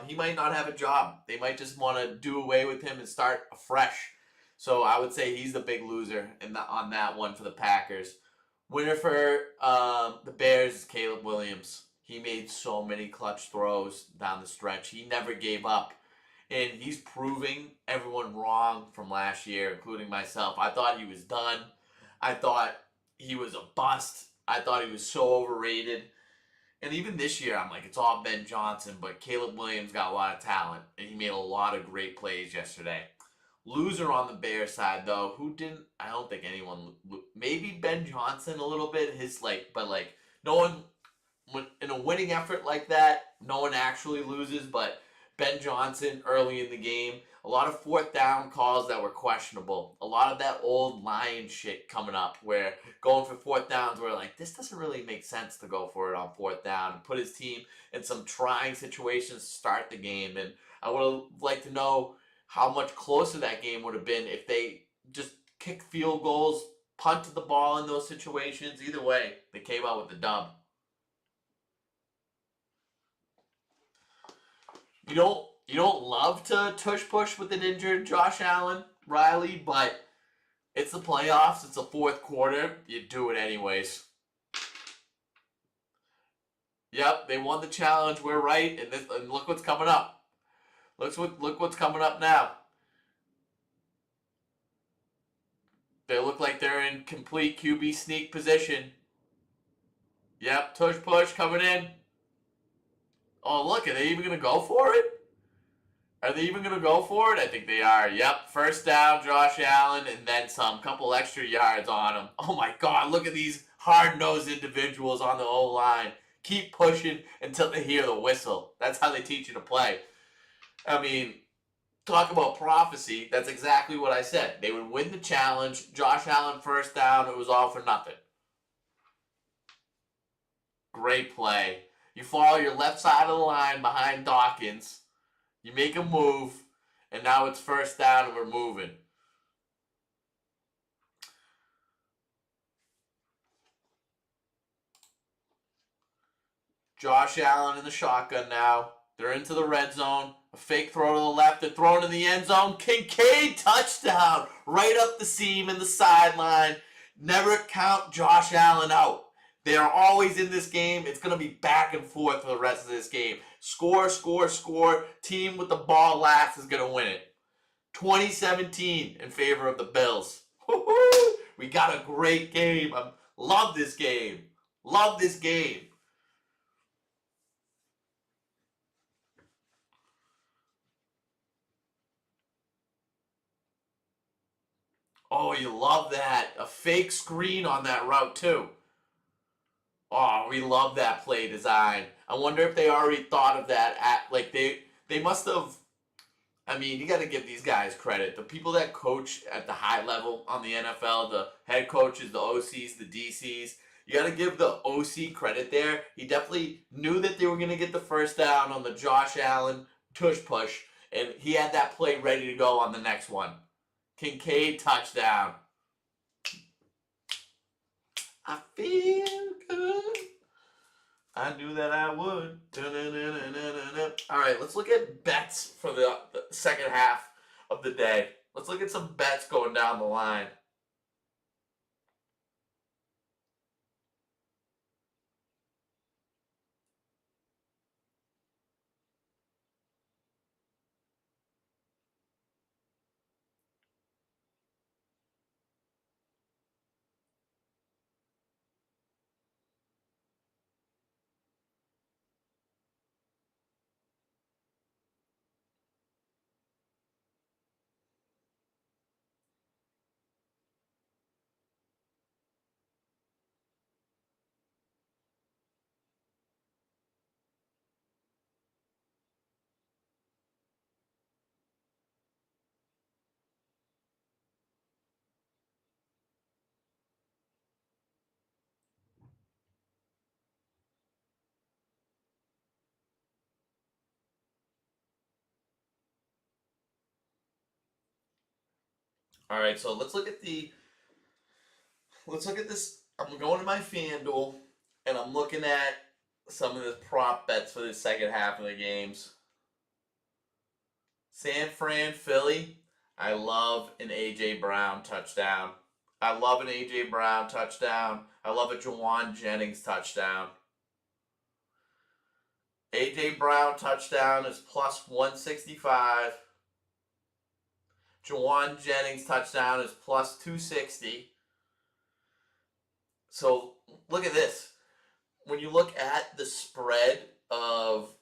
He might not have a job. They might just want to do away with him and start afresh. So I would say he's the big loser on that one for the Packers. Winner for the Bears is Caleb Williams. He made so many clutch throws down the stretch. He never gave up. And he's proving everyone wrong from last year, including myself. I thought he was done. I thought he was a bust. I thought he was so overrated. And even this year, I'm like, it's all Ben Johnson. But Caleb Williams got a lot of talent. And he made a lot of great plays yesterday. Loser on the Bears side, though, who didn't, I don't think anyone, maybe Ben Johnson a little bit, but no one, in a winning effort like that, no one actually loses, but Ben Johnson early in the game, a lot of 4th down calls that were questionable, a lot of that old Lion shit coming up, where going for 4th downs, where like, this doesn't really make sense to go for it on 4th down, and put his team in some trying situations to start the game, and I would have liked to know how much closer that game would have been if they just kicked field goals, punted the ball in those situations. Either way, they came out with the dub. You don't love to tush push with an injured Josh Allen, Riley, but it's the playoffs. It's the 4th quarter. You do it anyways. Yep, they won the challenge. We're right, and look what's coming up. Look what's coming up now. They look like they're in complete QB sneak position. Yep, tush push coming in. Oh, look, are they even going to go for it? Are they even going to go for it? I think they are. Yep, first down, Josh Allen, and then some. Couple extra yards on him. Oh my God, look at these hard-nosed individuals on the O-line. Keep pushing until they hear the whistle. That's how they teach you to play. I mean, talk about prophecy. That's exactly what I said. They would win the challenge. Josh Allen first down. It was all for nothing. Great play. You follow your left side of the line behind Dawkins. You make a move. And now it's first down and we're moving. Josh Allen in the shotgun now. They're into the red zone. A fake throw to the left. They're throwing in the end zone. Kincaid touchdown. Right up the seam in the sideline. Never count Josh Allen out. They are always in this game. It's going to be back and forth for the rest of this game. Score, score, score. Team with the ball last is going to win it. 2017 in favor of the Bills. Woo-hoo! We got a great game. Love this game. Love this game. Oh, you love that. A fake screen on that route, too. Oh, we love that play design. I wonder if they already thought of that. They must have. I mean, you got to give these guys credit. The people that coach at the high level on the NFL, the head coaches, the OCs, the DCs, you got to give the OC credit there. He definitely knew that they were going to get the first down on the Josh Allen tush push, and he had that play ready to go on the next one. Kincaid touchdown. I feel good. I knew that I would. All right, let's look at bets for the second half of the day. Let's look at some bets going down the line. All right, so let's look at this. I'm going to my FanDuel, and I'm looking at some of the prop bets for the second half of the games. San Fran, Philly. I love an A.J. Brown touchdown. I love an A.J. Brown touchdown. I love a Jawan Jennings touchdown. A.J. Brown touchdown is plus 165. Jawan Jennings touchdown is plus 260. So look at this. When you look at the spread of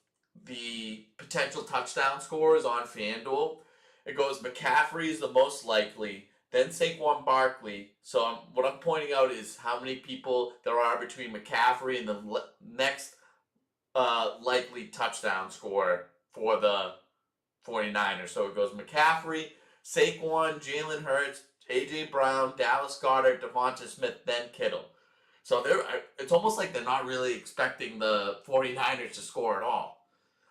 the potential touchdown scores on FanDuel, it goes McCaffrey is the most likely, then Saquon Barkley. So what I'm pointing out is how many people there are between McCaffrey and the next likely touchdown scorer for the 49ers. So it goes McCaffrey, Saquon, Jalen Hurts, A.J. Brown, Dallas Goedert, Devonta Smith, then Kittle. So it's almost like they're not really expecting the 49ers to score at all.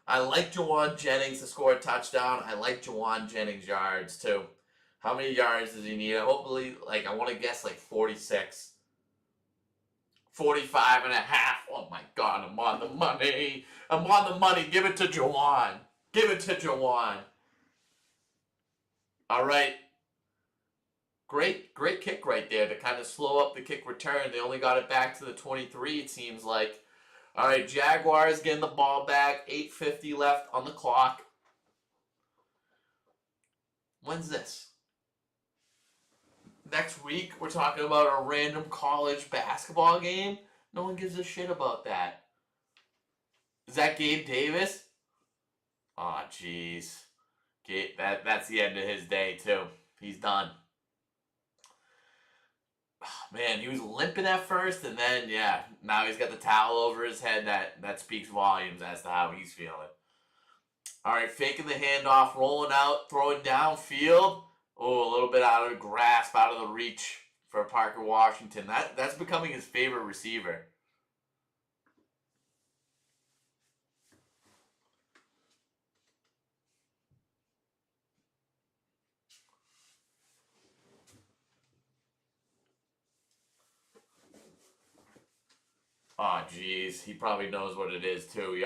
I like Jawan Jennings to score a touchdown. I like Jawan Jennings yards too. How many yards does he need? Hopefully, I want to guess 46. 45 and a half. Oh my God, I'm on the money. I'm on the money. Give it to Jawan. Give it to Jawan. All right. Great kick right there to kind of slow up the kick return. They only got it back to the 23, it seems like. All right, Jaguars getting the ball back. 8:50 left on the clock. When's this? Next week, we're talking about a random college basketball game? No one gives a shit about that. Is that Gabe Davis? Aw, oh, jeez. That's the end of his day, too. He's done. Man, he was limping at first, and then, yeah, now he's got the towel over his head. That speaks volumes as to how he's feeling. All right, faking the handoff, rolling out, throwing downfield. Oh, a little bit out of grasp, out of the reach for Parker Washington. That's becoming his favorite receiver. Oh, jeez. He probably knows what it is, too.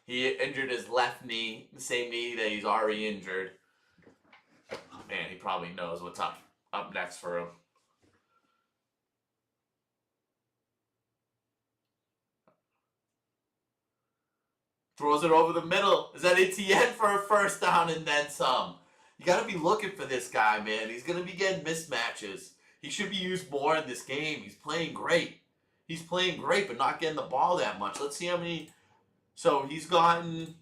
He injured his left knee, the same knee that he's already injured. Man, he probably knows what's up next for him. Throws it over the middle. Is that Etienne for a first down and then some? You got to be looking for this guy, man. He's going to be getting mismatches. He should be used more in this game. He's playing great. He's playing great, but not getting the ball that much. Let's see how many. So he's gotten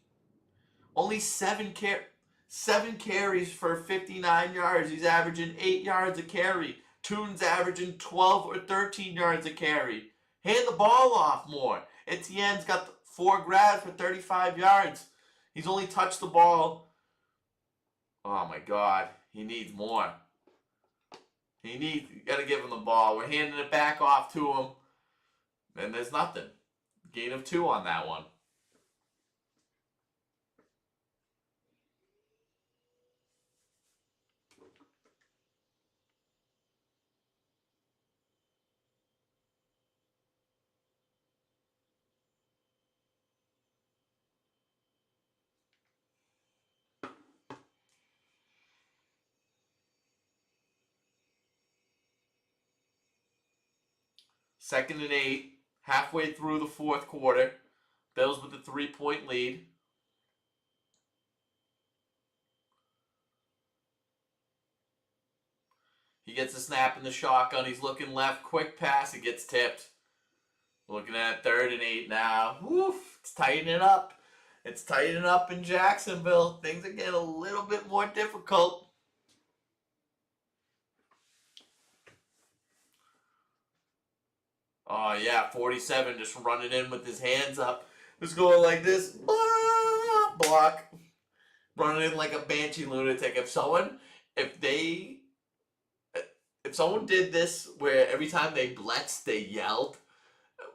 only 7 carries for 59 yards. He's averaging 8 yards a carry. Toon's averaging 12 or 13 yards a carry. Hand the ball off more. Etienne's got 4 grabs for 35 yards. He's only touched the ball. Oh my God. He needs more. You got to give him the ball. We're handing it back off to him. And there's nothing. Gain of 2 on that one. 2nd and 8, halfway through the fourth quarter. Bills with a 3-point lead. He gets a snap in the shotgun. He's looking left. Quick pass. It gets tipped. Looking at 3rd and 8 now. Woof. It's tightening up. It's tightening up in Jacksonville. Things are getting a little bit more difficult. Oh, yeah. 47 just running in with his hands up. Just going like this. Block. Running in like a banshee lunatic. If someone did this where every time they blitzed, they yelled,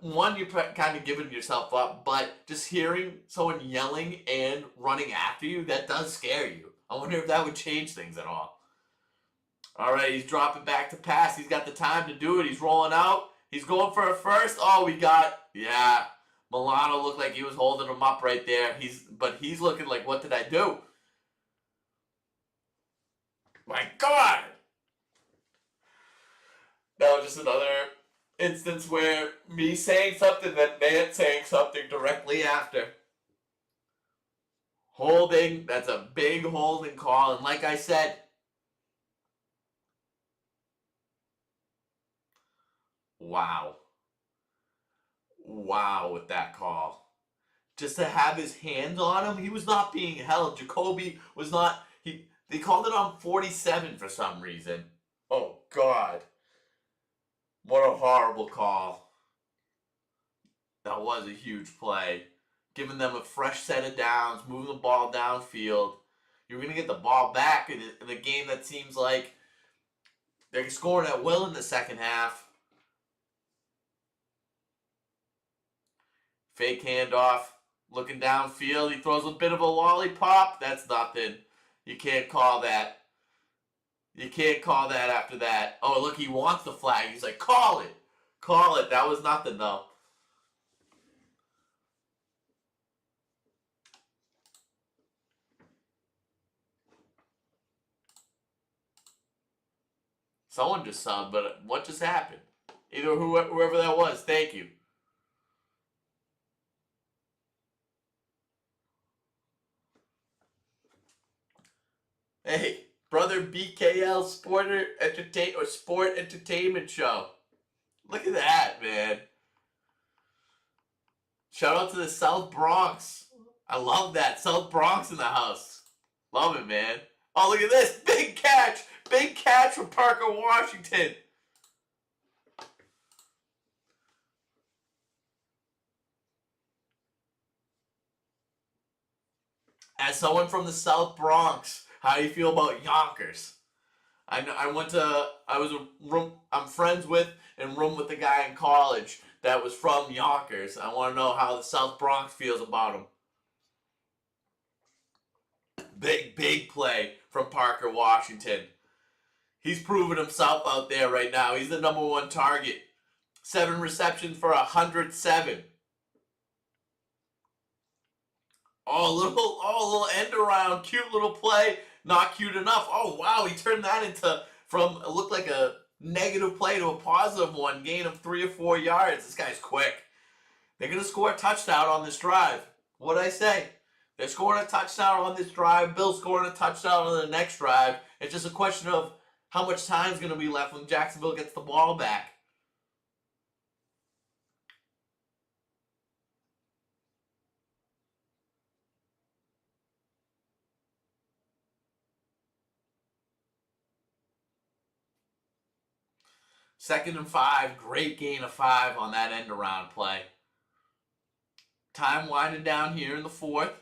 one, you're kind of giving yourself up, but just hearing someone yelling and running after you, that does scare you. I wonder if that would change things at all. All right, he's dropping back to pass. He's got the time to do it. He's rolling out. He's going for a first. Oh, Milano looked like he was holding him up right there. But he's looking like, what did I do? My God! That was just another instance where me saying something, then Nance saying something directly after. Holding, that's a big holding call. And like I said, wow with that call. Just to have his hands on him, he was not being held. Jacoby was not, they called it on 47 for some reason. Oh, God. What a horrible call. That was a huge play. Giving them a fresh set of downs, moving the ball downfield. You're going to get the ball back in a game that seems like they're scoring at will in the second half. Fake handoff. Looking downfield. He throws a bit of a lollipop. That's nothing. You can't call that. You can't call that after that. Oh, look, he wants the flag. He's like, call it. Call it. That was nothing, though. Someone just subbed, but what just happened? Either whoever that was, thank you. Hey, brother BKL Sport Entertainment Show. Look at that, man. Shout out to the South Bronx. I love that. South Bronx in the house. Love it, man. Oh, look at this. Big catch. Big catch from Parker Washington. As someone from the South Bronx, how do you feel about Yonkers? I'm friends with and room with the guy in college that was from Yonkers. I want to know how the South Bronx feels about him. Big play from Parker Washington. He's proven himself out there right now. He's the number one target. 7 receptions for 107. Oh, little end around, cute little play. Not cute enough. Oh wow, he turned that from it looked like a negative play to a positive one, gain of 3 or 4 yards. This guy's quick. They're gonna score a touchdown on this drive. What'd I say? They're scoring a touchdown on this drive. Bill's scoring a touchdown on the next drive. It's just a question of how much time's gonna be left when Jacksonville gets the ball back. Second and 5, great gain of 5 on that end around play. Time winding down here in the fourth.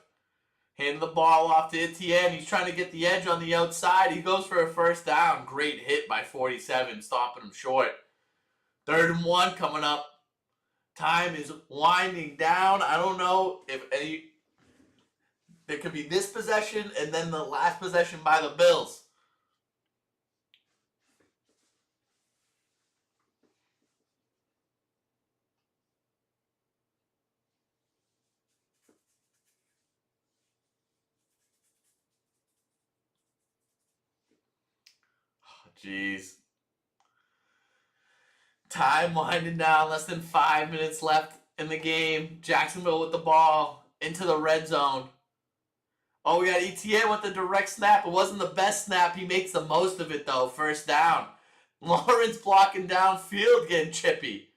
Handing the ball off to Etienne. He's trying to get the edge on the outside. He goes for a first down. Great hit by 47, stopping him short. 3rd and 1 coming up. Time is winding down. I don't know if there could be this possession and then the last possession by the Bills. Jeez. Time winding down, less than 5 minutes left in the game. Jacksonville with the ball into the red zone. Oh, we got ETN with the direct snap. It wasn't the best snap. He makes the most of it, though. First down. Lawrence blocking downfield, getting chippy.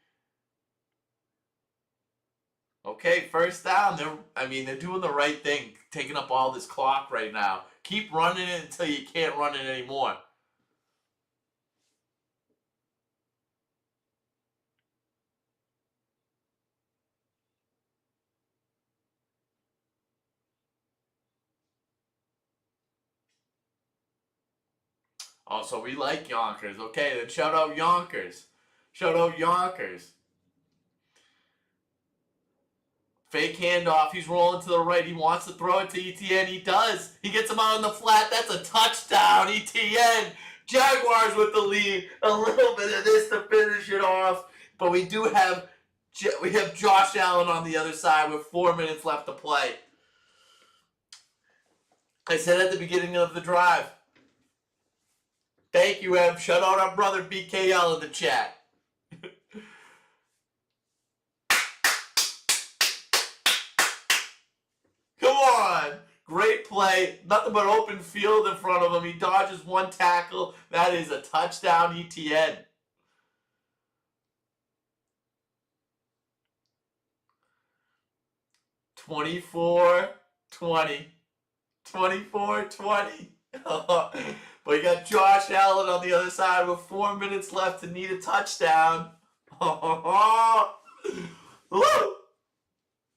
Okay, first down. They're doing the right thing, taking up all this clock right now. Keep running it until you can't run it anymore. Oh, so we like Yonkers. Okay, then shout out Yonkers. Shout out Yonkers. Fake handoff. He's rolling to the right. He wants to throw it to ETN. He does. He gets him out on the flat. That's a touchdown. ETN. Jaguars with the lead. A little bit of this to finish it off. But we have Josh Allen on the other side with 4 minutes left to play. I said at the beginning of the drive. Thank you, Ev. Shout out our brother BKL in the chat. Come on. Great play. Nothing but open field in front of him. He dodges one tackle. That is a touchdown, ETN. (24-20). 24-20. But you got Josh Allen on the other side with 4 minutes left to need a touchdown.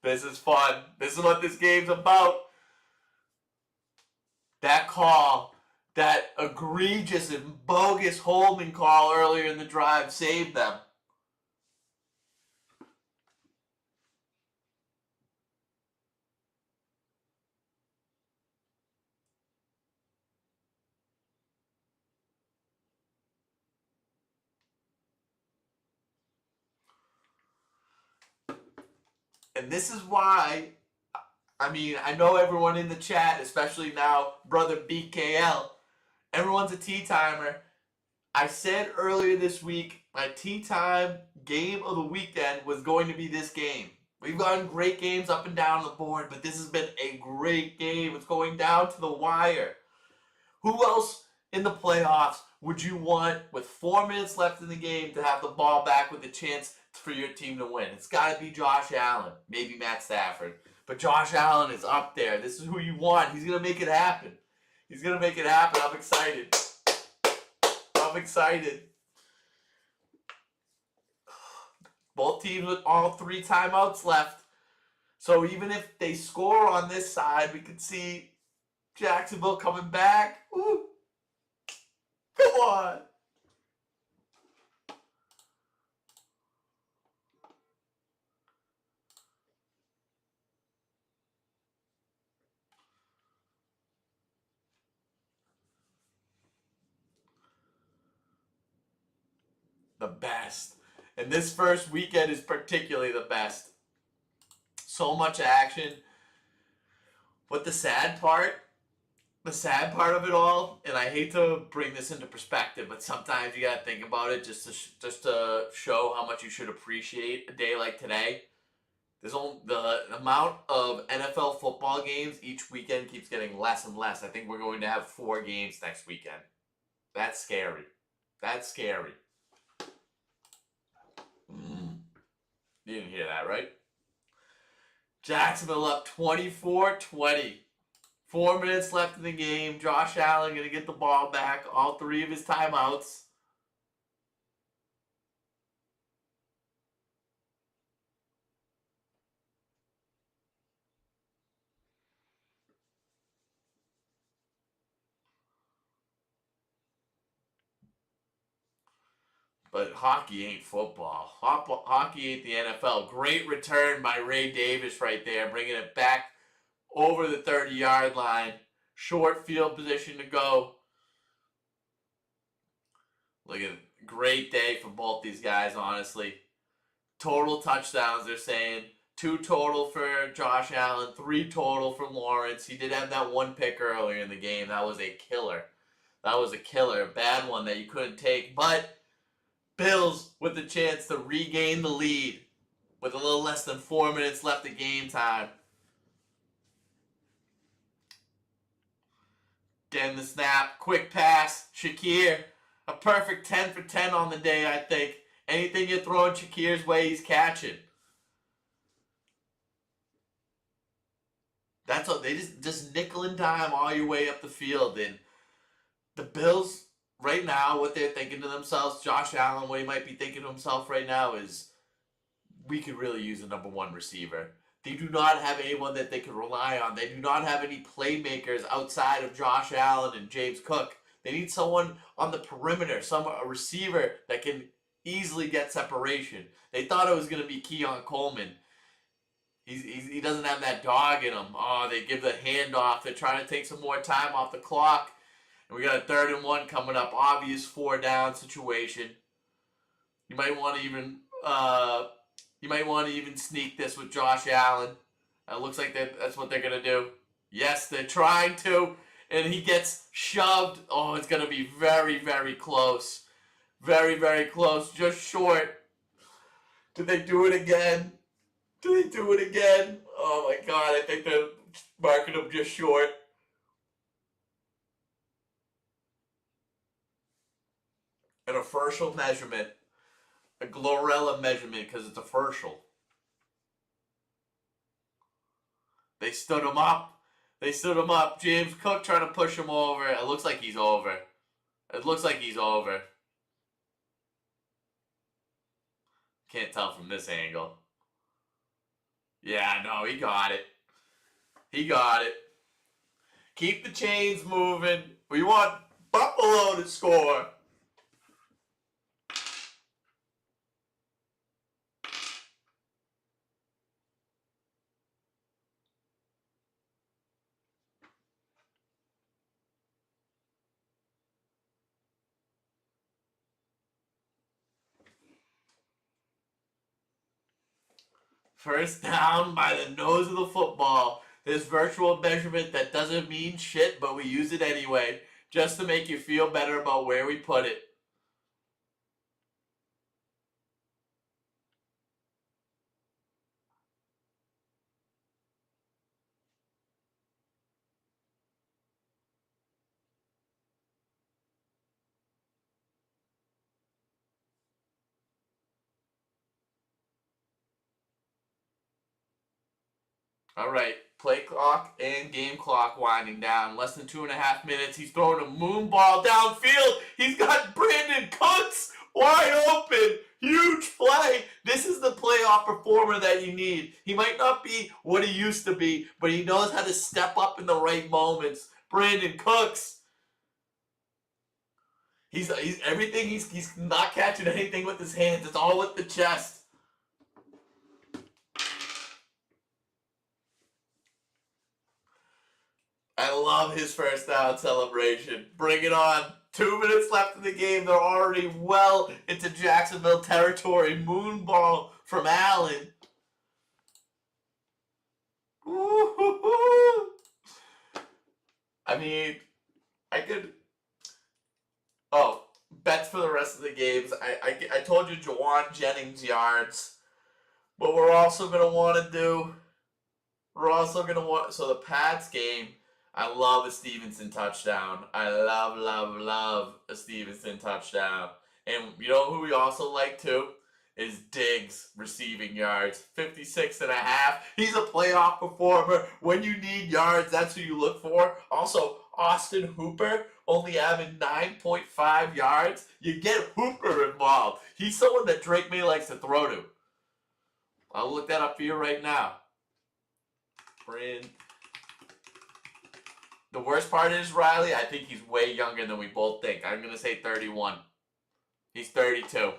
This is fun. This is what this game's about. That call, that egregious and bogus holding call earlier in the drive saved them. And this is why, I know everyone in the chat, especially now, brother BKL, everyone's a tea timer. I said earlier this week, my tea time game of the weekend was going to be this game. We've gotten great games up and down the board, but this has been a great game. It's going down to the wire. Who else in the playoffs would you want with 4 minutes left in the game to have the ball back with a chance for your team to win? It's got to be Josh Allen, maybe Matt Stafford. But Josh Allen is up there. This is who you want. He's going to make it happen. He's going to make it happen. I'm excited. I'm excited. Both teams with all 3 timeouts left. So even if they score on this side, we could see Jacksonville coming back. Woo. Come on. The best. And this first weekend is particularly the best. So much action. But the sad part of it all, and I hate to bring this into perspective, but sometimes you gotta think about it just to show how much you should appreciate a day like today. The amount of NFL football games each weekend keeps getting less and less. I think we're going to have 4 games next weekend. That's scary. That's scary. You didn't hear that, right? Jacksonville up 24-20. 4 minutes left in the game. Josh Allen going to get the ball back. All 3 of his timeouts. But hockey ain't football. Hockey ain't the NFL. Great return by Ray Davis right there, bringing it back over the 30-yard line. Short field position to go. Look at it. Great day for both these guys, honestly. Total touchdowns, they're saying. 2 total for Josh Allen, 3 total for Lawrence. He did have that 1 pick earlier in the game. That was a killer. That was a killer. A bad one that you couldn't take. But Bills with the chance to regain the lead with a little less than 4 minutes left of game time. Getting the snap, quick pass, Shakir, a perfect 10 for 10 on the day, I think. Anything you're throwing Shakir's way, he's catching. That's all. They just nickel and dime all your way up the field. And the Bills, right now, what they're thinking to themselves, Josh Allen, what he might be thinking to himself right now is, we could really use a number one receiver. They do not have anyone that they can rely on. They do not have any playmakers outside of Josh Allen and James Cook. They need someone on the perimeter, a receiver that can easily get separation. They thought it was going to be Keon Coleman. He doesn't have that dog in him. Oh, they give the handoff. They're trying to take some more time off the clock. And we got a 3rd and 1 coming up. Obvious 4-down situation. You might want to even sneak this with Josh Allen. It looks like that's what they're going to do. Yes, they're trying to. And he gets shoved. Oh, it's going to be very, very close. Very, very close. Just short. Did they do it again? Do they do it again? Oh my God, I think they're marking him just short. An official measurement. A Glorilla measurement because it's a official. They stood him up. James Cook trying to push him over. It looks like he's over. Can't tell from this angle. Yeah, no, he got it. Keep the chains moving. We want Buffalo to score. First down by the nose of the football. This virtual measurement that doesn't mean shit, but we use it anyway, just to make you feel better about where we put it. All right, play clock and game clock winding down. Less than 2.5 minutes. He's throwing a moon ball downfield. He's got Brandon Cooks wide open. Huge play. This is the playoff performer that you need. He might not be what he used to be, but he knows how to step up in the right moments. Brandon Cooks. He's everything. He's not catching anything with his hands. It's all with the chest. I love his first down celebration. Bring it on. 2 minutes left in the game. They're already well into Jacksonville territory. Moonball from Allen. Ooh. I mean, I could... Oh, bets for the rest of the games. I told you Jawan Jennings yards. But we're also going to want to do... So the Pats game... I love a Stevenson touchdown. I love a Stevenson touchdown. And you know who we also like too? Is Diggs receiving yards. 56.5. He's a playoff performer. When you need yards, that's who you look for. Also, Austin Hooper only having 9.5 yards. You get Hooper involved. He's someone that Drake May likes to throw to. I'll look that up for you right now. The worst part is, Riley, I think he's way younger than we both think. I'm going to say 31. He's 32.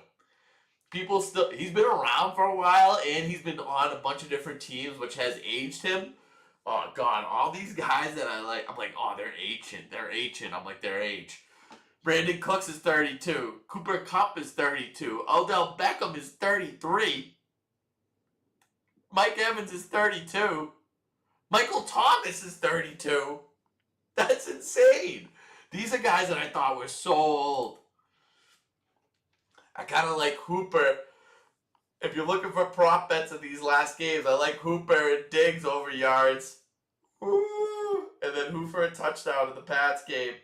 He's been around for a while, and he's been on a bunch of different teams, which has aged him. Oh, God, all these guys that I like, I'm like, oh, they're ancient. I'm like, their age. Brandon Cooks is 32. Cooper Kupp is 32. Odell Beckham is 33. Mike Evans is 32. Michael Thomas is 32. That's insane. These are guys that I thought were so old. I kind of like Hooper. If you're looking for prop bets in these last games, I like Hooper and Diggs over yards. Woo! And then Hooper a touchdown in the Pats game.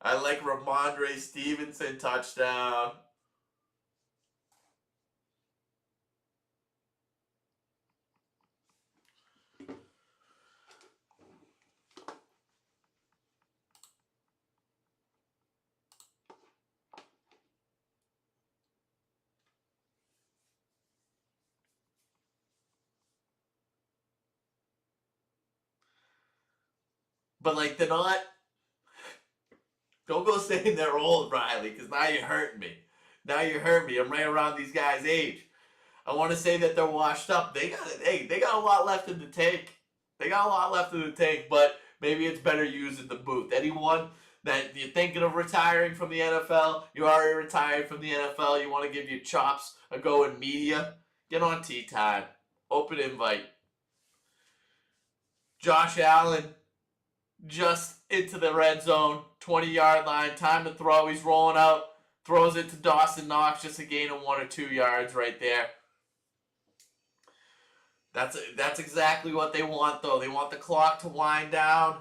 I like Ramondre Stevenson touchdown. But like they're not. Don't go saying they're old, Riley, because now you're hurting me. Now you're hurting me. I'm right around these guys' age. I want to say that they're washed up. They got a lot left in the tank. They got a lot left in the tank, but maybe it's better used in the booth. Anyone that you're thinking of retiring from the NFL, you already retired from the NFL, you want to give your chops a go in media, get on Tea Time. Open invite. Josh Allen, just into the red zone, 20-yard line, time to throw. He's rolling out, throws it to Dawson Knox, just a gain of 1 or 2 yards right there. That's exactly what they want, though. They want the clock to wind down.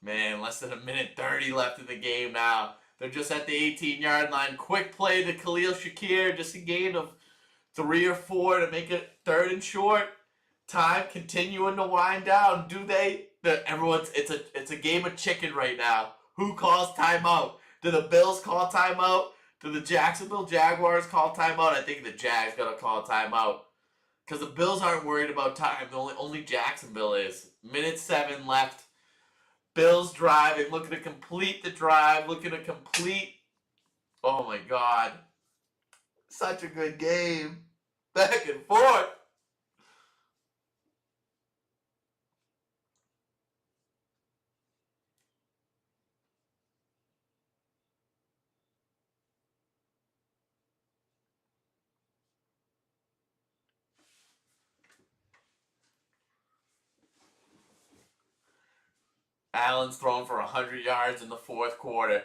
Man, less than a minute 30 left in the game now. They're just at the 18-yard line. Quick play to Khalil Shakir, just a gain of 3 or 4 to make it 3rd and short. Time continuing to wind down. Do they? It's a game of chicken right now. Who calls timeout? Do the Bills call timeout? Do the Jacksonville Jaguars call timeout? I think the Jags gotta call timeout. Because the Bills aren't worried about time. Only Jacksonville is. Minute 7 left. Bills driving, looking to complete the drive, looking to complete. Oh my God. Such a good game. Back and forth. Allen's thrown for 100 yards in the 4th quarter.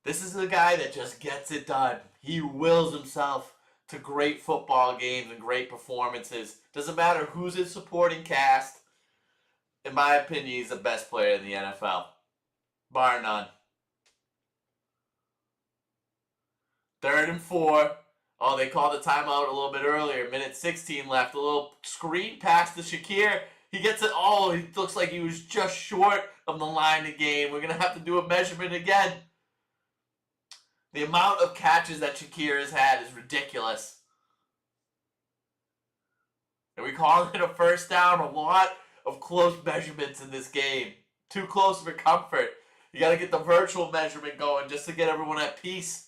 This is a guy that just gets it done. He wills himself to great football games and great performances. Doesn't matter who's his supporting cast. In my opinion, he's the best player in the NFL. Bar none. 3rd and 4. Oh, they called the timeout a little bit earlier. Minute 16 left. A little screen pass to Shakir. He gets it. Oh, he looks like he was just short of the line of game. We're going to have to do a measurement again. The amount of catches that Shakir has had is ridiculous. Are we calling it a first down? A lot of close measurements in this game. Too close for comfort. You got to get the virtual measurement going just to get everyone at peace.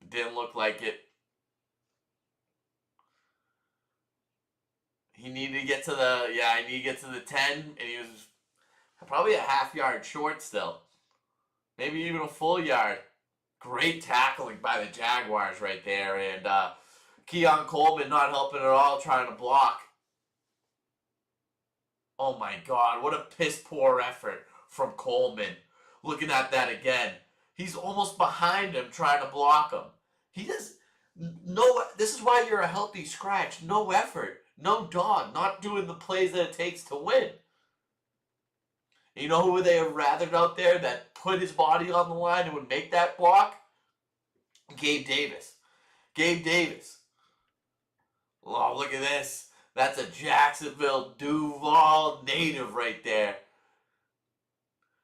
Didn't look like it. He needed to get to the 10, and he was probably a half yard short still. Maybe even a full yard. Great tackling by the Jaguars right there, and Keon Coleman not helping at all, trying to block. Oh my God, what a piss poor effort from Coleman. Looking at that again. He's almost behind him trying to block him. He does no. This is why you're a healthy scratch. No effort, no dog, not doing the plays that it takes to win. You know who they have rathered out there that put his body on the line and would make that block? Gabe Davis. Gabe Davis. Oh, look at this. That's a Jacksonville Duval native right there.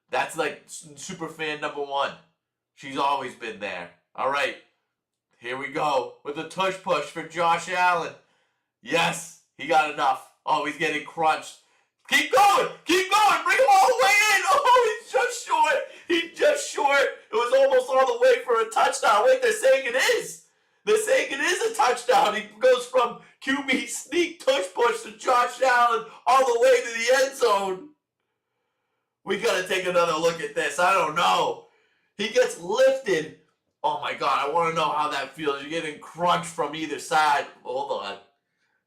That's like super fan number 1. She's always been there. All right. Here we go with a tush push for Josh Allen. Yes, he got enough. Oh, he's getting crunched. Keep going. Keep going. Bring him all the way in. Oh, he's just short. He's just short. It was almost all the way for a touchdown. Wait, they're saying it is. They're saying it is a touchdown. He goes from QB sneak tush push to Josh Allen. He gets lifted. Oh my God, I want to know how that feels. You're getting crunched from either side. Hold on.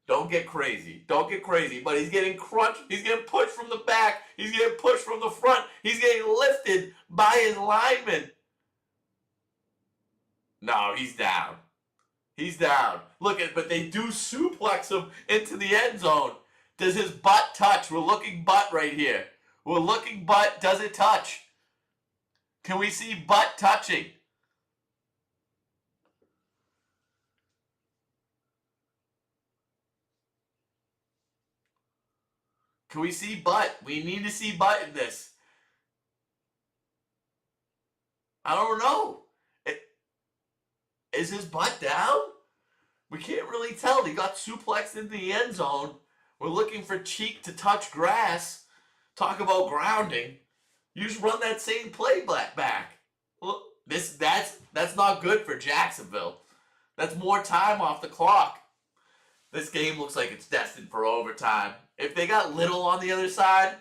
Don't get crazy. Don't get crazy. But he's getting crunched. He's getting pushed from the back. He's getting pushed from the front. He's getting lifted by his lineman. No, he's down. He's down. Look at, but they do suplex him into the end zone. Does his butt touch? We're looking butt right here. We're looking butt. Does it touch? Can we see butt touching? Can we see butt? We need to see butt in this. I don't know. Is his butt down? We can't really tell. He got suplexed in the end zone. We're looking for cheek to touch grass. Talk about grounding. You just run that same play back. Look, that's not good for Jacksonville. That's more time off the clock. This game looks like it's destined for overtime. If they got Little on the other side,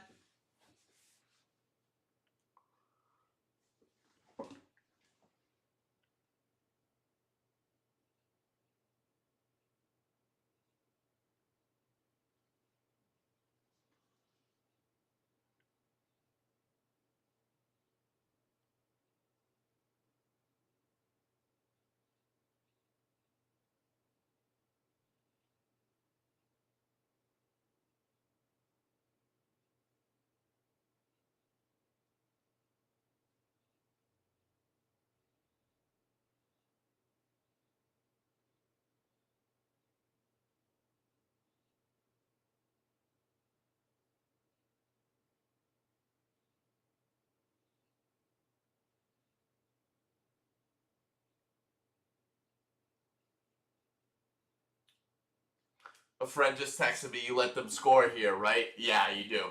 a friend just texted me, you let them score here, right? Yeah, you do.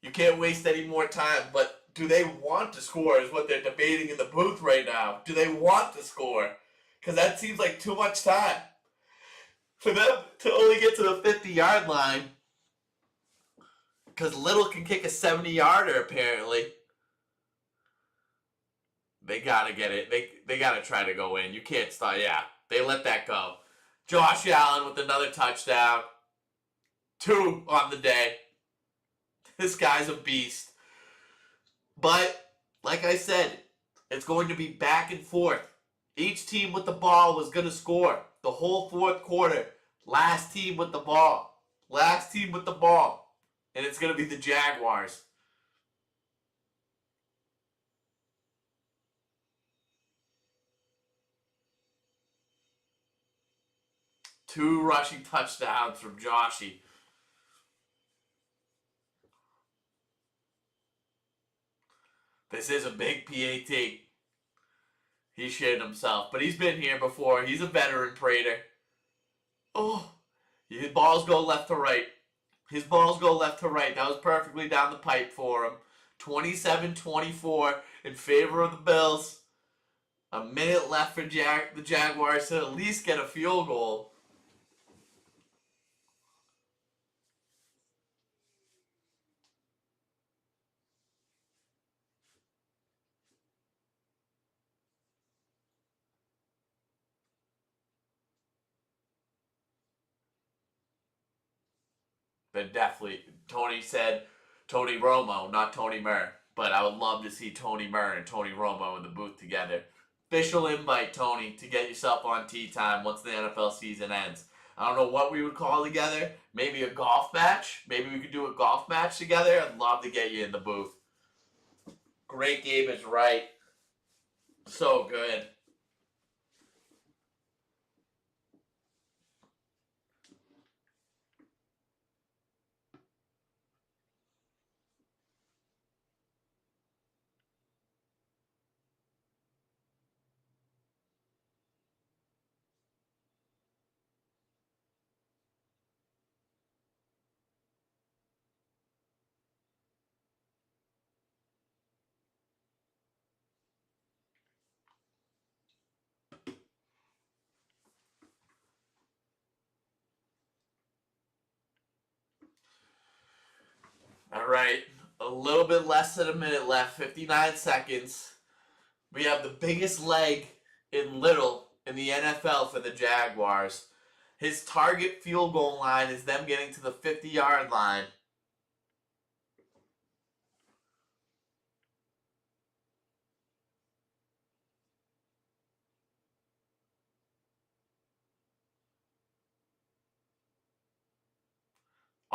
You can't waste any more time, but do they want to score is what they're debating in the booth right now. Do they want to score? Because that seems like too much time. For them to only get to the 50-yard line, because Little can kick a 70-yarder apparently. They gotta get it. They gotta try to go in. You can't start. Yeah, they let that go. Josh Allen with another touchdown. 2 on the day. This guy's a beast. But, like I said, it's going to be back and forth. Each team with the ball was going to score the whole fourth quarter. Last team with the ball. Last team with the ball. And it's going to be the Jaguars. Two rushing touchdowns from Joshy. This is a big PAT. He shit himself, but he's been here before. He's a veteran Prater. Oh, his balls go left to right. His balls go left to right. That was perfectly down the pipe for him. 27-24 in favor of the Bills. A minute left for the Jaguars to at least get a field goal. But definitely, Tony said Tony Romo, not Tony Murr. But I would love to see Tony Murr and Tony Romo in the booth together. Official invite, Tony, to get yourself on tea time once the NFL season ends. I don't know what we would call together. Maybe a golf match. Maybe we could do a golf match together. I'd love to get you in the booth. Great game is right. So good. All right. A little bit less than a minute left. 59 seconds. We have the biggest leg in little in the NFL for the Jaguars. His target field goal line is them getting to the 50-yard line.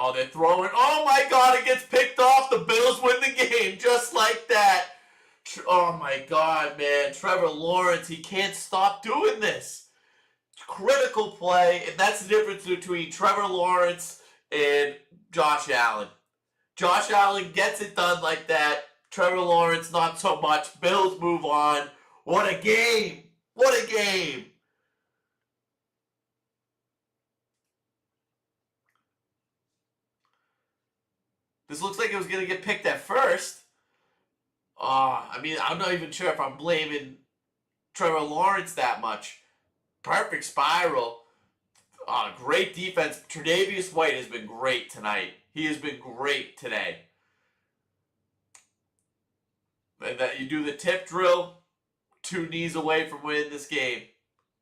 Oh, they're throwing. Oh my God, it gets picked off. The Bills win the game just like that. Oh my God, man. Trevor Lawrence, he can't stop doing this. Critical play, and that's the difference between Trevor Lawrence and Josh Allen. Josh Allen gets it done like that. Trevor Lawrence, not so much. Bills move on. What a game! What a game! This looks like it was going to get picked at first. I mean, I'm not even sure if I'm blaming Trevor Lawrence that much. Perfect spiral. Great defense. Tre'Davious White has been great tonight. He has been great today. And that you do the tip drill, 2 knees away from winning this game.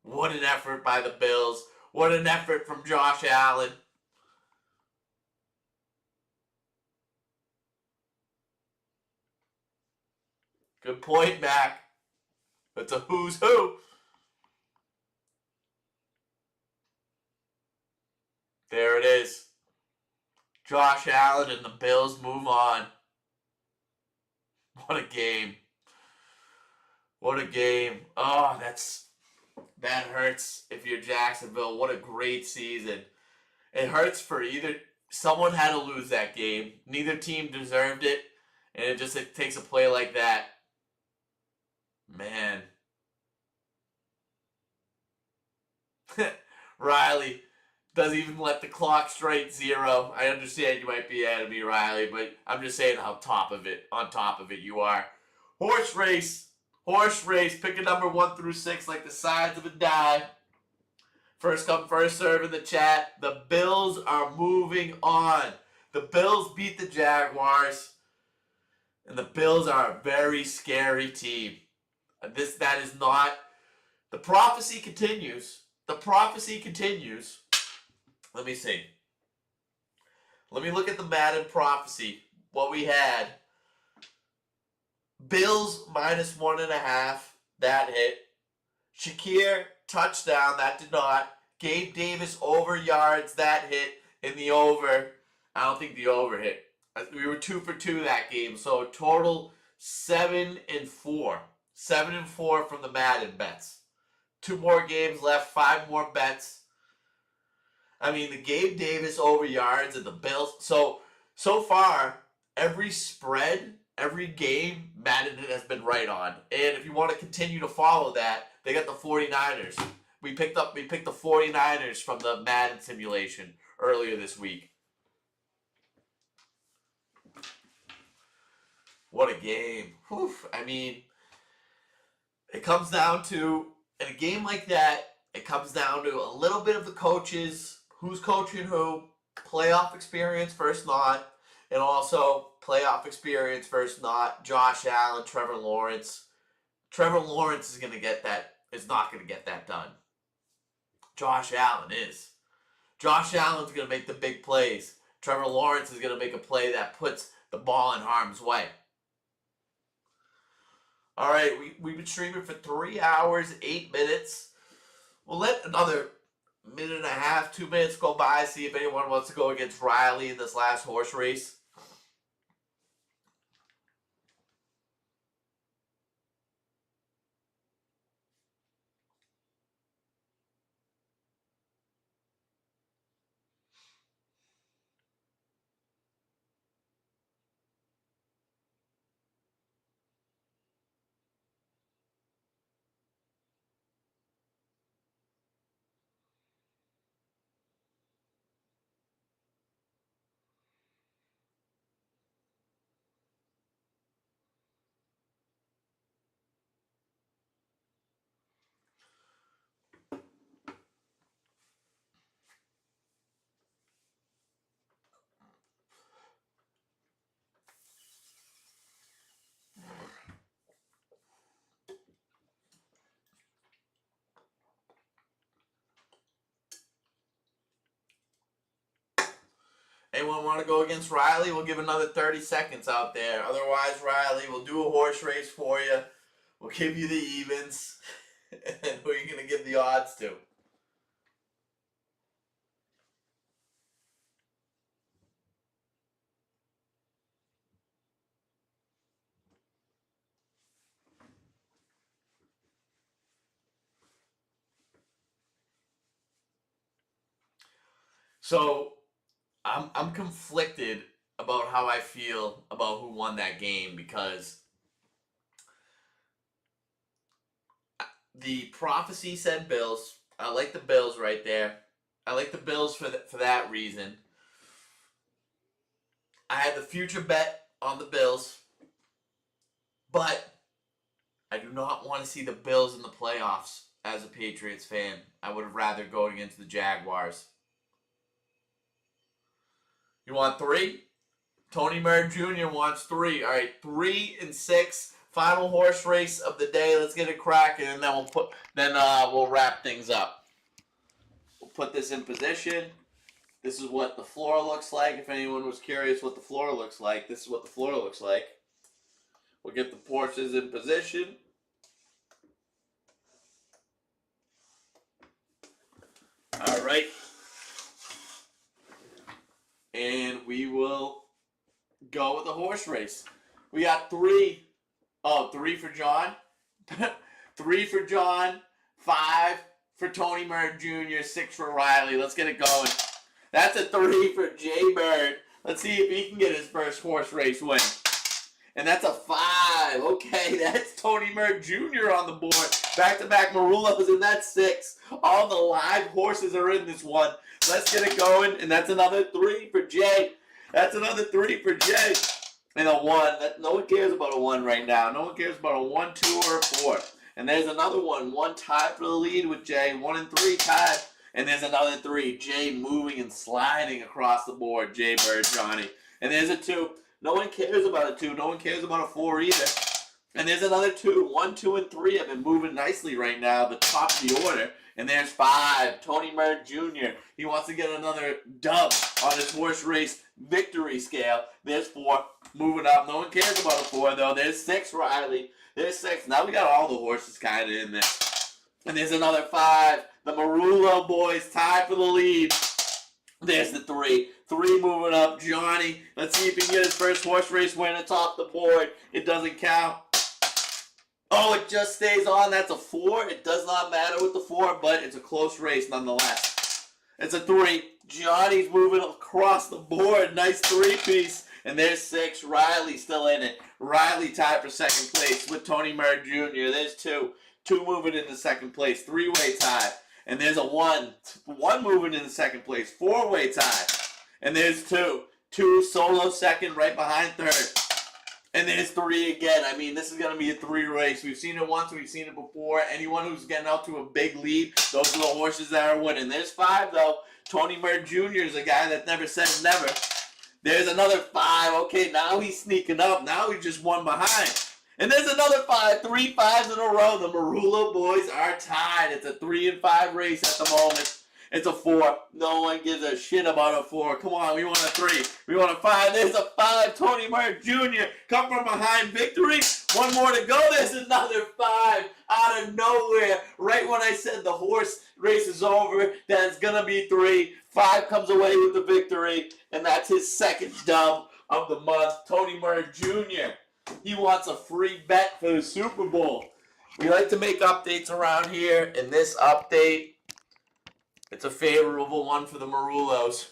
What an effort by the Bills. What an effort from Josh Allen. Good point, Mac. It's a who's who. There it is. Josh Allen and the Bills move on. What a game. What a game. Oh, that hurts if you're Jacksonville. What a great season. It hurts for either someone had to lose that game. Neither team deserved it. And it takes a play like that. Man. Riley doesn't even let the clock strike 0. I understand you might be mad at me, Riley, but I'm just saying how on top of it you are. Horse race. Pick a number 1 through 6 like the sides of a die. First come, first serve in the chat. The Bills are moving on. The Bills beat the Jaguars. And the Bills are a very scary team. That is not. The prophecy continues. Let me see. Let me look at the Madden prophecy. What we had. Bills minus 1.5. That hit. Shakir, touchdown. That did not. Gabe Davis over yards. That hit in the over. I don't think the over hit. We were 2 for 2 that game. So total 7 and 4. 7 and 4 from the Madden bets. 2 more games left. 5 more bets. I mean, the Gabe Davis over yards and the Bills. So far, every spread, every game, Madden has been right on. And if you want to continue to follow that, they got the 49ers. We picked the 49ers from the Madden simulation earlier this week. What a game. Whew. I mean, it comes down to, in a game like that, it comes down to a little bit of the coaches, who's coaching who, playoff experience versus not, and also playoff experience versus not. Josh Allen, Trevor Lawrence. Trevor Lawrence is not going to get that done. Josh Allen is. Josh Allen's going to make the big plays. Trevor Lawrence is going to make a play that puts the ball in harm's way. All right, we've been streaming for 3 hours, 8 minutes. We'll let another minute and a half, 2 minutes go by, see if anyone wants to go against Riley in this last horse race. Anyone want to go against Riley? We'll give another 30 seconds out there. Otherwise, Riley, we'll do a horse race for you. We'll give you the evens. And who are you going to give the odds to? So I'm conflicted about how I feel about who won that game, because the prophecy said Bills. I like the Bills right there. I like the Bills for that reason. I had the future bet on the Bills, but I do not want to see the Bills in the playoffs as a Patriots fan. I would have rather go against the Jaguars. You want 3? Tony Murray Jr. wants 3. All right, 3 and 6. Final horse race of the day. Let's get it cracking, and then we'll wrap things up. We'll put this in position. This is what the floor looks like. If anyone was curious what the floor looks like, this is what the floor looks like. We'll get the horses in position. All right. And we will go with the horse race. We got 3. Oh, 3 for John. 3 for John. 5 for Tony Murray Jr. 6 for Riley. Let's get it going. That's a 3 for Jay Bird. Let's see if he can get his first horse race win. And that's a 5. Okay, that's Tony Murray Jr. on the board. Back-to-back Marullos, and that's 6. All the live horses are in this one. Let's get it going. And that's another 3 for Jay. That's another 3 for Jay. And a 1. No one cares about a 1 right now. No one cares about a 1, 2, or a 4. And there's another 1. 1 tied for the lead with Jay. 1 and 3 tied. And there's another 3. Jay moving and sliding across the board. Jay Bird, Johnny. And there's a 2. No one cares about a 2. No one cares about a 4 either. And there's another 2. 1, 2, and 3 have been moving nicely right now. The top of the order. And there's 5. Tony Murray Jr. He wants to get another dub on his horse race victory scale. There's 4. Moving up. No one cares about a 4, though. There's 6, Riley. There's 6. Now we got all the horses kind of in there. And there's another 5. The Marullo boys tied for the lead. There's the 3. 3 moving up. Johnny. Let's see if he can get his first horse race win atop the board. It doesn't count. Oh, it just stays on. That's a 4. It does not matter with the 4, but it's a close race nonetheless. It's a 3. Johnny's moving across the board. Nice 3-piece. And there's 6. Riley still in it. Riley tied for second place with Tony Murray Jr. There's 2. 2 moving into second place. 3-way tie. And there's a 1. 1 moving into second place. 4-way tie. And there's 2. 2 solo second right behind third. And there's 3 again. I mean, this is going to be a 3 race. We've seen it once. We've seen it before. Anyone who's getting out to a big lead, those are the horses that are winning. There's 5, though. Tony Murray Jr. is a guy that never says never. There's another 5. Okay, now he's sneaking up. Now he just won behind. And there's another 5. 3 5s in a row. The Marullo boys are tied. It's a 3 and 5 race at the moment. It's a 4. No one gives a shit about a 4. Come on, we want a 3. We want a 5. There's a 5. Tony Murray Jr. come from behind victory. 1 more to go. There's another 5 out of nowhere. Right when I said the horse race is over, that it's going to be 3. 5 comes away with the victory, and that's his second dub of the month. Tony Murray Jr. He wants a free bet for the Super Bowl. We like to make updates around here, and this update, it's a favorable one for the Marullos.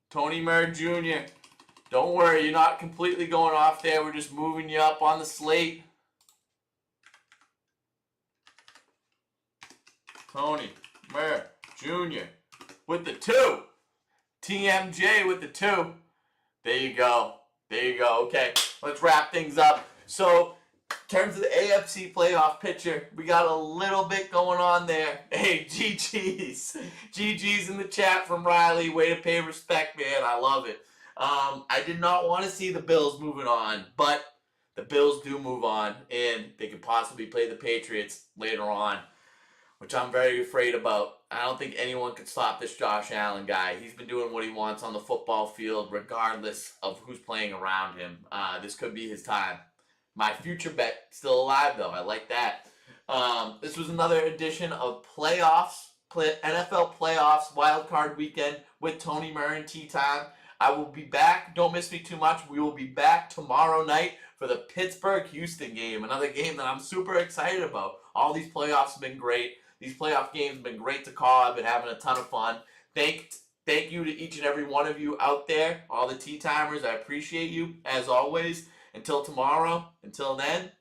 Tony Murray Jr. Don't worry, you're not completely going off there. We're just moving you up on the slate. Tony Murray Jr. with the 2. TMJ with the 2. There you go. There you go. Okay, let's wrap things up. So, in terms of the AFC playoff picture, we got a little bit going on there. Hey, GG's. GG's in the chat from Riley. Way to pay respect, man. I love it. I did not want to see the Bills moving on, but the Bills do move on, and they could possibly play the Patriots later on. which I'm very afraid about. I don't think anyone could stop this Josh Allen guy. He's been doing what he wants on the football field, regardless of who's playing around him. This could be his time. My future bet still alive, though. I like that. This was another edition of NFL playoffs, wild card weekend with Tony Murray and Tea Time. I will be back. Don't miss me too much. We will be back tomorrow night for the Pittsburgh-Houston game, another game that I'm super excited about. All these playoffs have been great. These playoff games have been great to call. I've been having a ton of fun. Thank you to each and every one of you out there, all the Tea Timers. I appreciate you, as always. Until tomorrow, until then,